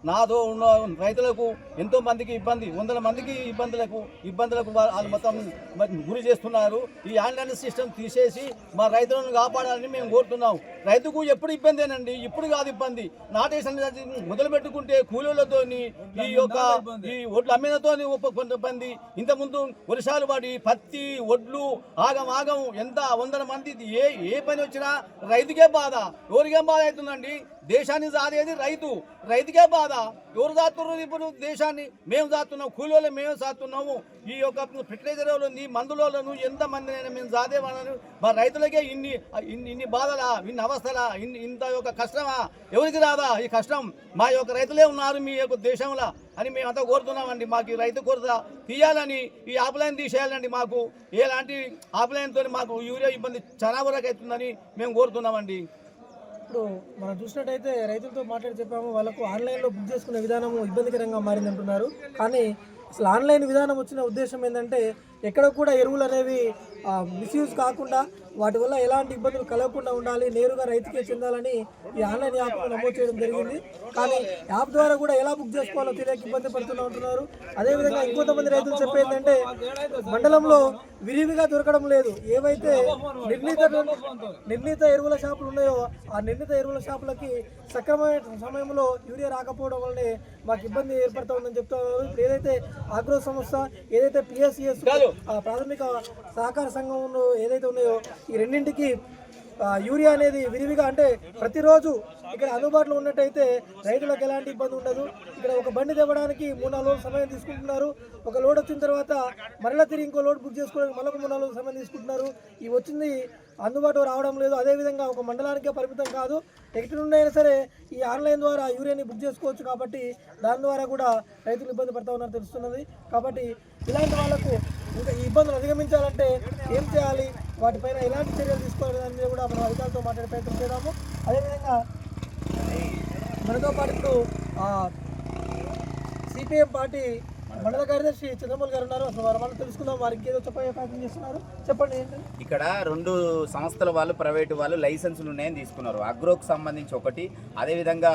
Speaker 11: నాతో ఉన్న రైతులకు ఎంతో మందికి ఇబ్బంది, 100 మందికి ఇబ్బందులకు వాళ్ళు మొత్తం గురి చేస్తున్నారు. ఈ ఆన్లైన్ సిస్టమ్ తీసేసి మా రైతులను కాపాడాలని మేము కోరుతున్నాం. రైతుకు ఎప్పుడు ఇబ్బందేనండి, ఇప్పుడు కాదు ఇబ్బంది. నాటేసిన మొదలు పెట్టుకుంటే కూలీలతో ఈ ఒడ్లు అమ్మినతోని కొంతమంది ఇంతకుముందు వర్షాలు పడి పత్తి ఒడ్లు ఆగం ఎంత 100 మంది ఏ పని వచ్చినా రైతుకే బాధ. ఎవరికేం బాధ అవుతుందండి? దేశాన్ని సాధేది రైతుకే బాధ. ఎవరు సాతున్నారు ఇప్పుడు దేశాన్ని? మేము సాతున్నాం, కూలీలు మేము సాతున్నాము. ఈ యొక్క ఫెర్టిలైజర్లను మందులను ఎంతమందినైనా మేము సాధేవాళ్ళని మా రైతులకే ఇన్ని బాధలా, ఇన్ని అవస్థలా, ఇంత యొక్క కష్టమా? ఎవరికి రాదా ఈ కష్టం? మా యొక్క రైతులే ఉన్నారు మీ యొక్క దేశంలో అని మేము అంతా కోరుతున్నామండి. మాకు ఈ రైతు కొరత తీయాలని, ఈ ఆఫ్లైన్ తీసేయాలండి. మాకు ఎలాంటి ఆఫ్లైన్తో మాకు యూరియా ఇబ్బంది చాలా వరకు అవుతుందని మేము కోరుతున్నామండి.
Speaker 22: ఇప్పుడు మనం చూసినట్టయితే రైతులతో మాట్లాడి చెప్పాము, వాళ్ళకు ఆన్లైన్లో బుక్ చేసుకునే విధానం ఇబ్బందికరంగా మారిందంటున్నారు. కానీ అసలు ఆన్లైన్ విధానం వచ్చిన ఉద్దేశం ఏంటంటే ఎక్కడ కూడా ఎరువులు అనేవి మిస్యూజ్ కాకుండా వాటి వల్ల ఎలాంటి ఇబ్బందులు కలగకుండా ఉండాలి, నేరుగా రైతుకే చెందాలని ఈ ఆన్లైన్ యాప్ నమోదు చేయడం జరిగింది. కానీ యాప్ ద్వారా కూడా ఎలా బుక్ చేసుకోవాలో తెలియక ఇబ్బంది పడుతూ ఉంటున్నారు. అదేవిధంగా ఇంకొంతమంది రైతులు చెప్పేందంటే మండలంలో విరివిగా దొరకడం లేదు. ఏవైతే నిర్ణీత ఎరువుల షాపులు ఉన్నాయో ఆ నిర్ణీత ఎరువుల షాపులకి సక్రమమైన సమయంలో యూరియా రాకపోవడం వల్లనే మాకు ఇబ్బంది ఏర్పడుతూ ఉందని చెప్తున్నారు. ఇప్పుడు ఏదైతే ఆగ్రో సంస్థ, ఏదైతే పిఎస్సిఎస్ ప్రాథమిక సహకార సంఘం ఏదైతే ఉన్నాయో ఈ రెండింటికి యూరియా అనేది విరివిగా అంటే ప్రతిరోజు ఇక్కడ అందుబాటులో ఉన్నట్టయితే రైతులకు ఎలాంటి ఇబ్బంది ఉండదు. ఇక్కడ ఒక బండి తెవ్వడానికి 3-4 రోజులు సమయం తీసుకుంటున్నారు. ఒక లోడ్ వచ్చిన తర్వాత మరలా తిరిగి ఇంకో లోడ్ బుక్ చేసుకోవడానికి మళ్ళీ 3-4 రోజులు సమయం తీసుకుంటున్నారు. ఈ వచ్చింది అందుబాటులో రావడం లేదు. అదేవిధంగా ఒక మండలానికే పరిమితం కాదు, ఎక్కడి నుండి అయినా సరే ఈ ఆన్లైన్ ద్వారా యూరియాని బుక్ చేసుకోవచ్చు. కాబట్టి దాని ద్వారా కూడా రైతులు ఇబ్బంది పడుతూ ఉన్నారని తెలుస్తున్నది. కాబట్టి ఇలాంటి వాళ్ళకు ఇంకా ఈ ఇబ్బందులు అధిగమించాలంటే ఏం చేయాలి, వాటిపైన ఎలాంటి చర్యలు తీసుకోవాలనే దాని మీద కూడా మనం అధికారులతో మాట్లాడే ప్రయత్నం చేద్దాము. అదేవిధంగా మనతో పాటు ఇప్పుడు సిపిఎం పార్టీ మండల కార్యదర్శి చంద్రమౌళి గారు ఉన్నారు. అసలు మనం తెలుసుకుందాం, వారికి ఏదో చెప్పే ప్రయత్నం చేస్తున్నారు. చెప్పండి ఏంటంటే
Speaker 23: ఇక్కడ 2 సంస్థల వాళ్ళు, ప్రైవేటు వాళ్ళు లైసెన్సులు ఉన్నాయని తీసుకున్నారు. అగ్రోకి సంబంధించి ఒకటి, అదేవిధంగా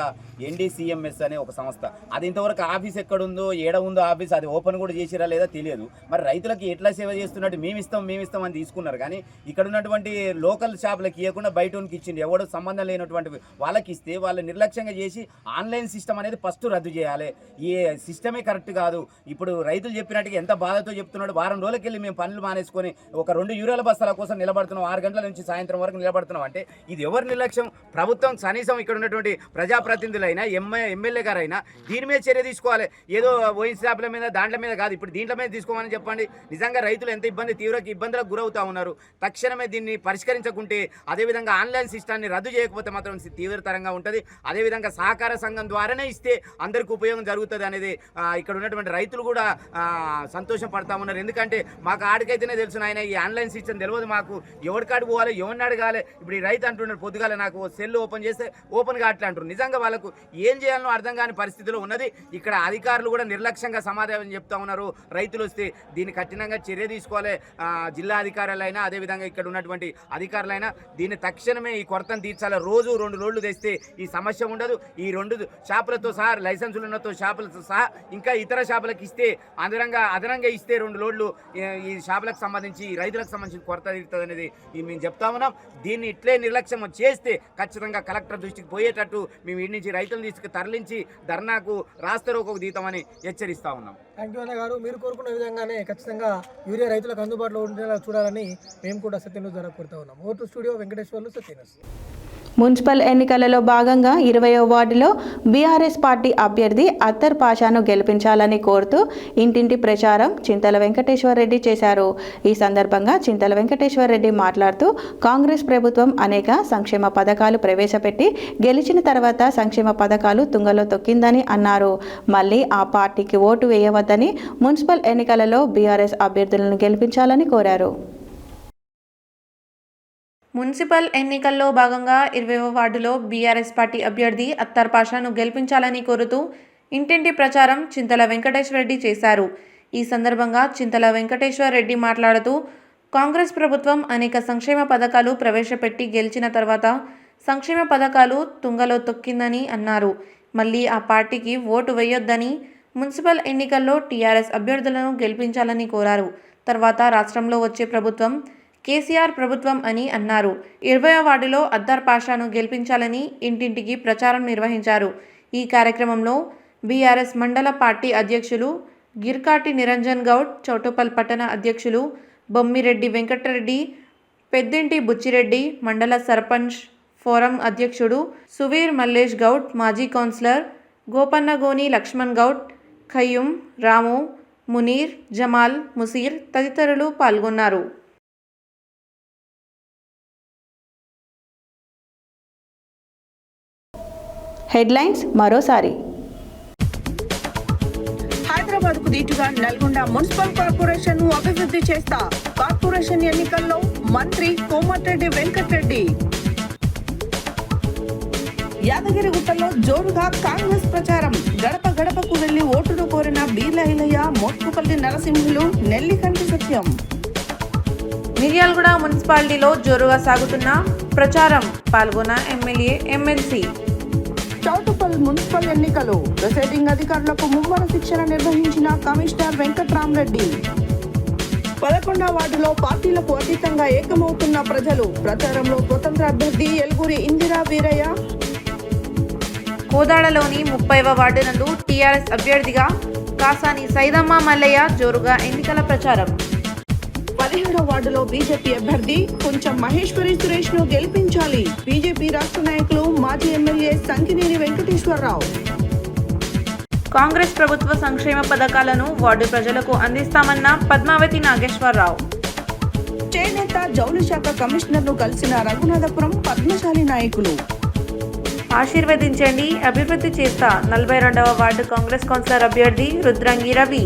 Speaker 23: NDCMS అనే ఒక సంస్థ. అది ఇంతవరకు ఆఫీస్ ఎక్కడుందో, ఏడ ఉందో ఆఫీస్, అది ఓపెన్ కూడా చేసిరా లేదా తెలియదు. మరి రైతులకి ఎట్లా సేవ చేస్తున్నట్టు మేమిస్తాం అని తీసుకున్నారు. కానీ ఇక్కడ ఉన్నటువంటి లోకల్ షాపులకి ఇవ్వకుండా బయటకి ఇచ్చింది. ఎవడో సంబంధం లేనటువంటి వాళ్ళకి ఇస్తే వాళ్ళు నిర్లక్ష్యంగా చేసి ఆన్లైన్ సిస్టమ్ అనేది ఫస్ట్ రద్దు చేయాలి. ఈ సిస్టమే కరెక్ట్ కాదు. ఇప్పుడు రైతులు చెప్పినట్టుగా ఎంత బాధతో చెప్తున్నాడు. వారం రోజులకి వెళ్ళి మేము పనులు మానేసుకొని ఒక 2 యూరియాల బస్తాల కోసం నిలబడుతున్నాం, 6 గంటల నుంచి సాయంత్రం వరకు నిలబడుతున్నాం అంటే ఇది ఎవరి నిర్లక్ష్యం? ప్రభుత్వం కనీసం ఇక్కడ ఉన్నటువంటి ప్రజాప్రతినిధులైనా ఎమ్మెల్యే గారైనా దీని మీద చర్య తీసుకోవాలి. ఏదో వైన్ షాపుల మీద దాంట్ల మీద కాదు, ఇప్పుడు దీంట్ల మీద తీసుకోమని చెప్పండి. నిజంగా రైతులు ఎంత తీవ్ర ఇబ్బందులకు గురవుతా ఉన్నారు. తక్షణమే దీన్ని పరిష్కరించకుంటే, అదేవిధంగా ఆన్లైన్ సిస్టాన్ని రద్దు చేయకపోతే మాత్రం తీవ్రతరంగా ఉంటుంది. అదేవిధంగా సహకార సంఘం ద్వారానే ఇస్తే అందరికీ ఉపయోగం జరుగుతుంది అనేది ఇక్కడ ఉన్నటువంటి రైతులు కూడా సంతోషం పడతా ఉన్నారు. ఎందుకంటే మాకు ఆడికైతేనే తెలుసు ఆయన ఈ ఆన్లైన్ సిస్టమ్ తెలియదు, మాకు ఎవరికాడికి పోవాలి, ఎవరిని అడగాలి. ఇప్పుడు ఈ రైతు అంటున్నారు పొద్దుగాల నాకు సెల్ ఓపెన్ చేస్తే ఓపెన్ కావట్లే అంటారు. నిజంగా వాళ్ళకు ఏం చేయాలనో అర్థం కాని పరిస్థితిలో ఉన్నది. ఇక్కడ అధికారులు కూడా నిర్లక్ష్యంగా సమాధానం చెప్తా ఉన్నారు. రైతులు వస్తే దీన్ని కఠినంగా చర్య తీసుకోవాలి. జిల్లా అధికారులైనా అదేవిధంగా ఇక్కడ ఉన్నటువంటి అధికారులైనా దీన్ని తక్షణమే ఈ కొరతను తీర్చాలి. రోజు 2 లోడ్లు తెస్తే ఈ సమస్య ఉండదు. ఈ 2 షాపులతో సహా, లైసెన్సులు ఉన్నతో షాపులతో సహా ఇంకా ఇతర షాపులకు ఇస్తే అదనంగా ఇస్తే 2 లోడ్లు ఈ షాపులకు సంబంధించి, రైతులకు సంబంధించి కొరత తీరుతుంది అనేది మేము చెప్తా ఉన్నాం. దీన్ని ఇట్లే నిర్లక్ష్యం చేస్తే ఖచ్చితంగా కలెక్టర్ దృష్టికి పోయేటట్టు మేము ఇంటి నుంచి రైతులను తీసుకు తరలించి ధర్నాకు రాస్తారోకోకు దీతామని హెచ్చరిస్తా ఉన్నాం.
Speaker 22: థ్యాంక్ యూ అన్న గారు. మీరు కోరుకున్న విధంగానే ఖచ్చితంగా యూరియా రైతులకు అందుబాటులో ఉండేలా చూడాలని మేము కూడా సత్యన్యూస్ ద్వారా కోరుతా ఉన్నాం. Vote studio Venkateswarlu, Satya News.
Speaker 1: Municipal ఎన్నికలలో భాగంగా 20వ వార్డులో బీఆర్ఎస్ పార్టీ అభ్యర్థి అత్తర్ పాషాను గెలిపించాలని కోరుతూ ఇంటింటి ప్రచారం చింతల వెంకటేశ్వర్ రెడ్డి చేశారు. ఈ సందర్భంగా చింతల వెంకటేశ్వర్ రెడ్డి మాట్లాడుతూ కాంగ్రెస్ ప్రభుత్వం అనేక సంక్షేమ పథకాలు ప్రవేశపెట్టి గెలిచిన తర్వాత సంక్షేమ పథకాలు తుంగలో తొక్కిందని అన్నారు. మళ్ళీ ఆ పార్టీకి ఓటు వేయవద్దని, మున్సిపల్ ఎన్నికలలో బీఆర్ఎస్ అభ్యర్థులను గెలిపించాలని కోరారు.
Speaker 3: మున్సిపల్ ఎన్నికల్లో భాగంగా 20వ వార్డులో బీఆర్ఎస్ పార్టీ అభ్యర్థి అత్తర్ పాషాను గెలిపించాలని కోరుతూ ఇంటింటి ప్రచారం చింతల వెంకటేశ్వర రెడ్డి చేశారు. ఈ సందర్భంగా చింతల వెంకటేశ్వర రెడ్డి మాట్లాడుతూ కాంగ్రెస్ ప్రభుత్వం అనేక సంక్షేమ పథకాలు ప్రవేశపెట్టి గెలిచిన తర్వాత సంక్షేమ పథకాలు తుంగలో తొక్కిందని అన్నారు. మళ్ళీ ఆ పార్టీకి ఓటు వేయొద్దని, మున్సిపల్ ఎన్నికల్లో టీఆర్ఎస్ అభ్యర్థులను గెలిపించాలని కోరారు. తర్వాత రాష్ట్రంలో వచ్చే ప్రభుత్వం కేసీఆర్ ప్రభుత్వం అని అన్నారు. 20వ వార్డులో అత్తర్ పాషాను గెలిపించాలని ఇంటింటికి ప్రచారం నిర్వహించారు. ఈ కార్యక్రమంలో బీఆర్ఎస్ మండల పార్టీ అధ్యక్షులు గిర్కాటి నిరంజన్ గౌడ్, చౌటుపల్ పట్టణ అధ్యక్షులు బొమ్మిరెడ్డి వెంకటరెడ్డి, పెద్దింటి బుచ్చిరెడ్డి, మండల సర్పంచ్ ఫోరం అధ్యక్షుడు సువీర్ మల్లేష్ గౌడ్, మాజీ కౌన్సిలర్ గోపన్నగోని లక్ష్మణ్ గౌడ్, ఖయ్యూం, రాము, మునీర్, జమాల్, ముసీర్ తదితరులు పాల్గొన్నారు.
Speaker 1: హెడ్లైన్స్ మరోసారి.
Speaker 2: హైదరాబాద్ కు దీటుగా నల్గొండ మున్సిపల్ కార్పొరేషన్ ను అభివృద్ధి చేస్తా, కార్పొరేషన్ ఎన్నికల్లో మంత్రి కోమటిరెడ్డి వెంకటరెడ్డి. యాదగిరిగుట్టలో జోరుగా కాంగ్రెస్ ప్రచారం, గడప గడపకు వెళ్లి ఓటును కోరిన బీర్ల ఐలయ్య, మోత్కుపల్లి నరసింహులు, నెల్లికంటి సత్యం.
Speaker 3: మిర్యాలగూడ మున్సిపాలిటీలో జోరుగా సాగుతున్న ప్రచారం, పాల్గొన్న ఎమ్మెల్యే, ఎమ్మెల్సీ.
Speaker 2: చౌటుపల్ మున్సిపల్ ఎన్నికలు, ప్రిసైడింగ్ అధికారులకు ముమ్మర శిక్షణ నిర్వహించిన కమిషనర్ వెంకట్రామరెడ్డి. 11వ వార్డులో పార్టీలకు అతీతంగా ఏకమవుతున్న ప్రజలు, ప్రచారంలో స్వతంత్ర అభ్యర్థి ఎల్గూరి ఇందిరా వీరయ్య.
Speaker 3: కోదాడలోని 30వ వార్డు నందు టీఆర్ఎస్ అభ్యర్థిగా కాసాని సైదమ్మ మల్లయ్య జోరుగా ఎన్నికల ప్రచారం.
Speaker 2: 17వ వార్డులో బీజేపీ అభ్యర్థి కొంచెం మహేశ్వరి సురేష్ ను గెలిపించాలి, బీజేపీ రాష్ట్ర నాయకులు మాజీ ఎమ్మెల్యే సంకినేని వెంకటేశ్వరరావు.
Speaker 3: కాంగ్రెస్ ప్రభుత్వ సంక్షేమ పథకాలను వార్డు ప్రజలకు అందిస్తామన్న పద్మావతి నాగేశ్వరరావు.
Speaker 2: చేనేత జౌళి శాఖ కమిషనర్ ను కలిసిన రఘునాథపురం పద్మశాలి నాయకులు.
Speaker 3: ఆశీర్వదించండి, అభివృద్ధి చేస్తా 42వ వార్డు కాంగ్రెస్ కౌన్సిలర్ అభ్యర్థి రుద్రంగి రవి.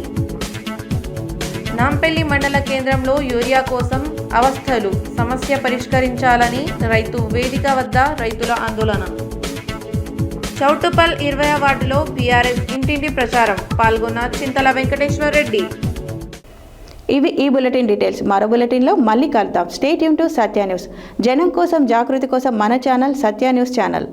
Speaker 3: నాంపల్లి మండల కేంద్రంలో యూరియా కోసం అవస్థలు సమస్య పరిష్కరించాలని రైతు వేదిక వద్ద రైతుల ఆందోళన. చౌటుపల్ 20వ వార్డులో బీఆర్ఎస్ ఇంటింటి ప్రచారం. పాల్గొన్న చింతల వెంకటేశ్వర రెడ్డి.
Speaker 1: ఇవి ఈ బులెటిన్ డీటెయిల్స్. మరో బులెటిన్లో మళ్ళీ కలుద్దాం. Stay tune to Satya news. జనం కోసం, జాగృతి కోసం మన ఛానల్ సత్య న్యూస్ ఛానల్.